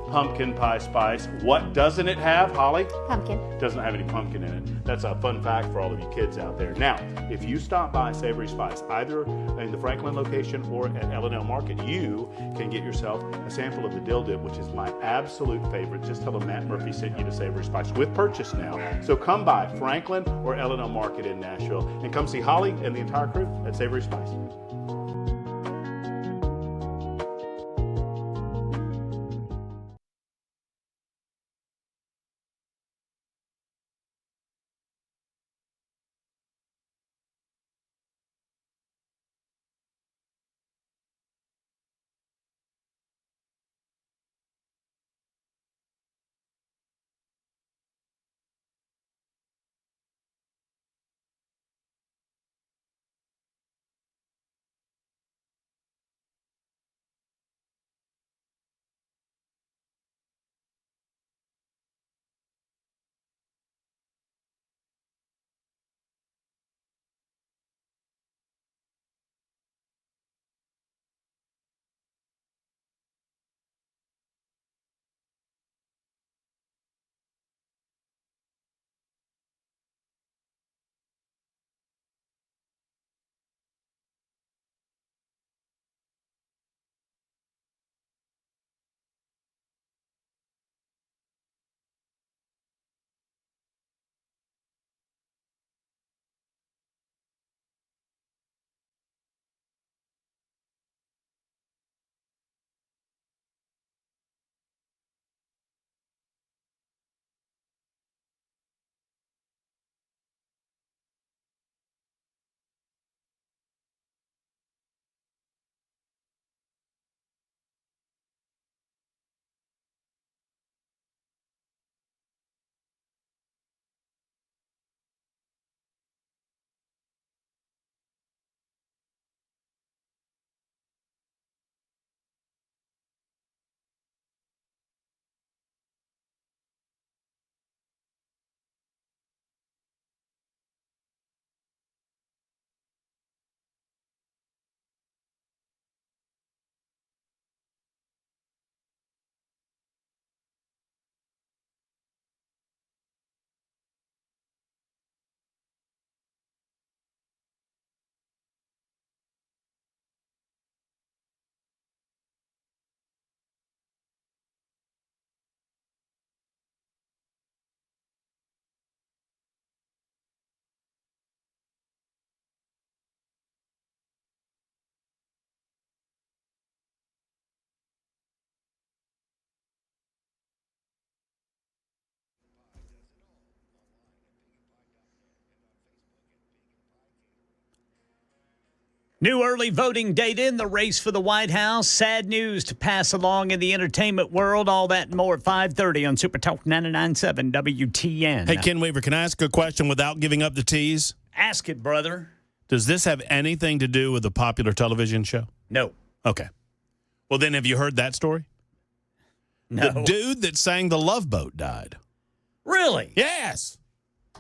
pumpkin pie spice. What doesn't it have, Holly? Pumpkin. It doesn't have any pumpkin in it. That's a fun fact for all of you kids out there. Now, if you stop by Savory Spice, either in the Franklin location or at L&L Market, you can get yourself a sample of the dill dip, which is my absolute favorite. Just tell them Matt Murphy sent you to Savory Spice with purchase now. So come by Franklin or L&L Market in Nashville and come see Holly and the entire crew at Savory Spice. New early voting data in the race for the White House. Sad news to pass along in the entertainment world. All that and more at 5:30 on Super Talk 99.7 WTN. Hey, Ken Weaver, can I ask a question without giving up the tease? Ask it, brother. Does this have anything to do with a popular television show? No. Okay. Well, then have you heard that story? No. The dude that sang The Love Boat died. Really? Yes.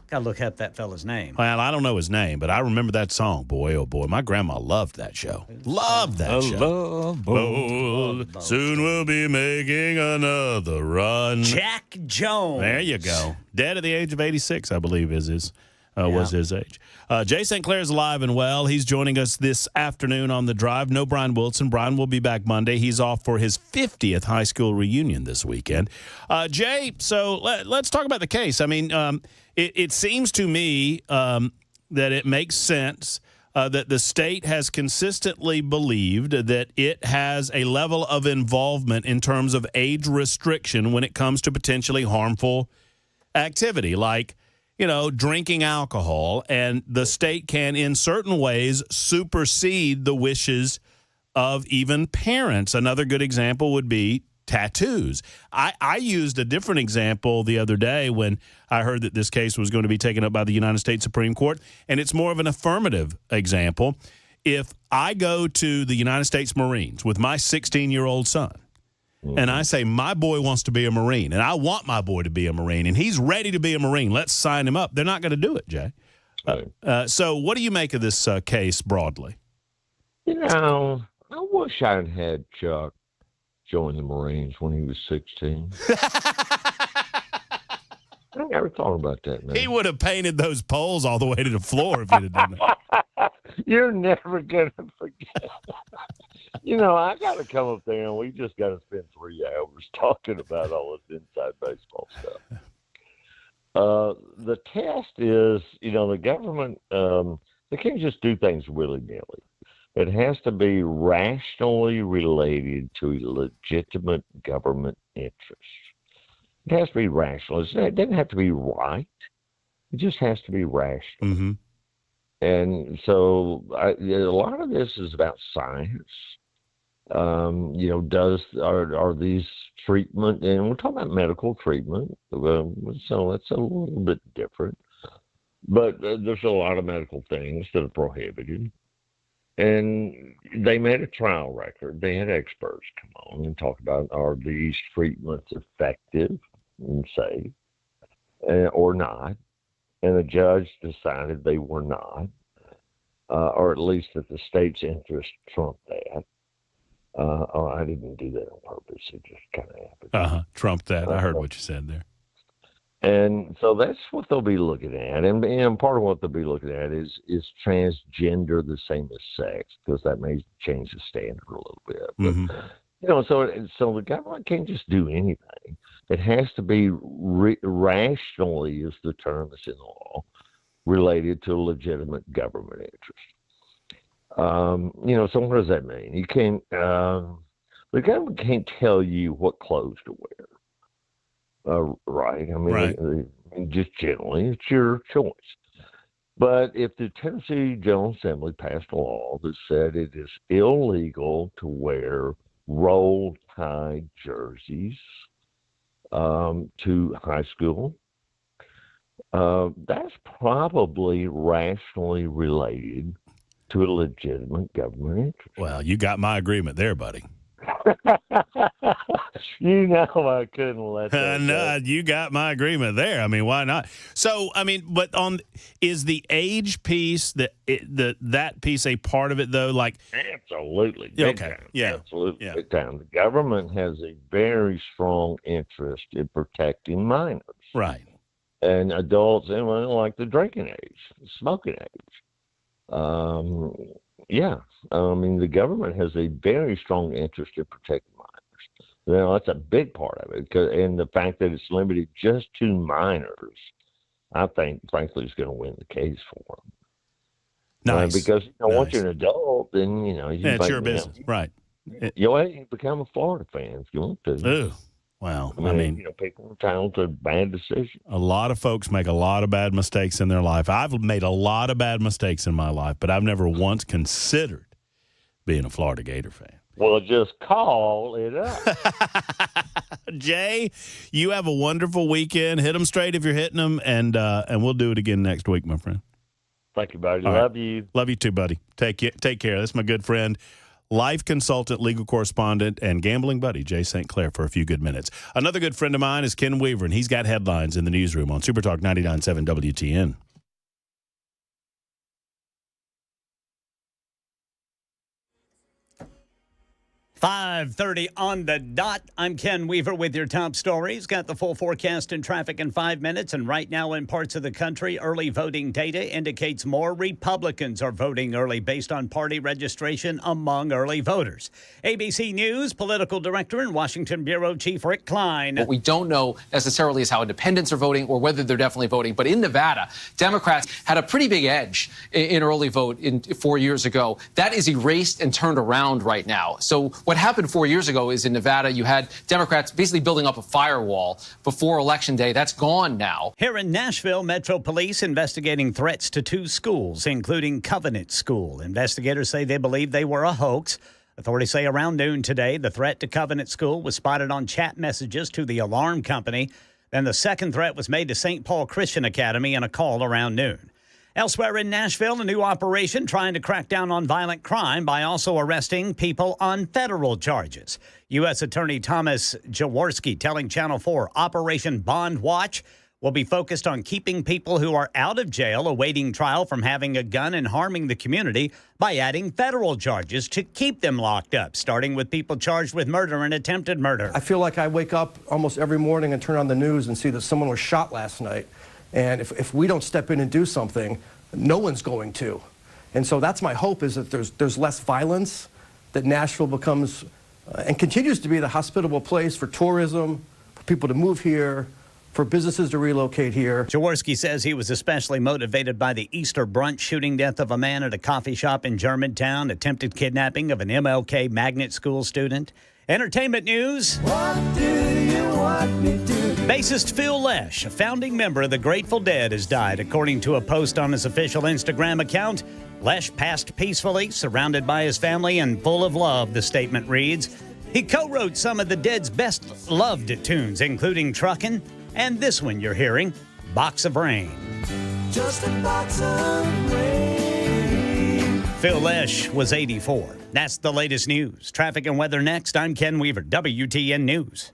Gotta look up that fella's name. Well, I don't know his name, but I remember that song. Boy, oh boy. My grandma loved that show. Loved that show. Love boat. Soon we'll be making another run. Jack Jones. There you go. Dead at the age of 86, I believe, was his age. Jay St. Clair is alive and well. He's joining us this afternoon on The Drive. No Brian Wilson. Brian will be back Monday. He's off for his 50th high school reunion this weekend. Jay, so let's talk about the case. I mean, it seems to me that it makes sense that the state has consistently believed that it has a level of involvement in terms of age restriction when it comes to potentially harmful activity. Like, drinking alcohol, and the state can, in certain ways, supersede the wishes of even parents. Another good example would be tattoos. I used a different example the other day when I heard that this case was going to be taken up by the United States Supreme Court, and it's more of an affirmative example. If I go to the United States Marines with my 16-year-old son, and I say, my boy wants to be a Marine, and I want my boy to be a Marine, and he's ready to be a Marine, let's sign him up. They're not going to do it, Jay. So what do you make of this case broadly? I wish I'd had Chuck join the Marines when he was 16. I never thought about that, man. He would have painted those poles all the way to the floor if he'd have done that. You're never going to forget. I got to come up there, and we just got to spend 3 hours talking about all this inside baseball stuff. The test is, the government, they can't just do things willy-nilly. It has to be rationally related to a legitimate government interest. It has to be rational. It doesn't have to be right. It just has to be rational. Mm-hmm. And so a lot of this is about science. Are these treatment, and we're talking about medical treatment, so that's a little bit different. But there's a lot of medical things that are prohibited. And they made a trial record. They had experts come on and talk about, are these treatments effective and safe or not? And the judge decided they were not, or at least that the state's interest trumped that. I didn't do that on purpose. It just kind of happened. Trumped that. I heard what you said there. And so that's what they'll be looking at. And part of what they'll be looking at is transgender the same as sex, because that may change the standard a little bit. But, so the government can't just do anything. It has to be rationally, is the term that's in the law, related to a legitimate government interest. So what does that mean? You can't, the government can't tell you what clothes to wear. Right. I mean, right. Just generally, it's your choice. But if the Tennessee General Assembly passed a law that said it is illegal to wear roll-tide jerseys to high school, that's probably rationally related to a legitimate government interest. Well, you got my agreement there, buddy. I couldn't let that No, you got my agreement there. I mean, why not? So, I mean, but is the age piece, that piece a part of it, though? Like, absolutely. Big okay. Time. Yeah. Absolutely. Yeah. Big time. The government has a very strong interest in protecting minors. Right. And adults, and like the drinking age, the smoking age. The government has a very strong interest in protecting minors. That's a big part of it. And the fact that it's limited just to minors, I think, frankly, is going to win the case for them. Nice. Because once you're an adult, then, it's your business. Right. You become a Florida fan if you want to. Ooh. Well, I mean, people are entitled to bad decisions. A lot of folks make a lot of bad mistakes in their life. I've made a lot of bad mistakes in my life, but I've never once considered being a Florida Gator fan. Well, just call it up. Jay, you have a wonderful weekend. Hit them straight if you're hitting them, and we'll do it again next week, my friend. Thank you, buddy. All Love right. you. Love you too, buddy. Take care. That's my good friend, life consultant, legal correspondent, and gambling buddy, Jay St. Clair, for a few good minutes. Another good friend of mine is Ken Weaver, and he's got headlines in the newsroom on Super Talk 99.7 WTN. 5:30 on the dot. I'm Ken Weaver with your top stories. Got the full forecast and traffic in 5 minutes. And right now in parts of the country, early voting data indicates more Republicans are voting early based on party registration among early voters. ABC News political director and Washington bureau chief Rick Klein. What we don't know necessarily is how independents are voting or whether they're definitely voting. But in Nevada, Democrats had a pretty big edge in early vote 4 years ago. That is erased and turned around right now. So What happened 4 years ago is in Nevada, you had Democrats basically building up a firewall before Election Day. That's gone now. Here in Nashville, Metro Police investigating threats to 2 schools, including Covenant School. Investigators say they believe they were a hoax. Authorities say around noon today, the threat to Covenant School was spotted on chat messages to the alarm company. Then the second threat was made to St. Paul Christian Academy in a call around noon. Elsewhere in Nashville, a new operation trying to crack down on violent crime by also arresting people on federal charges. U.S. Attorney Thomas Jaworski telling Channel 4 Operation Bond Watch will be focused on keeping people who are out of jail awaiting trial from having a gun and harming the community by adding federal charges to keep them locked up, starting with people charged with murder and attempted murder. I feel like I wake up almost every morning and turn on the news and see that someone was shot last night. And if we don't step in and do something, no one's going to. And so that's my hope, is that there's less violence, that Nashville becomes and continues to be the hospitable place for tourism, for people to move here, for businesses to relocate here. Jaworski says he was especially motivated by the Easter brunch shooting death of a man at a coffee shop in Germantown, attempted kidnapping of an MLK magnet school student. Entertainment news. What do you want me to do? Bassist Phil Lesh, a founding member of the Grateful Dead, has died. According to a post on his official Instagram account, Lesh passed peacefully, surrounded by his family and full of love, the statement reads. He co-wrote some of the Dead's best loved tunes, including Truckin', and this one you're hearing, Box of Rain. Just a box of rain. Phil Lesh was 84. That's the latest news. Traffic and weather next. I'm Ken Weaver, WTN News.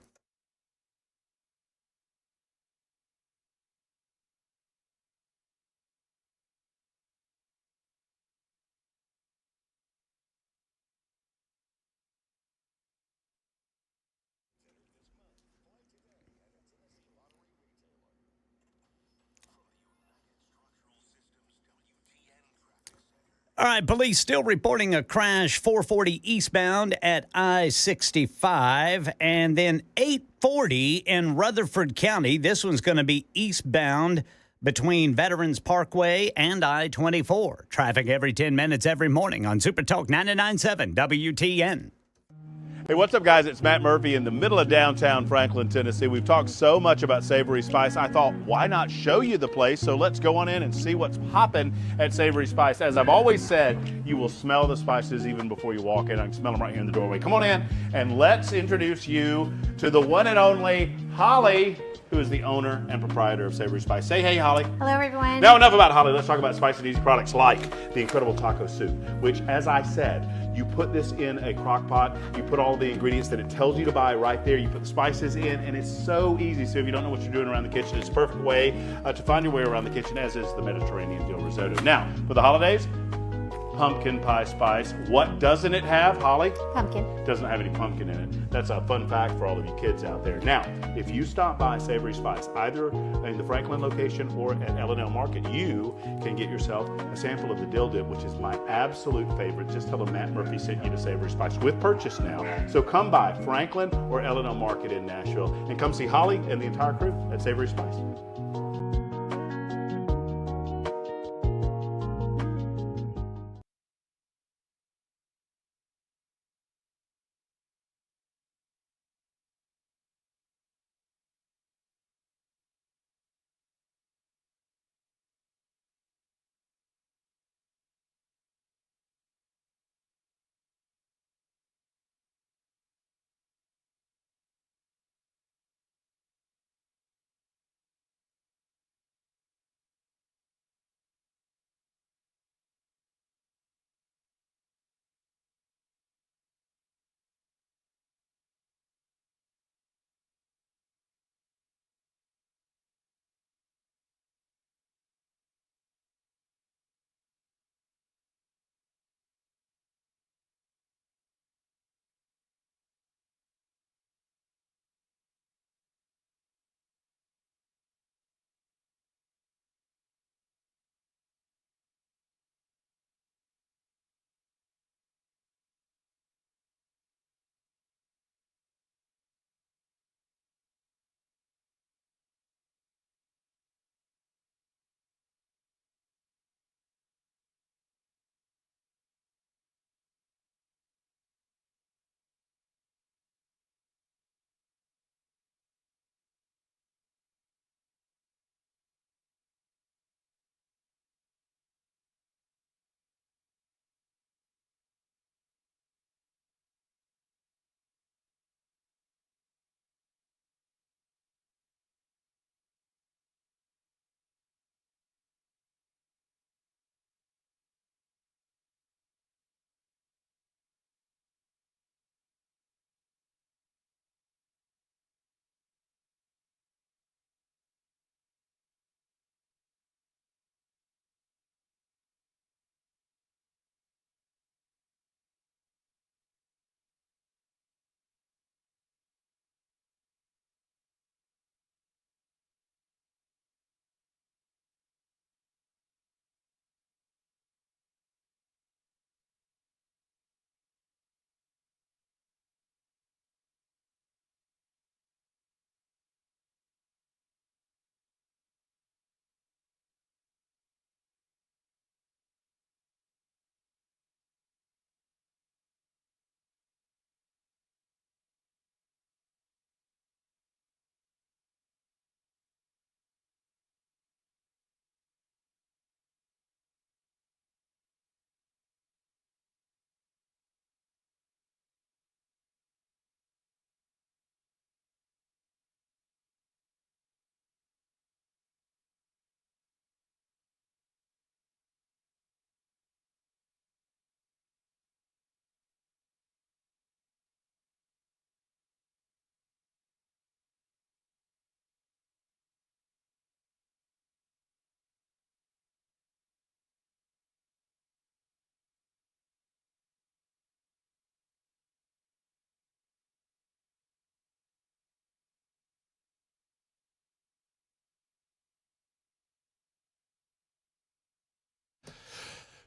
All right, police still reporting a crash 440 eastbound at I-65 and then 840 in Rutherford County. This one's going to be eastbound between Veterans Parkway and I-24. Traffic every 10 minutes every morning on Super Talk 99.7 WTN. Hey, what's up, guys? It's Matt Murphy in the middle of downtown Franklin, Tennessee. We've talked so much about Savory Spice. I thought, why not show you the place? So let's go on in and see what's popping at Savory Spice. As I've always said, you will smell the spices even before you walk in. I can smell them right here in the doorway. Come on in and let's introduce you to the one and only Holly, who is the owner and proprietor of Savory Spice. Say hey, Holly. Hello, everyone. Now, enough about Holly. Let's talk about spicy and easy products like the incredible taco soup, which, as I said, you put this in a crock pot, you put all the ingredients that it tells you to buy right there, you put the spices in, and it's so easy. So if you don't know what you're doing around the kitchen, it's a perfect way to find your way around the kitchen, as is the Mediterranean dill risotto. Now, for the holidays, pumpkin pie spice. What doesn't it have, Holly? Pumpkin. It doesn't have any pumpkin in it. That's a fun fact for all of you kids out there. Now, if you stop by Savory Spice, either in the Franklin location or at L&L Market, you can get yourself a sample of the dill dip, which is my absolute favorite. Just tell them Matt Murphy sent you to Savory Spice with purchase now. So come by Franklin or L&L Market in Nashville and come see Holly and the entire crew at Savory Spice.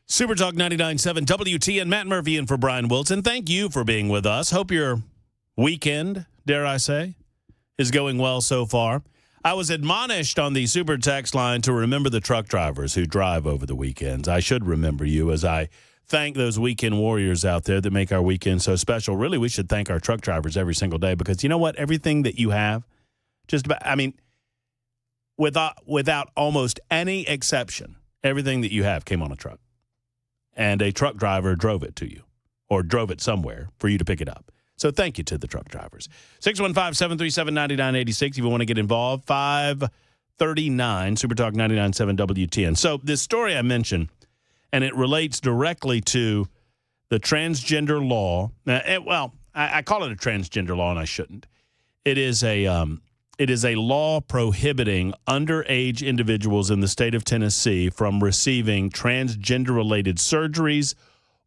Super Talk 99.7 WTN, Matt Murphy in for Brian Wilson. Thank you for being with us. Hope your weekend, dare I say, is going well so far. I was admonished on the Super Text line to remember the truck drivers who drive over the weekends. I should remember you as I thank those weekend warriors out there that make our weekend so special. Really, we should thank our truck drivers every single day because you know what? Everything that you have, just about, I mean, without almost any exception, everything that you have came on a truck. And a truck driver drove it to you or drove it somewhere for you to pick it up. So thank you to the truck drivers. 615-737-9986 if you want to get involved. 539 Super Talk 99.7 WTN. So this story I mentioned, and it relates directly to the transgender law. I call it a transgender law, and I shouldn't. It is a law prohibiting underage individuals in the state of Tennessee from receiving transgender-related surgeries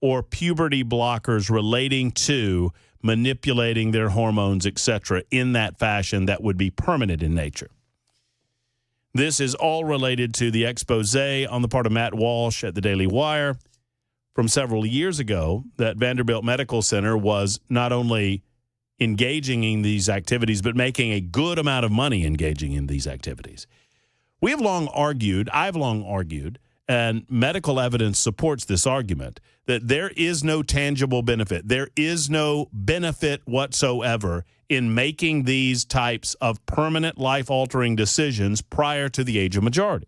or puberty blockers relating to manipulating their hormones, etc., in that fashion that would be permanent in nature. This is all related to the expose on the part of Matt Walsh at the Daily Wire from several years ago that Vanderbilt Medical Center was not only engaging in these activities, but making a good amount of money engaging in these activities. I've long argued, and medical evidence supports this argument, that there is no tangible benefit. There is no benefit whatsoever in making these types of permanent life-altering decisions prior to the age of majority.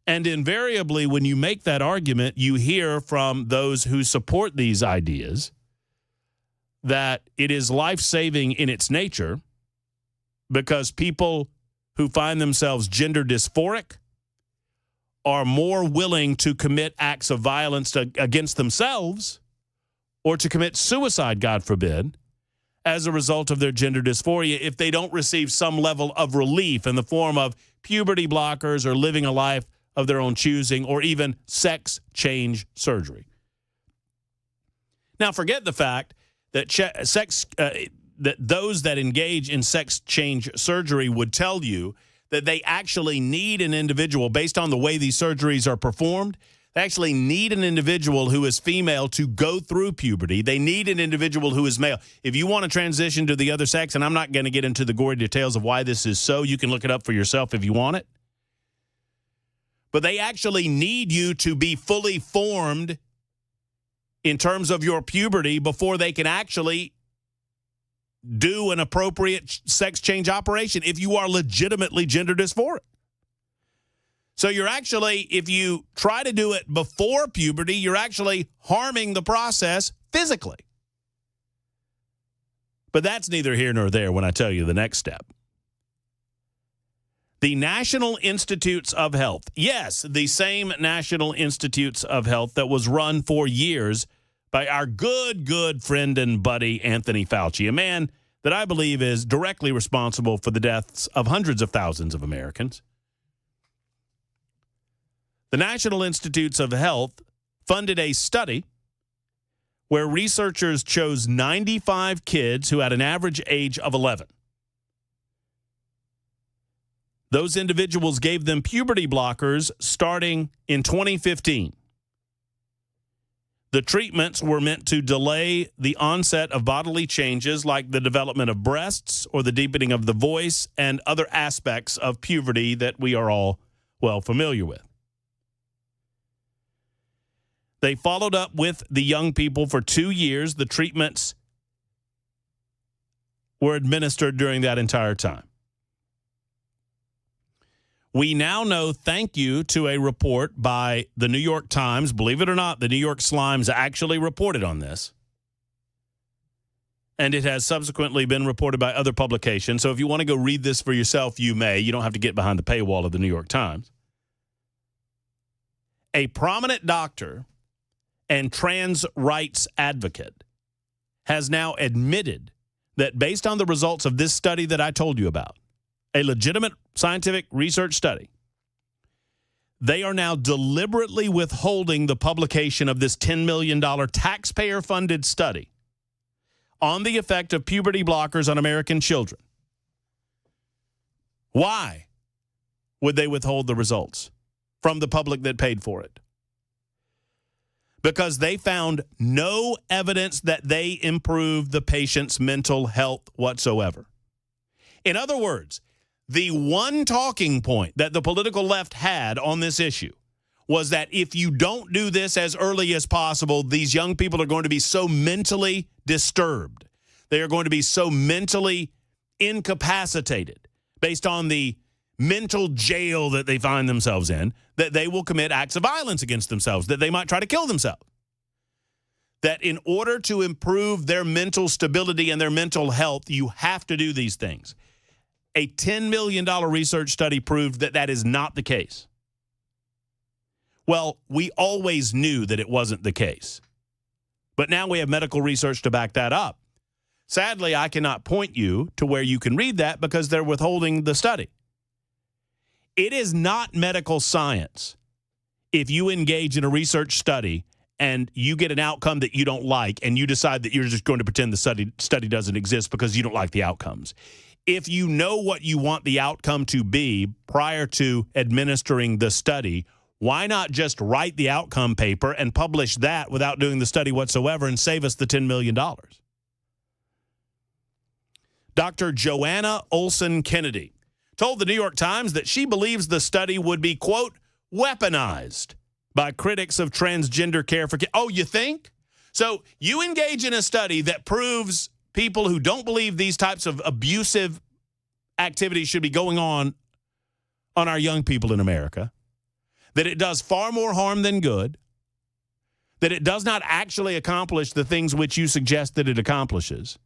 And invariably, when you make that argument, you hear from those who support these ideas that it is life-saving in its nature because people who find themselves gender dysphoric are more willing to commit acts of violence against themselves or to commit suicide, God forbid, as a result of their gender dysphoria if they don't receive some level of relief in the form of puberty blockers or living a life of their own choosing or even sex change surgery. Now, forget the fact that that those that engage in sex change surgery would tell you that they actually need an individual, based on the way these surgeries are performed, they actually need an individual who is female to go through puberty. They need an individual who is male. If you want to transition to the other sex, and I'm not going to get into the gory details of why this is so, you can look it up for yourself if you want it. But they actually need you to be fully formed in terms of your puberty before they can actually do an appropriate sex change operation if you are legitimately gender dysphoric. So you're actually, if you try to do it before puberty, you're actually harming the process physically. But that's neither here nor there when I tell you the next step. The National Institutes of Health, yes, the same National Institutes of Health that was run for years by our good friend and buddy Anthony Fauci, a man that I believe is directly responsible for the deaths of hundreds of thousands of Americans. The National Institutes of Health funded a study where researchers chose 95 kids who had an average age of 11. Those individuals gave them puberty blockers starting in 2015. The treatments were meant to delay the onset of bodily changes like the development of breasts or the deepening of the voice and other aspects of puberty that we are all well familiar with. They followed up with the young people for 2 years. The treatments were administered during that entire time. We now know, thank you to a report by the New York Times. Believe it or not, the New York Slimes actually reported on this. And it has subsequently been reported by other publications. So if you want to go read this for yourself, you may. You don't have to get behind the paywall of the New York Times. A prominent doctor and trans rights advocate has now admitted that based on the results of this study that I told you about, a legitimate scientific research study, they are now deliberately withholding the publication of this $10 million taxpayer-funded study on the effect of puberty blockers on American children. Why would they withhold the results? from the public that paid for it. Because they found no evidence that they improved the patient's mental health whatsoever. In other words, the one talking point that the political left had on this issue was that if you don't do this as early as possible, these young people are going to be so mentally disturbed. They are going to be so mentally incapacitated based on the mental jail that they find themselves in, that they will commit acts of violence against themselves, that they might try to kill themselves. That in order to improve their mental stability and their mental health, you have to do these things. A $10 million research study proved that that is not the case. Well, we always knew that it wasn't the case. But now we have medical research to back that up. Sadly, I cannot point you to where you can read that because they're withholding the study. It is not medical science if you engage in a research study and you get an outcome that you don't like and you decide that you're just going to pretend the study doesn't exist because you don't like the outcomes. If you know what you want the outcome to be prior to administering the study, why not just write the outcome paper and publish that without doing the study whatsoever and save us the $10 million? Dr. Joanna Olson Kennedy told the New York Times that she believes the study would be, quote, weaponized by critics of transgender care for kids. Oh, you think? So you engage in a study that proves people who don't believe these types of abusive activities should be going on our young people in America, that it does far more harm than good, that it does not actually accomplish the things which you suggest that it accomplishes,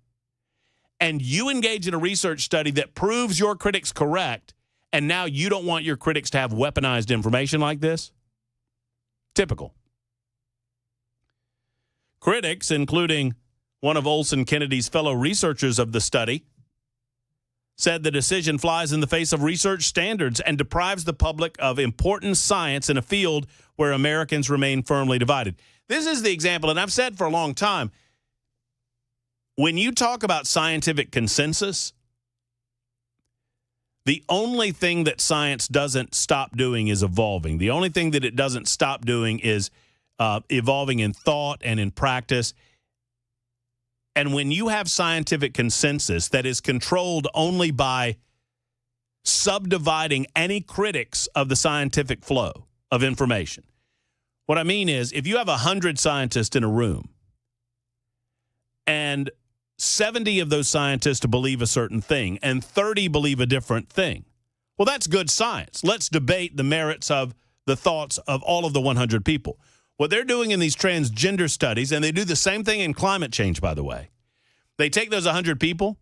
and you engage in a research study that proves your critics correct, and now you don't want your critics to have weaponized information like this? Typical. Critics, including one of Olson Kennedy's fellow researchers of the study, said the decision flies in the face of research standards and deprives the public of important science in a field where Americans remain firmly divided. This is the example, and I've said for a long time, when you talk about scientific consensus, the only thing that science doesn't stop doing is evolving. The only thing that it doesn't stop doing is evolving in thought and in practice. And when you have scientific consensus that is controlled only by subdividing any critics of the scientific flow of information, what I mean is if you have 100 scientists in a room and 70 of those scientists believe a certain thing and 30 believe a different thing, well, that's good science. Let's debate the merits of the thoughts of all of the 100 people. What they're doing in these transgender studies, and they do the same thing in climate change, by the way, they take those 100 people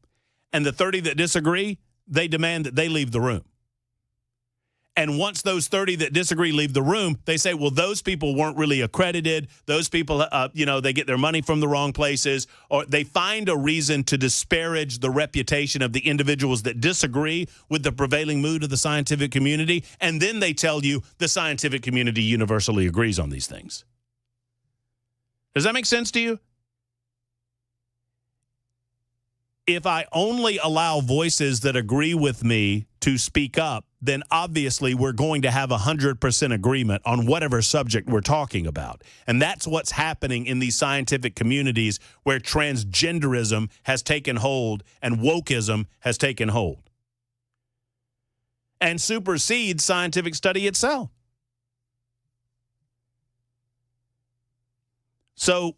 and the 30 that disagree, they demand that they leave the room. And once those 30 that disagree leave the room, they say, well, those people weren't really accredited. Those people, they get their money from the wrong places, or they find a reason to disparage the reputation of the individuals that disagree with the prevailing mood of the scientific community. And then they tell you the scientific community universally agrees on these things. Does that make sense to you? If I only allow voices that agree with me to speak up, then obviously we're going to have 100% agreement on whatever subject we're talking about. And that's what's happening in these scientific communities where transgenderism has taken hold and wokeism has taken hold and supersedes scientific study itself. So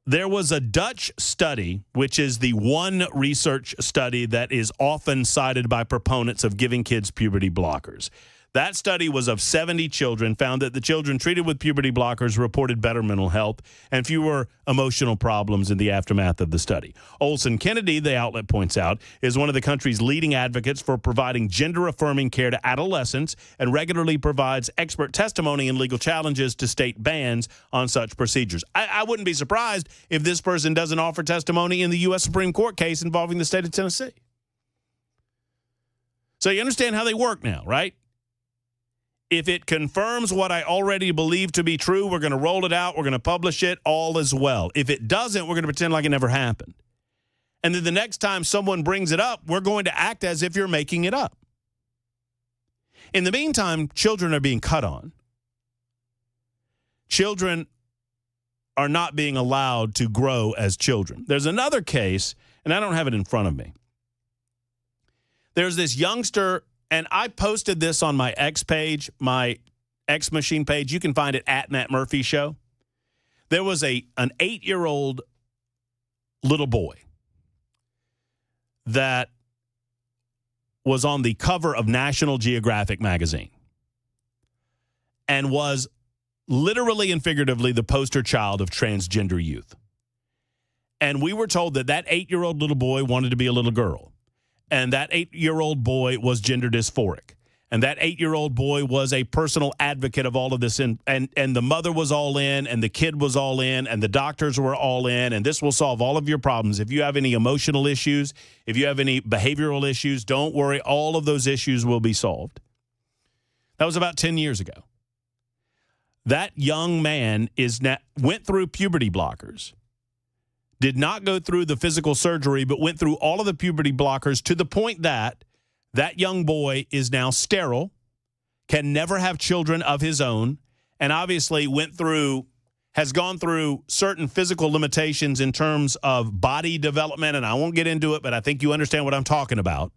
there was a Dutch study, which is the one research study that is often cited by proponents of giving kids puberty blockers. That study was of 70 children, found that the children treated with puberty blockers reported better mental health and fewer emotional problems in the aftermath of the study. Olson Kennedy, the outlet points out, is one of the country's leading advocates for providing gender-affirming care to adolescents and regularly provides expert testimony in legal challenges to state bans on such procedures. I wouldn't be surprised if this person doesn't offer testimony in the U.S. Supreme Court case involving the state of Tennessee. So you understand how they work now, right? If it confirms what I already believe to be true, we're going to roll it out. We're going to publish it. All is well. If it doesn't, we're going to pretend like it never happened. And then the next time someone brings it up, we're going to act as if you're making it up. In the meantime, children are being cut on. Children are not being allowed to grow as children. There's another case, and I don't have it in front of me. There's this youngster, and I posted this on my X page, my X Machine page. You can find it at Matt Murphy Show. There was an 8-year-old little boy that was on the cover of National Geographic magazine and was literally and figuratively the poster child of transgender youth. And we were told that that 8-year-old little boy wanted to be a little girl. And that 8-year-old boy was gender dysphoric. And that 8-year-old boy was a personal advocate of all of this. And the mother was all in, and the kid was all in, and the doctors were all in, and this will solve all of your problems. If you have any emotional issues, if you have any behavioral issues, don't worry. All of those issues will be solved. That was about 10 years ago. That young man went through puberty blockers, did not go through the physical surgery, but went through all of the puberty blockers to the point that that young boy is now sterile, can never have children of his own, and obviously has gone through certain physical limitations in terms of body development, and I won't get into it, but I think you understand what I'm talking about.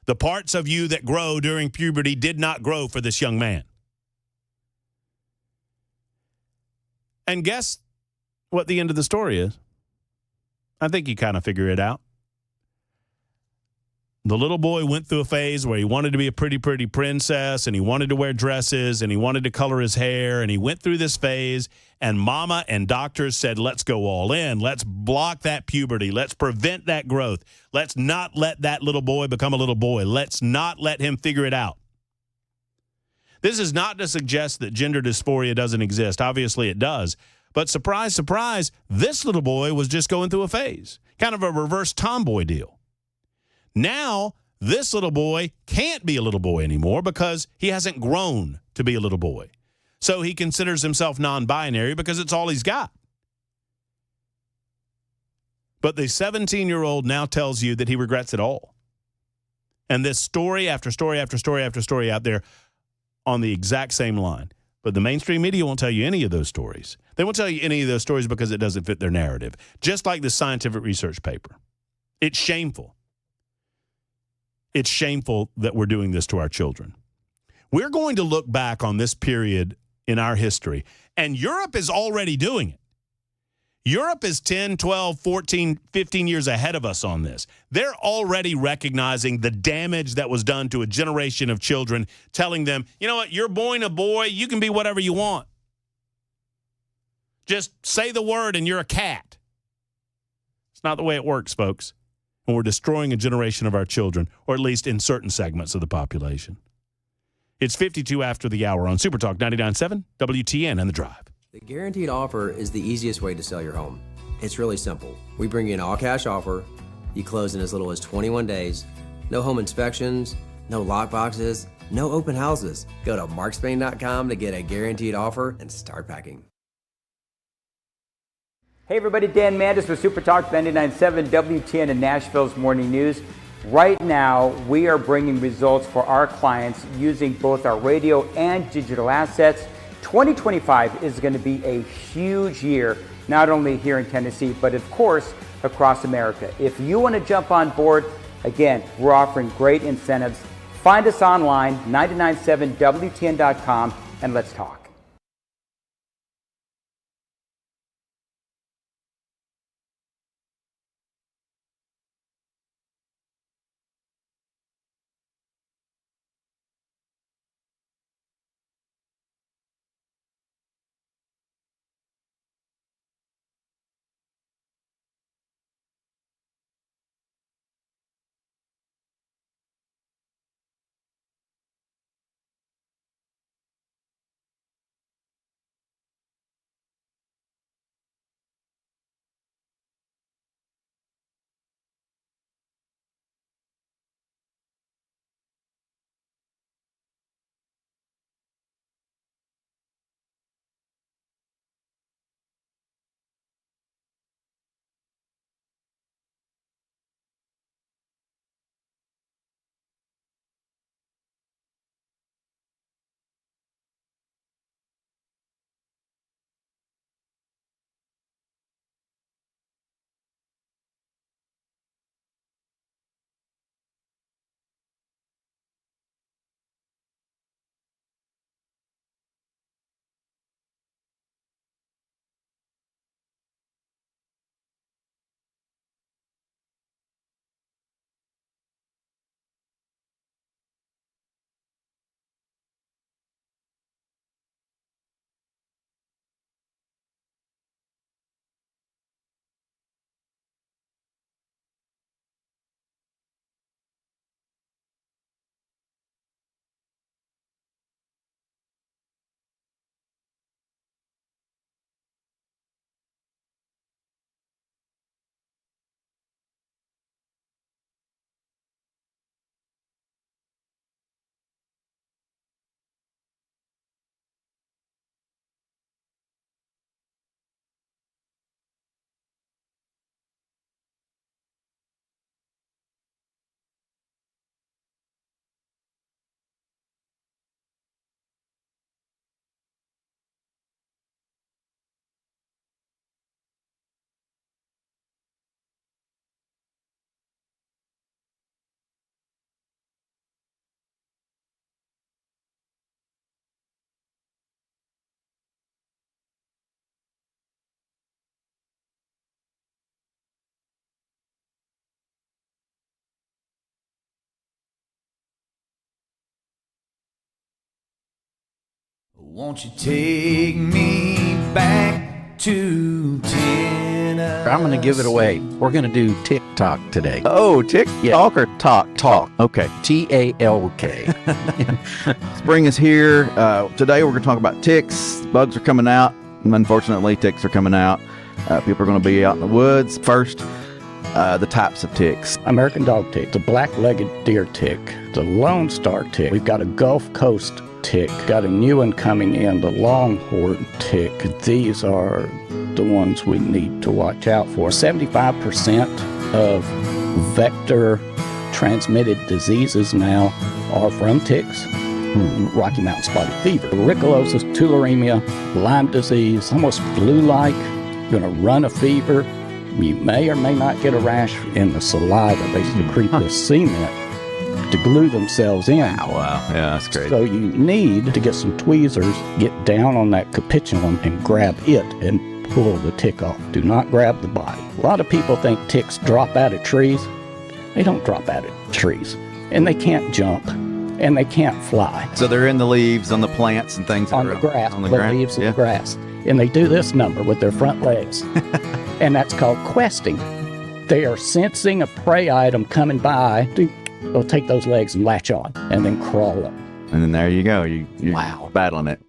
The parts of you that grow during puberty did not grow for this young man. And guess what the end of the story is? I think you kind of figure it out. The little boy went through a phase where he wanted to be a pretty, pretty princess, and he wanted to wear dresses, and he wanted to color his hair, and he went through this phase, and mama and doctors said, let's go all in. Let's block that puberty. Let's prevent that growth. Let's not let that little boy become a little boy. Let's not let him figure it out. This is not to suggest that gender dysphoria doesn't exist. Obviously it does. But surprise, surprise, this little boy was just going through a phase, kind of a reverse tomboy deal. Now, this little boy can't be a little boy anymore because he hasn't grown to be a little boy. So he considers himself non-binary because it's all he's got. But the 17-year-old now tells you that he regrets it all. And this story after story after story after story out there on the exact same line. But the mainstream media won't tell you any of those stories. They won't tell you any of those stories because it doesn't fit their narrative. Just like the scientific research paper. It's shameful. It's shameful that we're doing this to our children. We're going to look back on this period in our history, and Europe is already doing it. Europe is 10, 12, 14, 15 years ahead of us on this. They're already recognizing the damage that was done to a generation of children, telling them, you know what, you're born a boy, you can be whatever you want. Just say the word and you're a cat. It's not the way it works, folks. And we're destroying a generation of our children, or at least in certain segments of the population. It's 52 after the hour on Super Talk 99.7, WTN and The Drive. The guaranteed offer is the easiest way to sell your home. It's really simple. We bring you an all-cash offer. You close in as little as 21 days. No home inspections, no lock boxes, no open houses. Go to markspain.com to get a guaranteed offer and start packing. Hey everybody, Dan Mandis with Super Talk 99.7 WTN and Nashville's Morning News. Right now, we are bringing results for our clients using both our radio and digital assets. 2025 is going to be a huge year, not only here in Tennessee, but of course, across America. If you want to jump on board, again, we're offering great incentives. Find us online, 997WTN.com, and let's talk. Won't you take me back to Tennessee? I'm going to give it away. We're going to do TikTok today. Oh, TikTok or talk? Talk. Okay. TALK. Spring is here. Today we're going to talk about ticks. Bugs are coming out. Unfortunately, ticks are coming out. People are going to be out in the woods. First, the types of ticks. American dog tick, the black-legged deer tick, the Lone Star tick. We've got a Gulf Coast tick. Got a new one coming in, the longhorn tick. These are the ones we need to watch out for. 75% of vector transmitted diseases now are from ticks. Rocky Mountain spotted fever, rickelosis, tularemia, Lyme disease, almost flu-like, going to run a fever. You may or may not get a rash in the saliva. They secrete this cement to glue themselves in. Oh, wow. Yeah, that's great. So you need to get some tweezers, get down on that capitulum and grab it and pull the tick off. Do not grab the body. A lot of people think ticks drop out of trees. They don't drop out of trees. And they can't jump. And they can't fly. So they're in the leaves, on the plants and things. On the grass, on the leaves of the grass. And they do this number with their front legs. And that's called questing. They are sensing a prey item coming by. They'll take those legs and latch on and then crawl up. And then there you go. You're battling it.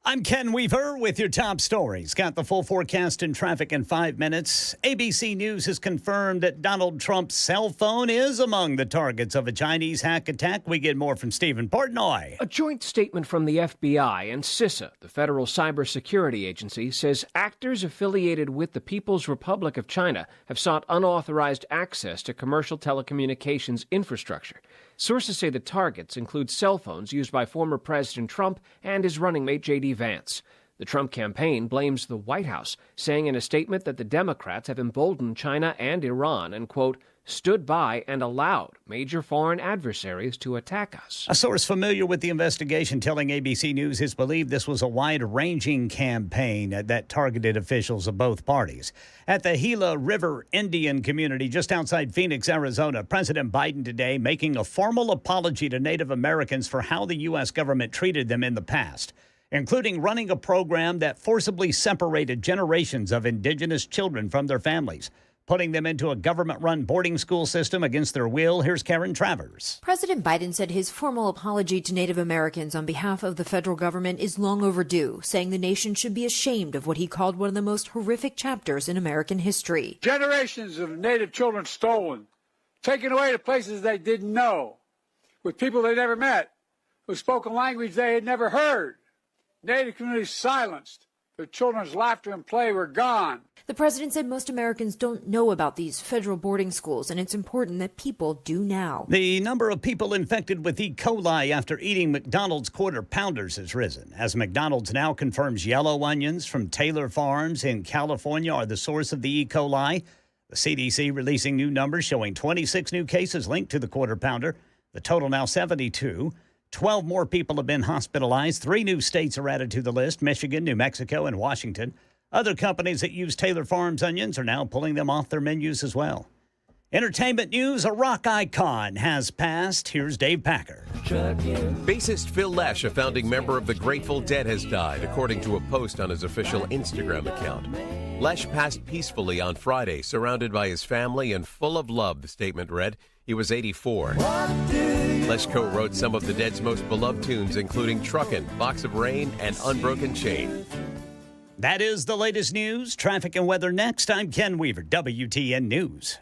I'm Ken Weaver with your top stories. Got the full forecast and traffic in 5 minutes. ABC News has confirmed that Donald Trump's cell phone is among the targets of a Chinese hack attack. We get more from Stephen Portnoy. A joint statement from the FBI and CISA, the federal cybersecurity agency, says actors affiliated with the People's Republic of China have sought unauthorized access to commercial telecommunications infrastructure. Sources say the targets include cell phones used by former President Trump and his running mate J.D. Vance. The Trump campaign blames the White House, saying in a statement that the Democrats have emboldened China and Iran and, quote, stood by and allowed major foreign adversaries to attack us. A source familiar with the investigation telling ABC News has believed this was a wide-ranging campaign that targeted officials of both parties. At the Gila River Indian community just outside Phoenix, Arizona, President Biden today making a formal apology to Native Americans for how the U.S. government treated them in the past, including running a program that forcibly separated generations of indigenous children from their families, putting them into a government-run boarding school system against their will. Here's Karen Travers. President Biden said his formal apology to Native Americans on behalf of the federal government is long overdue, saying the nation should be ashamed of what he called one of the most horrific chapters in American history. Generations of Native children stolen, taken away to places they didn't know, with people they never met, who spoke a language they had never heard. Native communities silenced. Their children's laughter and play were gone. The president said most Americans don't know about these federal boarding schools, and it's important that people do now. The number of people infected with E. coli after eating McDonald's Quarter Pounders has risen, as McDonald's now confirms yellow onions from Taylor Farms in California are the source of the E. coli. The CDC releasing new numbers showing 26 new cases linked to the Quarter Pounder. The total now 72. 12 more people have been hospitalized. 3 new states are added to the list: Michigan, New Mexico, and Washington. Other companies that use Taylor Farms onions are now pulling them off their menus as well. Entertainment news, a rock icon has passed. Here's Dave Packer. Bassist Phil Lesh, a founding member of the Grateful Dead, has died, according to a post on his official Instagram account. Lesh passed peacefully on Friday, surrounded by his family and full of love, the statement read. He was 84. Lesh co-wrote some of the Dead's most beloved tunes, including Truckin', Box of Rain, and Unbroken Chain. That is the latest news. Traffic and weather next. I'm Ken Weaver, WTN News.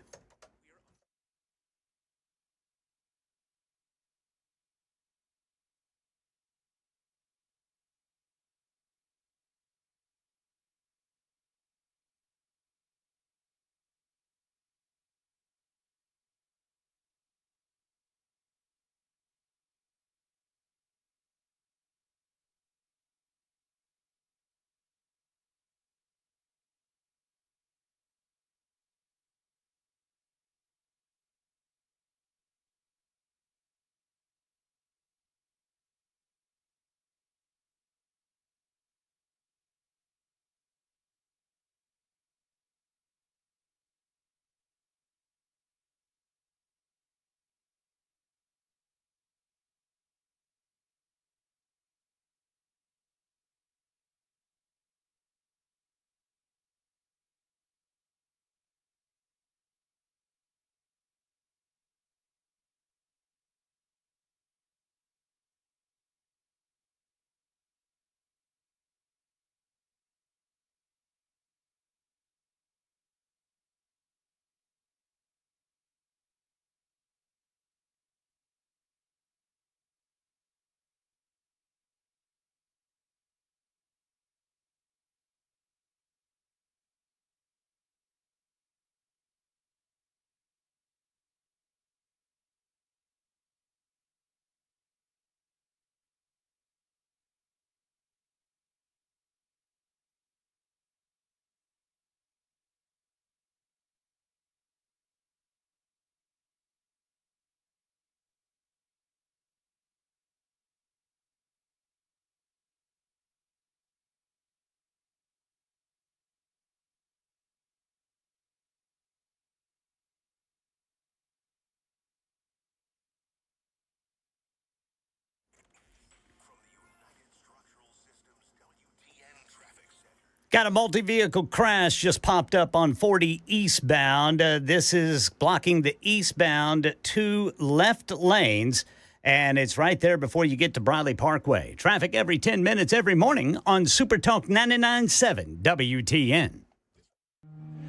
Got a multi-vehicle crash just popped up on 40 eastbound. This is blocking the eastbound 2 left lanes And it's right there before you get to Briley Parkway. Traffic every 10 minutes every morning on Super Talk 99.7 WTN.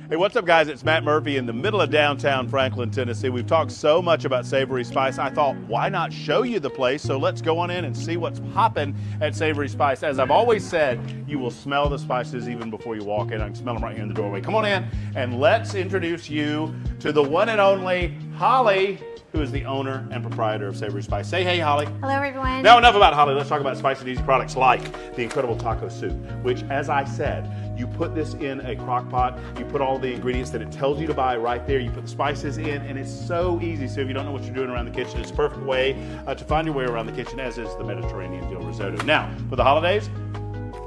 Hey, what's up, guys? It's Matt Murphy in the middle of downtown Franklin, Tennessee. We've talked so much about Savory Spice. I thought, why not show you the place? So let's go on in and see what's popping at Savory Spice. As I've always said, you will smell the spices even before you walk in. I can smell them right here in the doorway. Come on in, and let's introduce you to the one and only Holly, who is the owner and proprietor of Savory Spice. Say hey, Holly. Hello, everyone. Now, enough about Holly. Let's talk about spicy and easy products like the incredible taco soup, which, as I said, you put this in a crock pot, you put all the ingredients that it tells you to buy right there, you put the spices in, and it's so easy. So if you don't know what you're doing around the kitchen, it's a perfect way to find your way around the kitchen, as is the Mediterranean dill risotto. Now, for the holidays,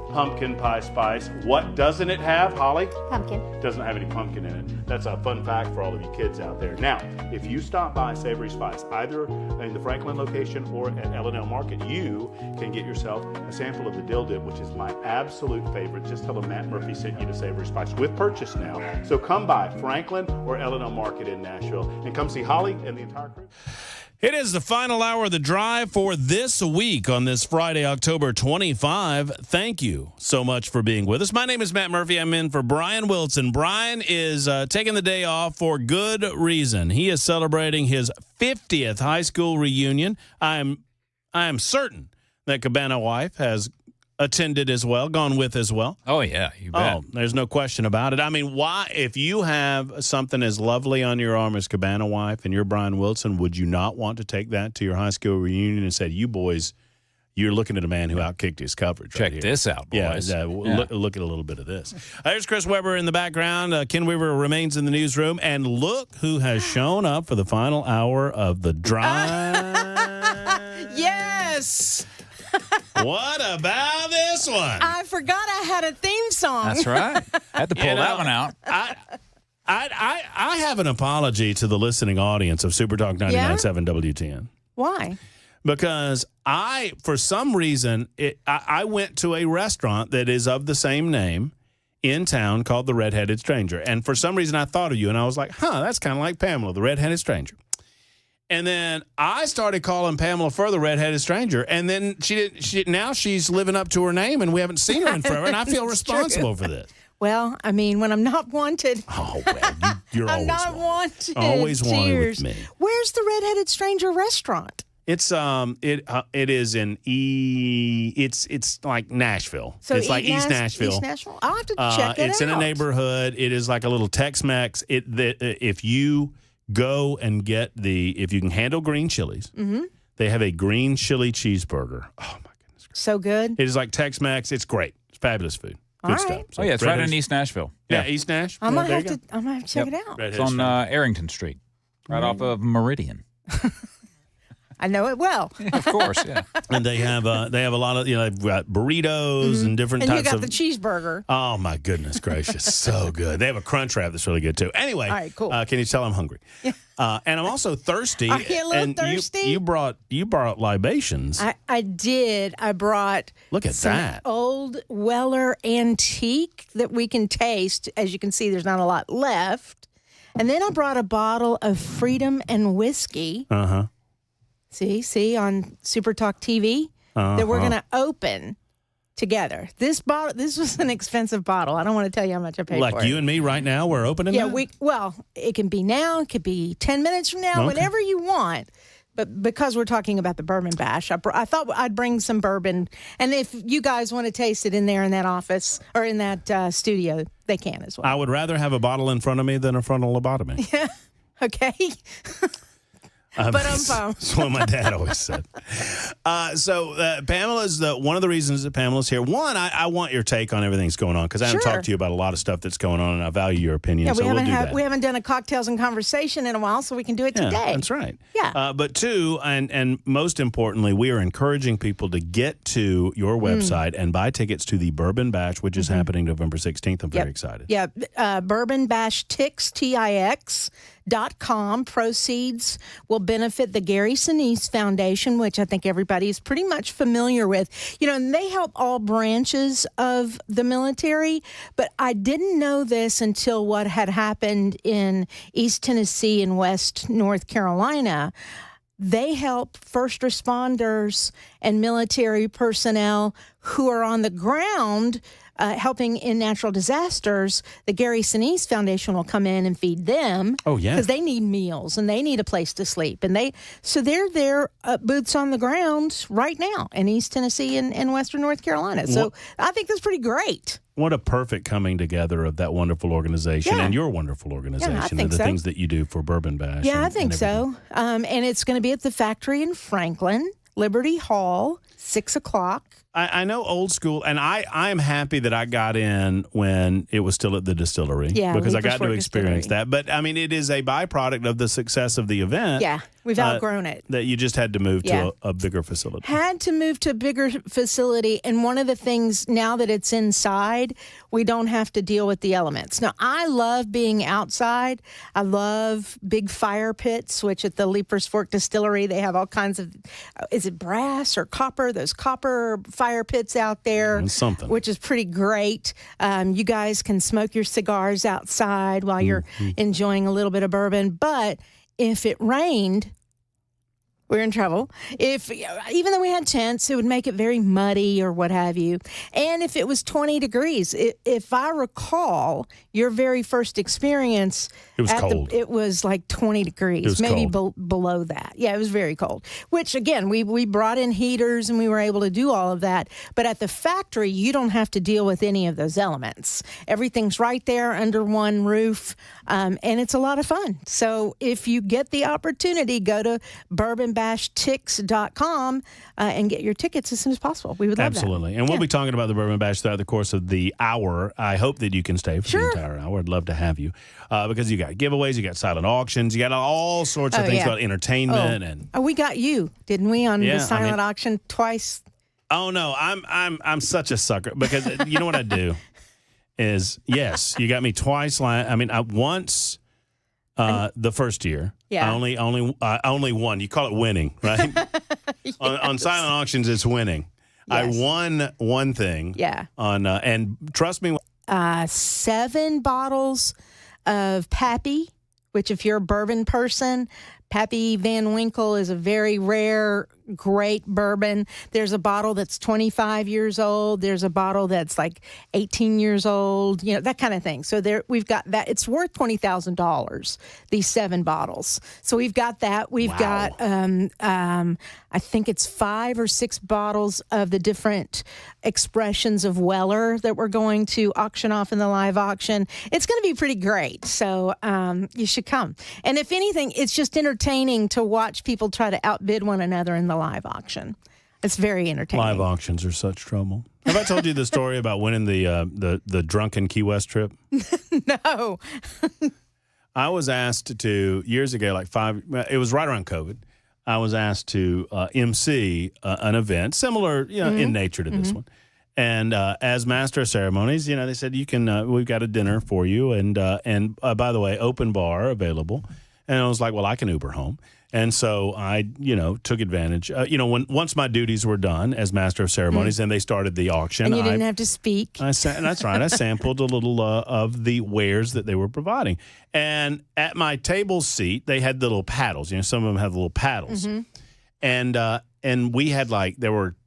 pumpkin pie spice. What doesn't it have, Holly? Pumpkin. Doesn't have any pumpkin in it. That's a fun fact for all of you kids out there. Now, if you stop by Savory Spice, either in the Franklin location or at L&L Market, you can get yourself a sample of the dill dip, which is my absolute favorite. Just tell them Matt Murphy sent you to Savory Spice with purchase now. So come by Franklin or L&L Market in Nashville and come see Holly and the entire crew. It is the final hour of the drive for this week on this Friday, October 25. Thank you so much for being with us. My name is Matt Murphy. I'm in for Brian Wilson. Brian is taking the day off for good reason. He is celebrating his 50th high school reunion. I am certain that Cabana Wife has attended as well, gone with as well. Oh, yeah, you bet. Oh, there's no question about it. I mean, why, if you have something as lovely on your arm as Cabana Wife and you're Brian Wilson, would you not want to take that to your high school reunion and say, you boys, you're looking at a man who outkicked his coverage. Check right this out, boys. Yeah, look at a little bit of this. There's Chris Weber in the background. Ken Weaver remains in the newsroom. And look who has shown up for the final hour of the drive. Yes. What about this one? I forgot I had a theme song. That's right. Had to pull that one out. I have an apology to the listening audience of Super Talk 99.7 WTN. Why? Because for some reason, I went to a restaurant that is of the same name in town called the Red-Headed Stranger. And for some reason, I thought of you, and I was like, that's kind of like Pamela, the Red-Headed Stranger. And then I started calling Pamela Fur the Red-Headed Stranger, and then now she's living up to her name, and we haven't seen her in forever, and I feel responsible for this. Well, I mean, when I'm not wanted. Oh, well, you're I'm always not wanted. always wanted with me. Where's the Red-Headed Stranger restaurant? It's it is in it's like Nashville. So it's like East Nashville. East Nashville. I'll have to check it out. It's in a neighborhood. It is like a little Tex-Mex. If you go and if you can handle green chilies, they have a green chili cheeseburger. Oh my goodness! So good. It is like Tex-Mex. It's great. It's fabulous food. Good stuff. So it's right in East Nashville. Yeah, East Nashville. I might have to check it out. It's on Arrington Street, right off of Meridian. I know it well. Of course, yeah. And they have a lot of they've got burritos and different types of. And you got the cheeseburger. Oh my goodness gracious, so good. They have a crunch wrap that's really good too. Anyway, all right, cool. Can you tell I'm hungry? Yeah. And I'm also thirsty. Are you a little thirsty? You brought libations. I did. I brought. Look at that old Weller antique that we can taste. As you can see, there's not a lot left. And then I brought a bottle of Freedom and Whiskey. See on Super Talk TV that we're going to open together. This was an expensive bottle. I don't want to tell you how much I paid for it. Like you and me right now, we're opening that? Well, it can be now. It could be 10 minutes from now, whenever you want. But because we're talking about the bourbon bash, I thought I'd bring some bourbon. And if you guys want to taste it in there in that office or in that studio, they can as well. I would rather have a bottle in front of me than a frontal lobotomy. Yeah. Okay. That's what my dad always said. Pamela's one of the reasons that Pamela's here. One, I want your take on everything that's going on because I haven't talked to you about a lot of stuff that's going on, and I value your opinion. Yeah, so we'll do that. We haven't done a cocktails and conversation in a while, so we can do it today. That's right. Yeah. But two, and most importantly, we are encouraging people to get to your website and buy tickets to the Bourbon Bash, which is happening November 16th. I'm very excited. Yeah, Bourbon Bash Tix, TIX.com. Proceeds will benefit the Gary Sinise Foundation, which I think everybody is pretty much familiar with. And they help all branches of the military, but I didn't know this until what had happened in East Tennessee and West North Carolina. they help first responders and military personnel who are on the ground helping in natural disasters. The Gary Sinise Foundation will come in and feed them. Oh, yeah. Because they need meals and they need a place to sleep. And they're there, boots on the ground right now in East Tennessee and Western North Carolina. So I think that's pretty great. What a perfect coming together of that wonderful organization and your wonderful organization and the things that you do for Bourbon Bash. Yeah, I think so. And it's going to be at the factory in Franklin, Liberty Hall, 6 o'clock. I know old school, and I'm happy that I got in when it was still at the distillery. Yeah, because I got to experience that. But, I mean, it is a byproduct of the success of the event. Yeah, we've outgrown it. That you just had to move to a bigger facility. Had to move to a bigger facility, and one of the things, now that it's inside, we don't have to deal with the elements. Now, I love being outside. I love big fire pits, which at the Leapers Fork Distillery, they have all kinds of, is it brass or copper? Those copper fire pits out there, which is pretty great. You guys can smoke your cigars outside while you're enjoying a little bit of bourbon. But if it rained, we're in trouble. Even though we had tents, it would make it very muddy or what have you. And if it was 20 degrees, if I recall, your very first experience, it was cold. It was like 20 degrees, maybe below that. Yeah, it was very cold. Which again, we brought in heaters and we were able to do all of that. But at the factory, you don't have to deal with any of those elements. Everything's right there under one roof, and it's a lot of fun. So if you get the opportunity, go to bourbon-tix.com and get your tickets as soon as possible. We would love that. Absolutely. And we'll be talking about the Bourbon Bash throughout the course of the hour. I hope that you can stay for the entire hour. I'd love to have you because you got giveaways, you got silent auctions, you got all sorts of things about entertainment. And we got you, didn't we, on the silent auction twice? Oh, no. I'm such a sucker because you know what I do is, yes, you got me twice. Once the first year. Yeah. I only won. You call it winning, right? Yes. On silent auctions, it's winning. Yes. I won one thing. Yeah. And trust me. 7 bottles of Pappy, which if you're a bourbon person, Pappy Van Winkle is a very rare, great bourbon. There's a bottle that's 25 years old. There's a bottle that's like 18 years old, that kind of thing. So we've got that. It's worth $20,000, these 7 bottles. So we've got that. We've got, I think it's 5 or 6 bottles of the different expressions of Weller that we're going to auction off in the live auction. It's going to be pretty great. So you should come. And if anything, it's just entertaining to watch people try to outbid one another in the live auction. It's very entertaining. Live auctions are such trouble. Have I told you the story about winning the drunken Key West trip? No. I was asked to, years ago, it was right around COVID, I was asked to MC an event similar in nature to this one. And as master of ceremonies, they said, you can, we've got a dinner for you. And by the way, open bar available. And I was like, well, I can Uber home. And so I, took advantage. Once my duties were done as master of ceremonies and they started the auction. And you didn't have to speak. That's right. I sampled a little of the wares that they were providing. And at my table seat, they had the little paddles. Some of them have the little paddles. And we had there were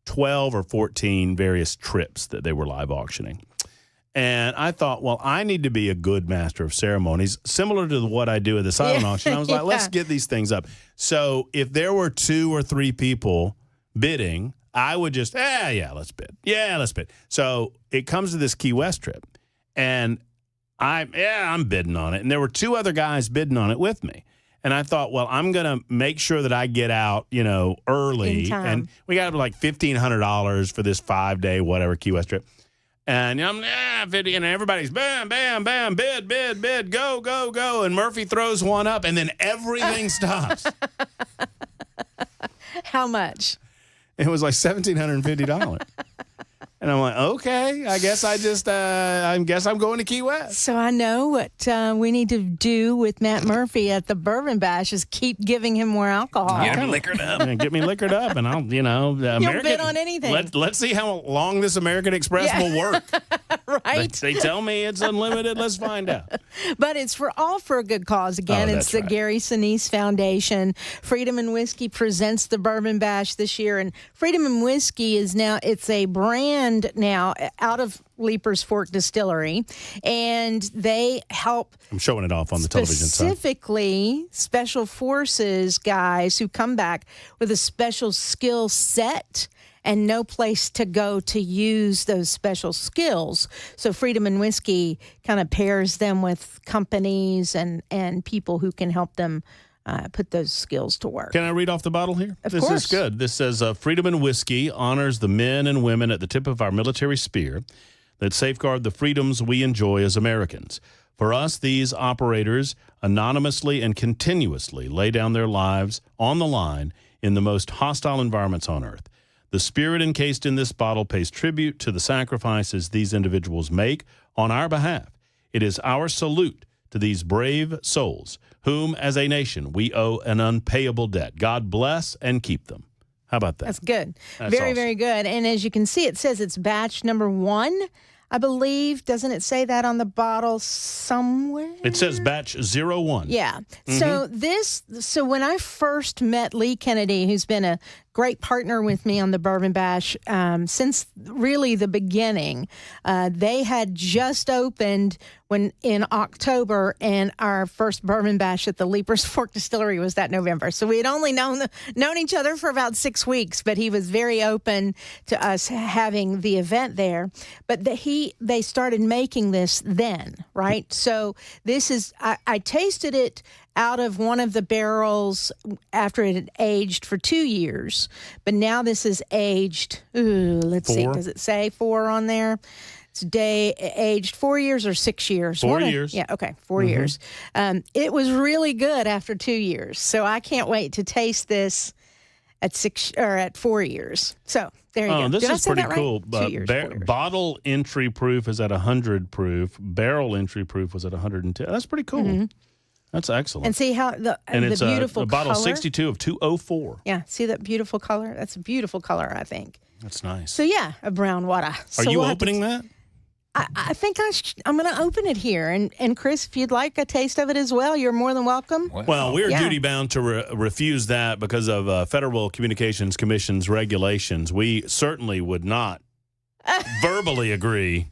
12 or 14 various trips that they were live auctioning. And I thought, well, I need to be a good master of ceremonies, similar to what I do at the silent auction. I was like, let's get these things up. So if there were 2 or 3 people bidding, I would just, let's bid. Yeah, let's bid. So it comes to this Key West trip, and I'm bidding on it. And there were 2 other guys bidding on it with me. And I thought, well, I'm going to make sure that I get out, early. And we got like $1,500 for this 5-day, whatever, Key West trip. And I'm 50, and everybody's bam, bam, bam, bid, bid, bid, go, go, go. And Murphy throws one up, and then everything stops. How much? It was like $1,750. And I'm like, okay, I guess I'm going to Key West. So I know what we need to do with Matt Murphy at the Bourbon Bash is keep giving him more alcohol. Get me liquored up. Get me liquored up, and I'll, You'll bid on anything. Let's see how long this American Express will work. Right? They tell me it's unlimited. Let's find out. But it's for a good cause. Again, it's the Gary Sinise Foundation. Freedom and Whiskey presents the Bourbon Bash this year, and Freedom and Whiskey is now, it's a brand now out of Leapers Fork Distillery, and they help. I'm showing it off on the television side. Specifically, Special Forces guys who come back with a special skill set and no place to go to use those special skills. So Freedom and Whiskey kind of pairs them with companies and people who can help them put those skills to work. Can I read off the bottle here? Of this course. is good. This says, Freedom and Whiskey honors the men and women at the tip of our military spear that safeguard the freedoms we enjoy as Americans. For us, these operators anonymously and continuously lay down their lives on the line in the most hostile environments on earth. The spirit encased in this bottle pays tribute to the sacrifices these individuals make on our behalf. It is our salute to these brave souls, whom, as a nation, we owe an unpayable debt. God bless and keep them. How about that? That's good. That's very, awesome. very good. And as you can see, it says it's batch number 1, I believe. Doesn't it say that on the bottle somewhere? It says batch 01. Yeah. So when I first met Lee Kennedy, who's been a great partner with me on the Bourbon Bash since really the beginning, they had just opened in October, and our first Bourbon Bash at the Leapers Fork Distillery was that November. So we had only known each other for about 6 weeks, but he was very open to us having the event there. But they started making this then, right? So this is, I tasted it out of one of the barrels after it had aged for 2 years. But now this is aged, let's see, does it say 4 on there? It's aged 4 years or 6 years? 4 years. Yeah, okay, 4 years. It was really good after 2 years. So I can't wait to taste this at 4 years. So there you go. This Did I is say pretty that right? cool. 2 years, 4 years. Bottle entry proof is at 100 proof. Barrel entry proof was at 110. That's pretty cool. That's excellent. And see how the it's beautiful a bottle color? 62 of 204. Yeah, see that beautiful color? That's a beautiful color, I think. That's nice. So yeah, a brown water. Are you opening that? I think I'm going to open it here. And Chris, if you'd like a taste of it as well, you're more than welcome. Well, we're duty bound to refuse that because of Federal Communications Commission's regulations. We certainly would not verbally agree.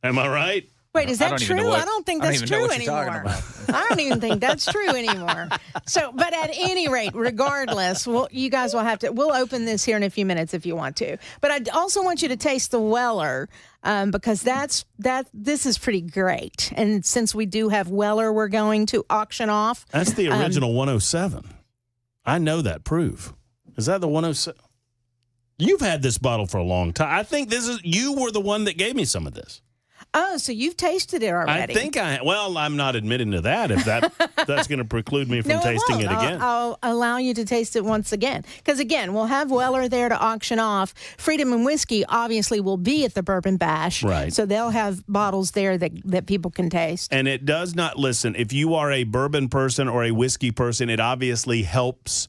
Am I right? Wait, is that true? I don't think that's true anymore. I don't even think that's true anymore. So, but at any rate, regardless, you guys will have to. We'll open this here in a few minutes if you want to. But I also want you to taste the Weller because this is pretty great. And since we do have Weller, we're going to auction off. That's the original 107. I know that proof. Is that the 107? You've had this bottle for a long time. I think you were the one that gave me some of this. Oh, so you've tasted it already? I think I'm not admitting to that if that's going to preclude me from tasting it again. I'll allow you to taste it once again. Because, again, we'll have Weller there to auction off. Freedom and Whiskey obviously will be at the Bourbon Bash. Right. So they'll have bottles there that people can taste. And it does not, listen, if you are a bourbon person or a whiskey person, it obviously helps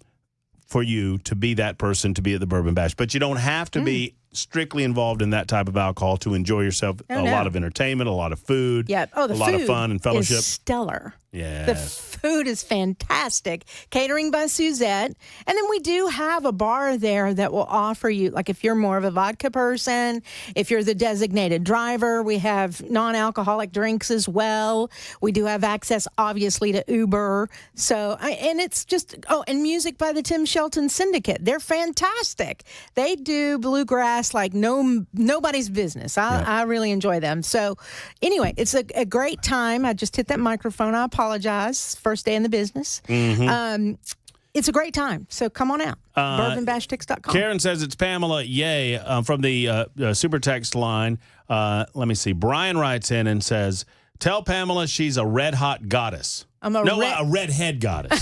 for you to be that person to be at the Bourbon Bash. But you don't have to be strictly involved in that type of alcohol to enjoy yourself. A lot of entertainment, a lot of food, a lot of fun and fellowship. Is stellar. Yeah. The food is fantastic. Catering by Suzette. And then we do have a bar there that will offer you, like if you're more of a vodka person, if you're the designated driver, we have non-alcoholic drinks as well. We do have access, obviously, to Uber. So, and it's just, and music by the Tim Shelton Syndicate. They're fantastic. They do bluegrass like nobody's business. I really enjoy them. So anyway, it's a great time. I just hit that microphone. I apologize. First day in the business. It's a great time. So come on out. BourbonBashTix.com. Karen says it's Pamela. Yay. From the super text line. Let me see. Brian writes in and says, tell Pamela she's a red hot goddess. A redhead goddess.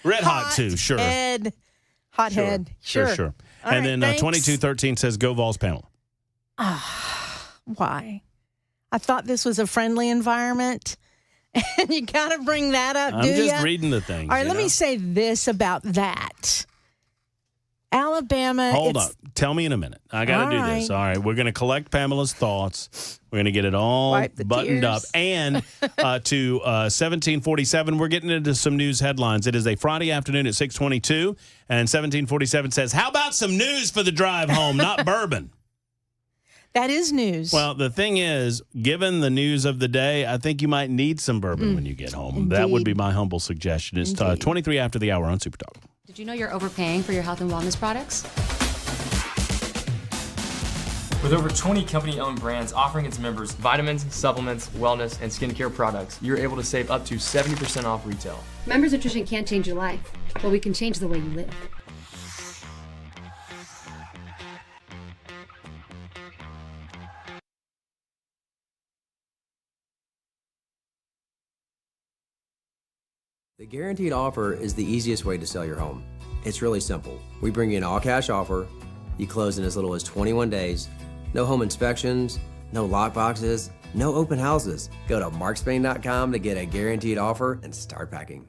Red hot too, sure. Hot head. Sure. And right, then thanks. 2213 says, go Vols, Pamela. Why? I thought this was a friendly environment. And you got to bring that up, I'm do just ya? reading the things. All right, let me say this about that. Alabama. Hold up. Tell me in a minute. I got to do this. All right. We're going to collect Pamela's thoughts. We're going to get it all buttoned tears. up. And to 1747, we're getting into some news headlines. It is a Friday afternoon at 6:22, and 1747 says, how about some news for the drive home, not bourbon? That is news. Well, the thing is, given the news of the day, I think you might need some bourbon when you get home. Indeed. That would be my humble suggestion. It's 23 after the hour on Super Talk. Did you know you're overpaying for your health and wellness products? With over 20 company-owned brands offering its members vitamins, supplements, wellness, and skincare products, you're able to save up to 70% off retail. Members Nutrition can't change your life, but we can change the way you live. The guaranteed offer is the easiest way to sell your home. It's really simple. We bring you an all-cash offer. You close in as little as 21 days. No home inspections, no lock boxes, no open houses. Go to markspain.com to get a guaranteed offer and start packing.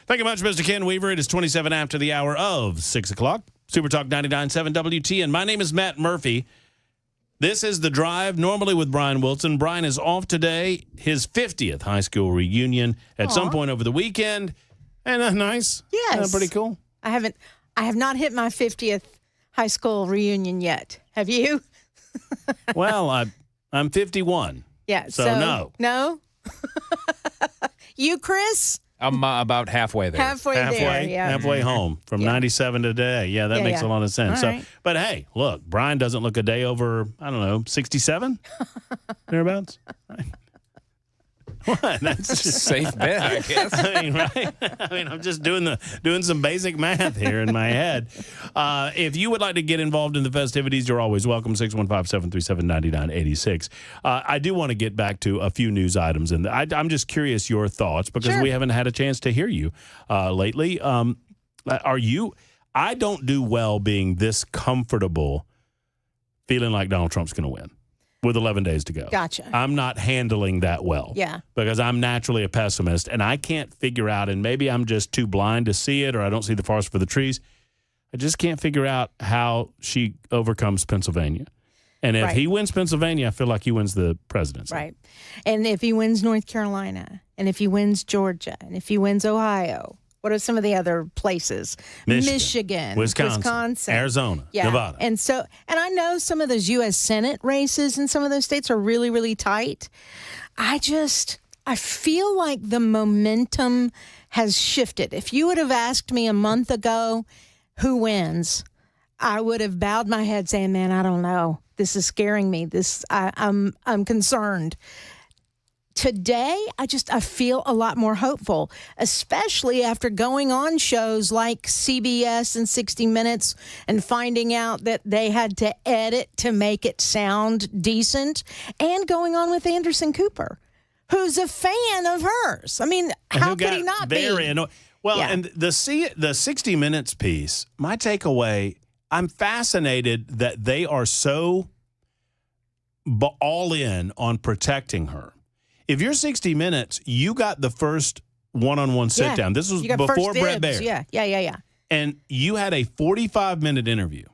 Thank you much, Mr. Ken Weaver. It is 27 after the hour of 6 o'clock. Super Talk 99.7 WTN. My name is Matt Murphy. This is The Drive, normally with Brian Wilson. Brian is off today, his 50th high school reunion at some point over the weekend. And nice. Yes. Pretty cool. I have not hit my 50th high school reunion yet. Have you? Well, I'm 51. Yeah. So no. No? You, Chris? I'm about halfway there. Halfway there, yeah. Halfway home from 97 to today. Yeah, that makes a lot of sense. All right. But hey, look, Brian doesn't look a day over, 67? Thereabouts? Right. What? That's a safe bet, I guess. Right? I'm just doing some basic math here in my head. If you would like to get involved in the festivities, you're always welcome. 615-737-9986. I do want to get back to a few news items, and I'm just curious your thoughts because we haven't had a chance to hear you lately. I don't do well being this comfortable, feeling like Donald Trump's going to win. With 11 days to go. Gotcha. I'm not handling that well. Yeah. Because I'm naturally a pessimist, and I can't figure out, and maybe I'm just too blind to see it, or I don't see the forest for the trees. I just can't figure out how she overcomes Pennsylvania. And if he wins Pennsylvania, I feel like he wins the presidency. Right. And if he wins North Carolina, and if he wins Georgia, and if he wins Ohio, what are some of the other places? Michigan, Wisconsin, Arizona, Nevada. And I know some of those U.S. Senate races in some of those states are really, really tight. I feel like the momentum has shifted. If you would have asked me a month ago who wins, I would have bowed my head saying, man, I don't know. This is scaring me. I'm concerned. Today, I feel a lot more hopeful, especially after going on shows like CBS and 60 Minutes and finding out that they had to edit to make it sound decent, and going on with Anderson Cooper, who's a fan of hers. I mean, how could he not be? Well, and the 60 Minutes piece, my takeaway, I'm fascinated that they are so all in on protecting her. If you're 60 Minutes, you got the first one-on-one sit-down. This was before Brett Baer. Yeah. And you had a 45-minute interview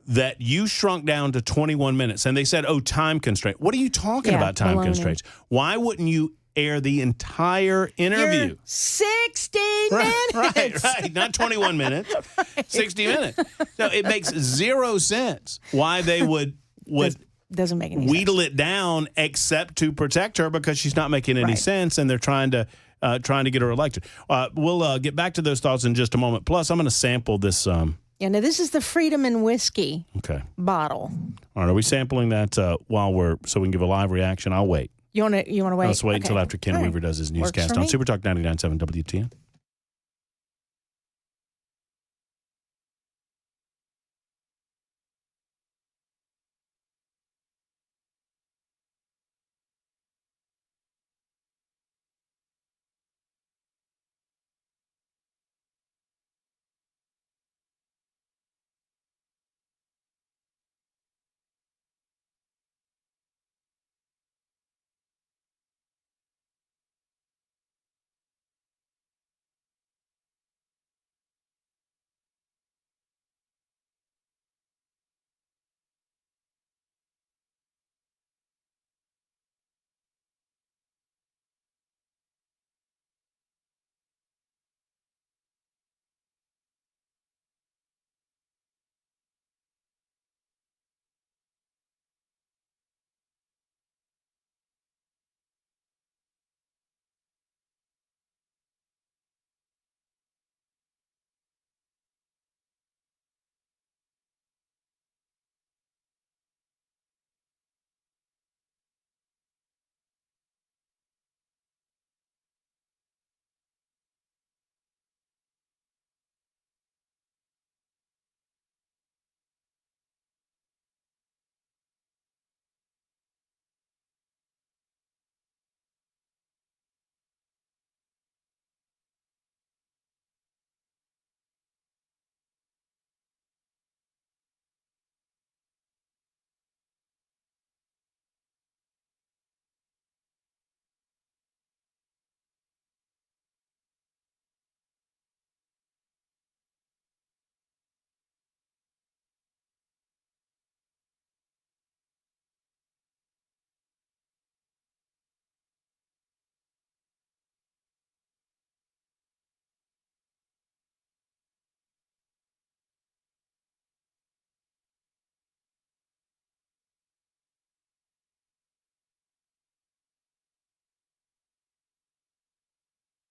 that you shrunk down to 21 minutes. And they said, time constraint. What are you talking about, time constraints? Why wouldn't you air the entire interview? You're 60 minutes. Right. Not 21 minutes. 60 minutes. So it makes zero sense why they would doesn't make any wheedle it down except to protect her because she's not making any sense, and they're trying to get her elected. We'll get back to those thoughts in just a moment. Plus, I'm going to sample this. Now this is the Freedom and Whiskey bottle. All right, are we sampling that so we can give a live reaction? I'll wait. You want to wait? Let's wait until after Ken Weaver does his newscast on Super Talk 99.7 WTN.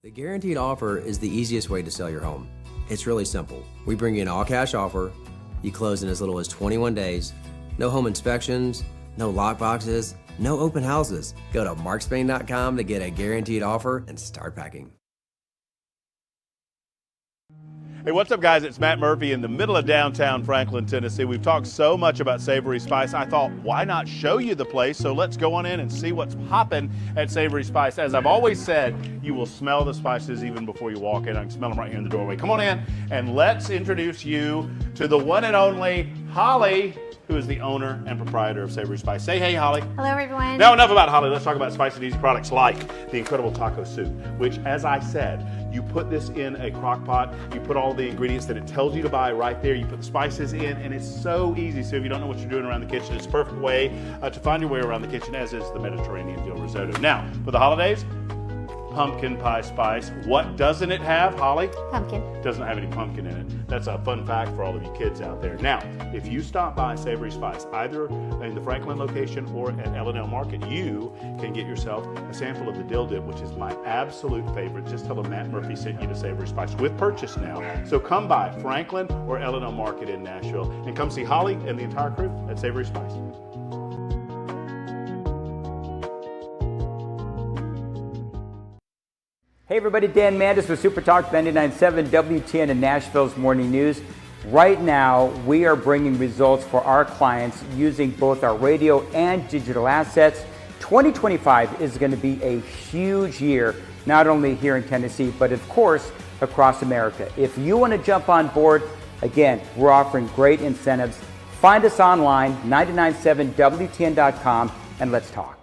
The guaranteed offer is the easiest way to sell your home. It's really simple. We bring you an all-cash offer. You close in as little as 21 days. No home inspections, no lock boxes, no open houses. Go to markspain.com to get a guaranteed offer and start packing. Hey, what's up, guys? It's Matt Murphy in the middle of downtown Franklin, Tennessee. We've talked so much about Savory Spice. I thought, why not show you the place? So let's go on in and see what's popping at Savory Spice. As I've always said, you will smell the spices even before you walk in. I can smell them right here in the doorway. Come on in and let's introduce you to the one and only Holly, who is the owner and proprietor of Savory Spice. Say hey, Holly. Hello, everyone. Now, enough about Holly. Let's talk about spicy and easy products like the incredible taco soup, which, as I said, you put this in a crock pot, you put all the ingredients that it tells you to buy right there, you put the spices in, and it's so easy. So if you don't know what you're doing around the kitchen, it's a perfect way to find your way around the kitchen, as is the Mediterranean dill risotto. Now, for the holidays, pumpkin pie spice. What doesn't it have, Holly? Pumpkin. Doesn't have any pumpkin in it. That's a fun fact for all of you kids out there. Now, if you stop by Savory Spice, either in the Franklin location or at L&L Market, you can get yourself a sample of the dill dip, which is my absolute favorite. Just tell them Matt Murphy sent you to Savory Spice with purchase now. So come by Franklin or L&L Market in Nashville and come see Holly and the entire crew at Savory Spice. Hey everybody, Dan Mandis with Super Talk 99.7 WTN and Nashville's Morning News. Right now, we are bringing results for our clients using both our radio and digital assets. 2025 is going to be a huge year, not only here in Tennessee, but of course, across America. If you want to jump on board, again, we're offering great incentives. Find us online, 997WTN.com, and let's talk.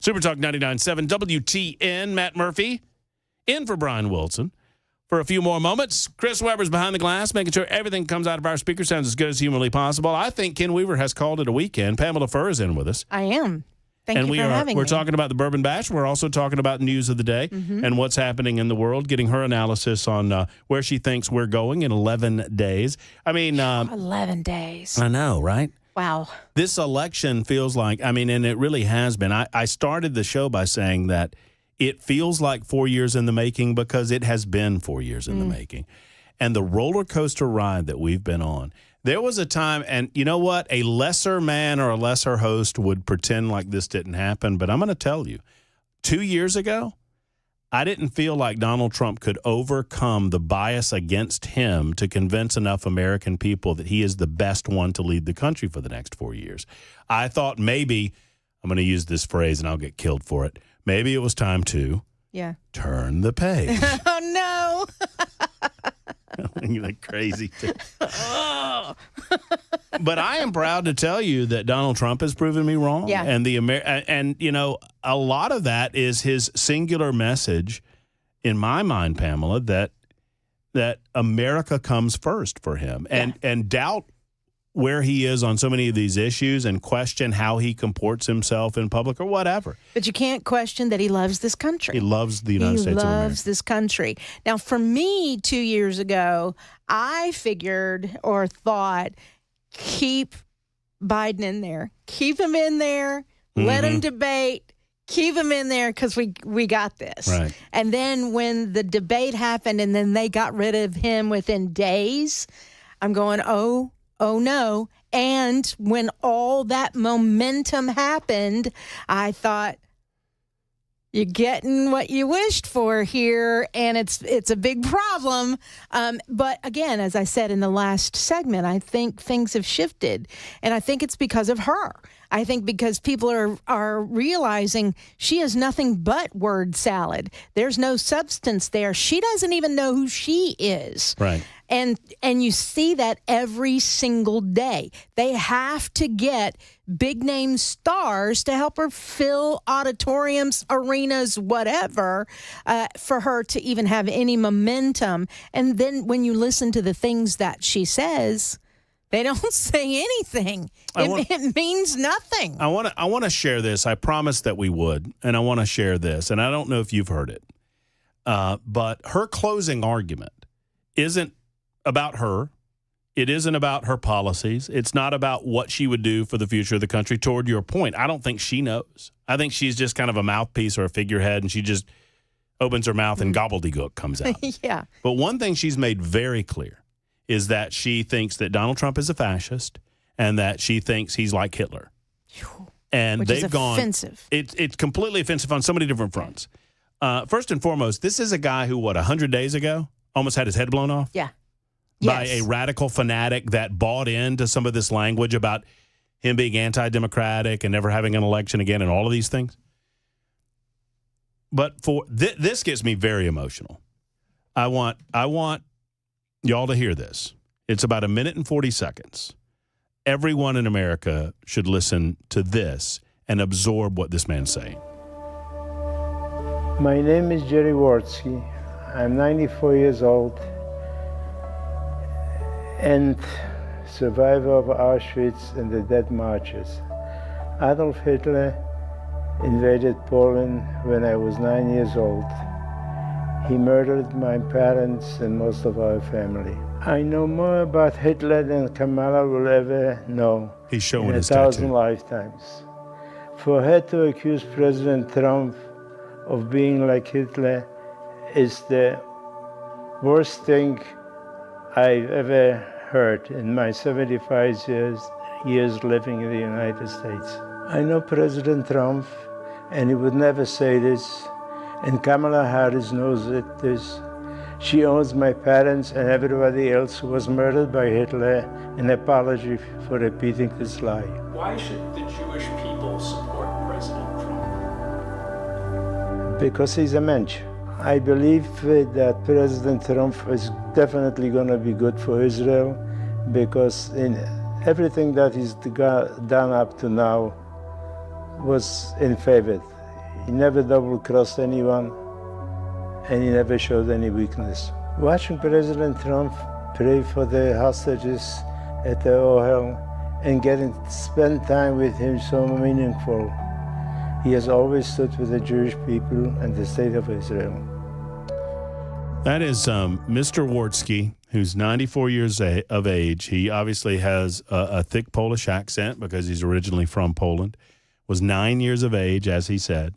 Super Talk 99.7 WTN. Matt Murphy in for Brian Wilson for a few more moments. Chris Weber's behind the glass, making sure everything comes out of our speaker sounds as good as humanly possible. I think Ken Weaver has called it a weekend. Pamela Furr is in with us. I am. Thank you for having me. We're talking about the Bourbon Bash. We're also talking about news of the day and what's happening in the world, getting her analysis on where she thinks we're going in 11 days. I mean... 11 days. I know, right? Wow. This election feels like, and it really has been. I started the show by saying that it feels like 4 years in the making because it has been 4 years in the making. And the roller coaster ride that we've been on, there was a time, and you know what? A lesser man or a lesser host would pretend like this didn't happen. But I'm going to tell you, 2 years ago, I didn't feel like Donald Trump could overcome the bias against him to convince enough American people that he is the best one to lead the country for the next 4 years. I thought maybe, I'm going to use this phrase and I'll get killed for it, maybe it was time to turn the page. Oh, no. You're like crazy. But I am proud to tell you that Donald Trump has proven me wrong. Yeah. And a lot of that is his singular message, in my mind, Pamela, that America comes first for him, and doubt where he is on so many of these issues and question how he comports himself in public or whatever. But you can't question that he loves this country. He loves the United States of America. He loves this country. Now, for me, 2 years ago, I figured or thought, keep Biden in there. Keep him in there. Let him debate. Keep him in there because we got this. Right. And then when the debate happened and then they got rid of him within days, I'm going, oh no. And when all that momentum happened, I thought, you're getting what you wished for here, and it's a big problem. But again, as I said in the last segment, I think things have shifted, and I think it's because of her. I think because people are realizing she is nothing but word salad. There's no substance there. She doesn't even know who she is. Right. And you see that every single day. They have to get big name stars to help her fill auditoriums, arenas, whatever, for her to even have any momentum. And then when you listen to the things that she says, they don't say anything. It means nothing. I want to share this. I promised that we would, and I want to share this. And I don't know if you've heard it, but her closing argument isn't about her. It isn't about her policies. It's not about what she would do for the future of the country. Toward your point, I don't think she knows. I think she's just kind of a mouthpiece or a figurehead, and she just opens her mouth and gobbledygook comes out. Yeah. But one thing she's made very clear is that she thinks that Donald Trump is a fascist and that she thinks he's like Hitler. And Which they've is gone offensive. It's completely offensive on so many different fronts. First and foremost, this is a guy who, 100 days ago, almost had his head blown off? Yeah. By a radical fanatic that bought into some of this language about him being anti-democratic and never having an election again and all of these things. But for this gets me very emotional. I want y'all to hear this. It's about 1 minute and 40 seconds. Everyone in America should listen to this and absorb what this man's saying. My name is Jerry Wartsky. I'm 94 years old and survivor of Auschwitz and the death marches. Adolf Hitler invaded Poland when I was 9 years old. He murdered my parents and most of our family. I know more about Hitler than Kamala will ever know. He's showing in his 1,000 tattoo. lifetimes. For her to accuse President Trump of being like Hitler is the worst thing I've ever heard in my 75 years living in the United States. I know President Trump, and he would never say this, and Kamala Harris knows this. She owes my parents and everybody else who was murdered by Hitler an apology for repeating this lie. Why should the Jewish people support President Trump? Because he's a mensch. I believe that President Trump is definitely going to be good for Israel because in everything that he's done up to now was in favor. He never double-crossed anyone, and he never showed any weakness. Watching President Trump pray for the hostages at the Ohel and getting to spend time with him so meaningful. He has always stood with the Jewish people and the state of Israel. That is Mr. Wartsky, who's 94 years of age. He obviously has a thick Polish accent because he's originally from Poland. Was 9 years of age, as he said,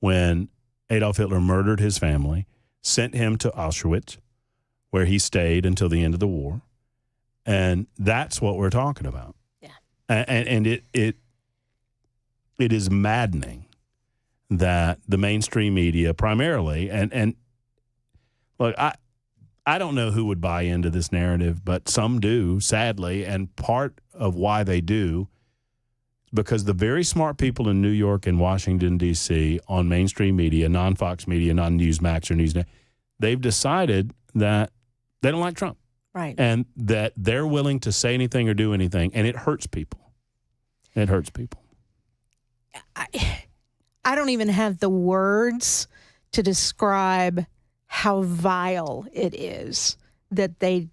when Adolf Hitler murdered his family, sent him to Auschwitz, where he stayed until the end of the war. And that's what we're talking about. Yeah. And it is maddening that the mainstream media primarily, and look, I don't know who would buy into this narrative, but some do, sadly, and part of why they do, because the very smart people in New York and Washington, D.C., on mainstream media, non-Fox media, non-Newsmax or Newsnet, they've decided that they don't like Trump. Right. And that they're willing to say anything or do anything, and it hurts people. It hurts people. I don't even have the words to describe how vile it is that they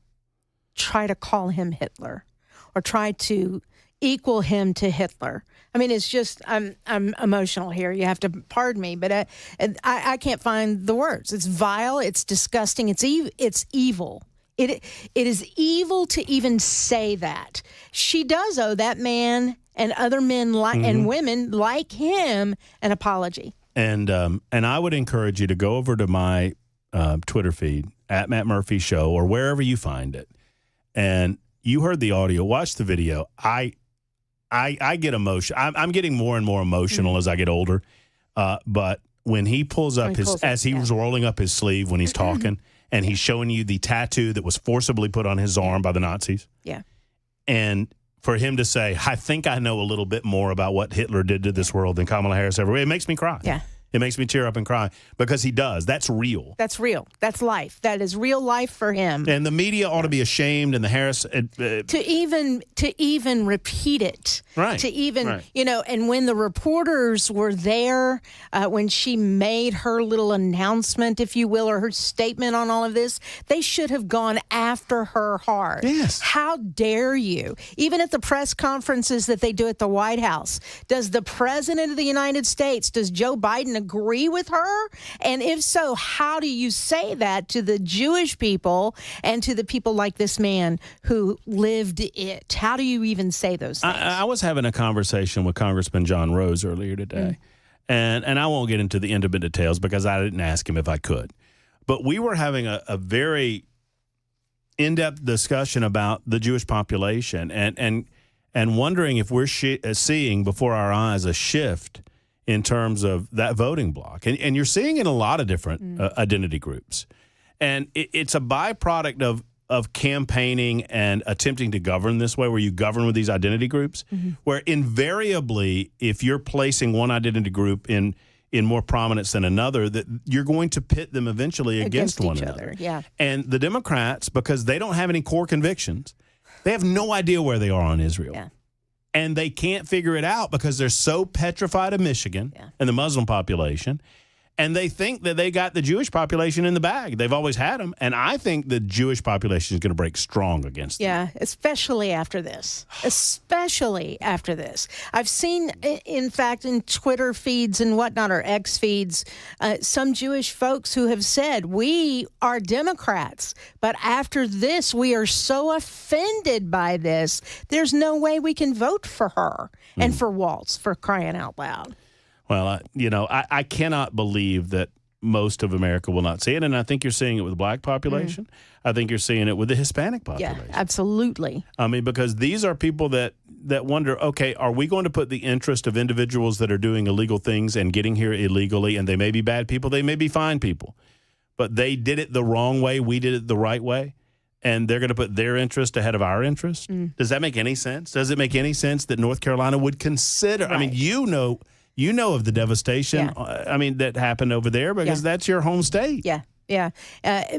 try to call him Hitler or try to equal him to Hitler. I mean, it's just, I'm emotional here. You have to pardon me, but I can't find the words. It's vile. It's disgusting. It's evil. It is evil to even say that. She does owe that man and other men and women like him an apology. And I would encourage you to go over to my Twitter feed, at Matt Murphy Show, or wherever you find it. And you heard the audio. Watch the video. I get emotional. I'm getting more and more emotional as I get older. But when he pulls up he was rolling up his sleeve when he's talking, and he's showing you the tattoo that was forcibly put on his arm by the Nazis. Yeah. And for him to say, I think I know a little bit more about what Hitler did to this world than Kamala Harris ever. It makes me cry. Yeah. It makes me tear up and cry because he does. That's real. That's real. That's life. That is real life for him. And the media ought to be ashamed, and the Harris to even repeat it. Right. To even right. And when the reporters were there, when she made her little announcement, if you will, or her statement on all of this, they should have gone after her hard. Yes. How dare you? Even at the press conferences that they do at the White House, does the President of the United States, does Joe Biden agree with her? And if so, how do you say that to the Jewish people and to the people like this man who lived it? How do you even say those things? I was having a conversation with Congressman John Rose earlier today, and I won't get into the intimate details because I didn't ask him if I could. But we were having a very in-depth discussion about the Jewish population and wondering if we're seeing before our eyes a shift in terms of that voting bloc. And you're seeing it in a lot of different identity groups. And it's a byproduct of campaigning and attempting to govern this way, where you govern with these identity groups, where invariably, if you're placing one identity group in more prominence than another, that you're going to pit them eventually against one another. Yeah. And the Democrats, because they don't have any core convictions, they have no idea where they are on Israel. Yeah. And they can't figure it out because they're so petrified of Michigan and the Muslim population. And they think that they got the Jewish population in the bag. They've always had them. And I think the Jewish population is going to break strong against them. Yeah, especially after this. Especially after this. I've seen, in fact, in Twitter feeds and whatnot, or X feeds, some Jewish folks who have said, we are Democrats, but after this, we are so offended by this, there's no way we can vote for her and for Waltz, for crying out loud. Well, I cannot believe that most of America will not see it, and I think you're seeing it with the black population. I think you're seeing it with the Hispanic population. Yeah, absolutely. I mean, because these are people that wonder, okay, are we going to put the interest of individuals that are doing illegal things and getting here illegally, and they may be bad people, they may be fine people, but they did it the wrong way, we did it the right way, and they're going to put their interest ahead of our interest? Does that make any sense? Does it make any sense that North Carolina would consider, I mean, you know of the devastation, that happened over there because that's your home state. Yeah, Yeah.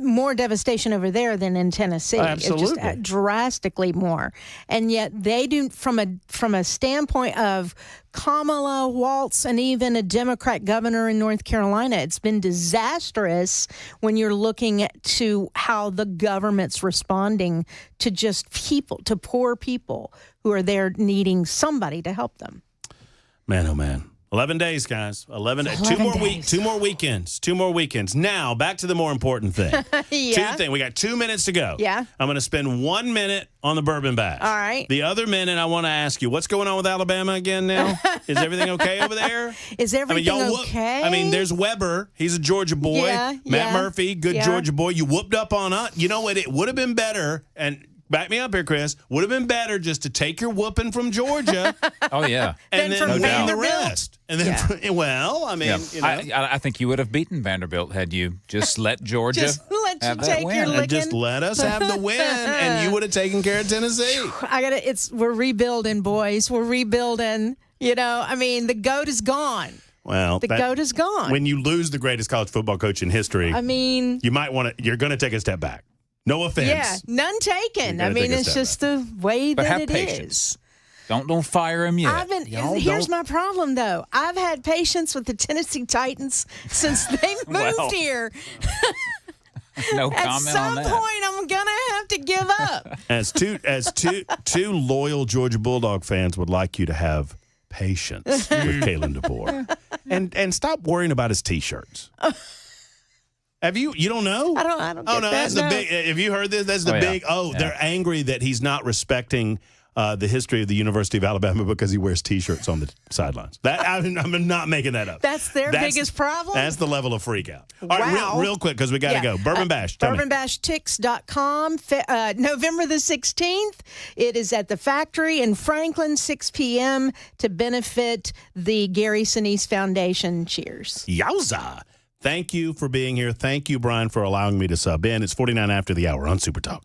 More devastation over there than in Tennessee. Absolutely. It's just drastically more. And yet they do, from a standpoint of Kamala, Waltz, and even a Democrat governor in North Carolina, it's been disastrous when you're looking to how the government's responding to just people, to poor people who are there needing somebody to help them. Man, oh man. 11 days, guys. 11 days. 2 more weekends. 2 more weekends. Now, back to the more important thing. Yeah. 2 things. We got 2 minutes to go. Yeah. I'm going to spend 1 minute on the Bourbon Bash. All right. The other minute, I want to ask you, what's going on with Alabama again now? Is everything okay over there? Is everything okay? I mean, there's Weber. He's a Georgia boy. Yeah, Matt Murphy, good Georgia boy. You whooped up on us. You know what? It would have been better, and back me up here, Chris. Would have been better just to take your whooping from Georgia. Oh, yeah. And then win the rest. And then, well, I mean, you know. I think you would have beaten Vanderbilt had you just let Georgia Just let you have that take win. your And just let us have the win, and you would have taken care of Tennessee. We're rebuilding, boys. We're rebuilding. You know, I mean, the GOAT is gone. Well, The GOAT is gone. When you lose the greatest college football coach in history, I mean, you're going to take a step back. No offense. yeah, none taken. You're I gonna mean, take a it's step just the way But that have it patience. is. Don't fire him yet. Here's my problem, though. I've had patience with the Tennessee Titans since they moved Well, here. No At comment some on that. point, I'm gonna have to give up. As two loyal Georgia Bulldog fans would like you to have patience with Kalen DeBoer, and stop worrying about his T-shirts. Have you don't know? I don't. Oh get no, that, that's the big. Have you heard this? That's the big. They're angry that he's not respecting the history of the University of Alabama because he wears T-shirts on the sidelines. That I'm not making that up. That's their biggest problem. That's the level of freak out. All right, Wow. real quick because we got to go. Bourbon Bash. Tell me. BourbonBashTix.com. November the 16th. It is at the factory in Franklin, 6 p.m. to benefit the Gary Sinise Foundation. Cheers. Yowza. Thank you for being here. Thank you, Brian, for allowing me to sub in. It's 49 after the hour on Super Talk.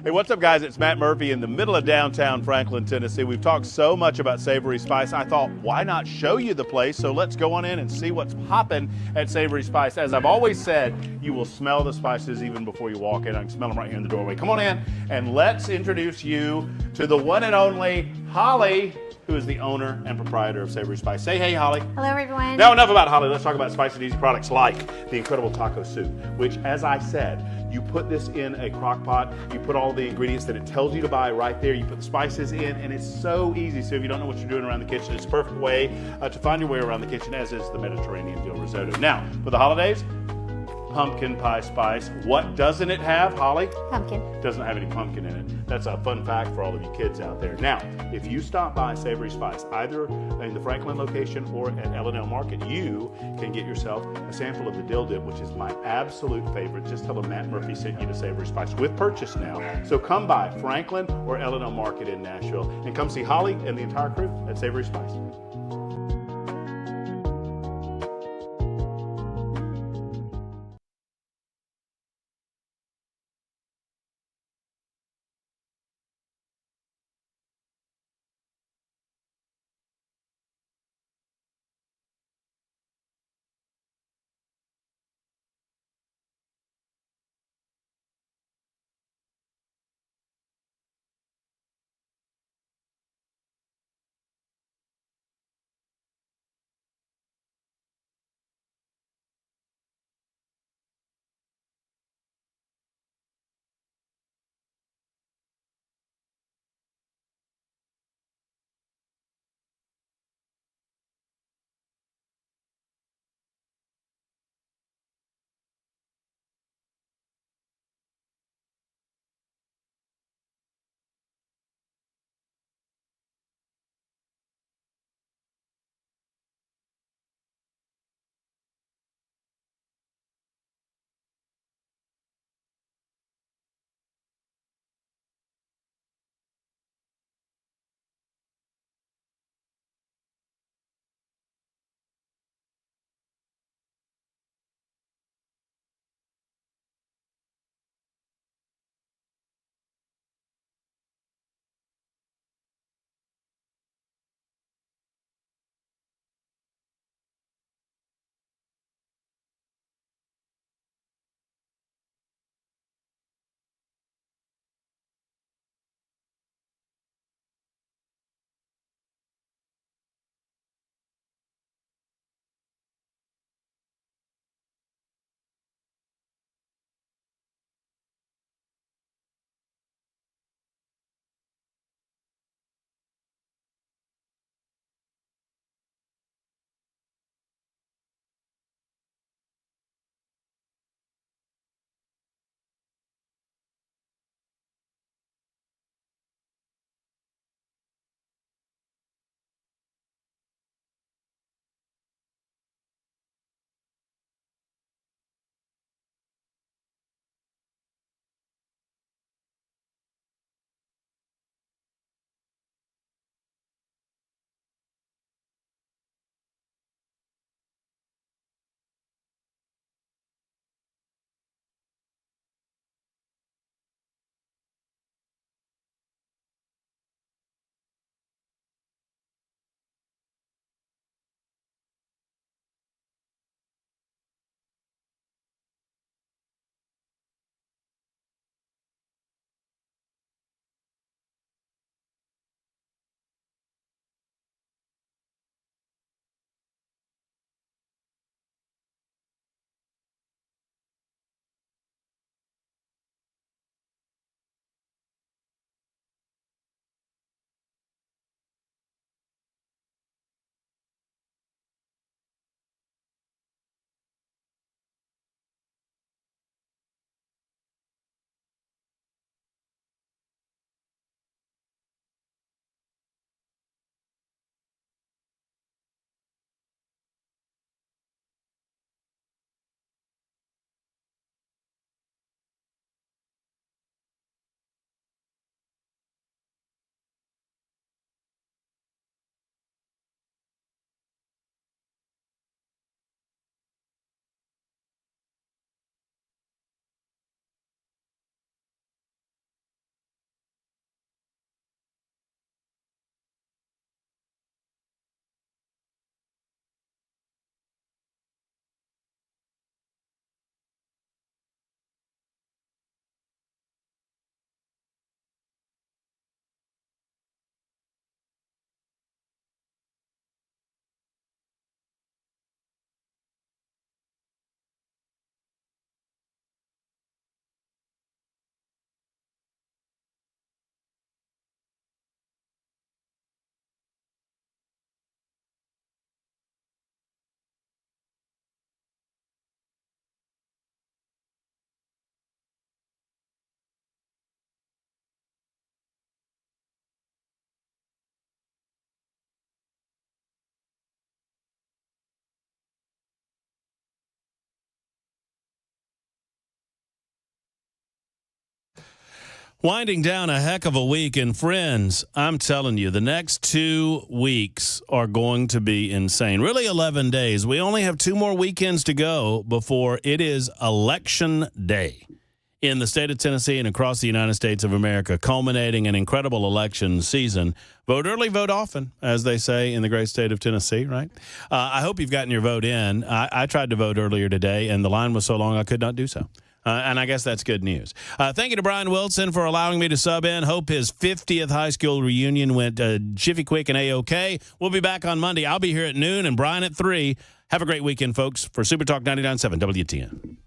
Hey, what's up, guys? It's Matt Murphy in the middle of downtown Franklin, Tennessee. We've talked so much about Savory Spice. I thought, why not show you the place? So let's go on in and see what's popping at Savory Spice. As I've always said, you will smell the spices even before you walk in. I can smell them right here in the doorway. Come on in, and let's introduce you to the one and only Holly, who is the owner and proprietor of Savory Spice. Say hey, Holly. Hello, everyone. Now, enough about Holly. Let's talk about spicy and easy products like the incredible taco soup, which, as I said, you put this in a crock pot, you put all the ingredients that it tells you to buy right there, you put the spices in, and it's so easy. So if you don't know what you're doing around the kitchen, it's a perfect way to find your way around the kitchen, as is the Mediterranean dill risotto. Now, for the holidays, pumpkin pie spice. What doesn't it have, Holly? Pumpkin. Doesn't have any pumpkin in it. That's a fun fact for all of you kids out there. Now, if you stop by Savory Spice, either in the Franklin location or at L&L Market, you can get yourself a sample of the dill dip, which is my absolute favorite. Just tell them Matt Murphy sent you to Savory Spice with purchase now. So come by Franklin or L&L Market in Nashville and come see Holly and the entire crew at Savory Spice. Winding down a heck of a week, and friends, I'm telling you, the next 2 weeks are going to be insane. Really 11 days. We only have 2 more weekends to go before it is Election Day in the state of Tennessee and across the United States of America, culminating an incredible election season. Vote early, vote often, as they say in the great state of Tennessee, right? I hope you've gotten your vote in. I tried to vote earlier today, and the line was so long I could not do so. And I guess that's good news. Thank you to Brian Wilson for allowing me to sub in. Hope his 50th high school reunion went jiffy quick and A-OK. We'll be back on Monday. I'll be here at noon and Brian at 3. Have a great weekend, folks. For Super Talk 99.7 WTN.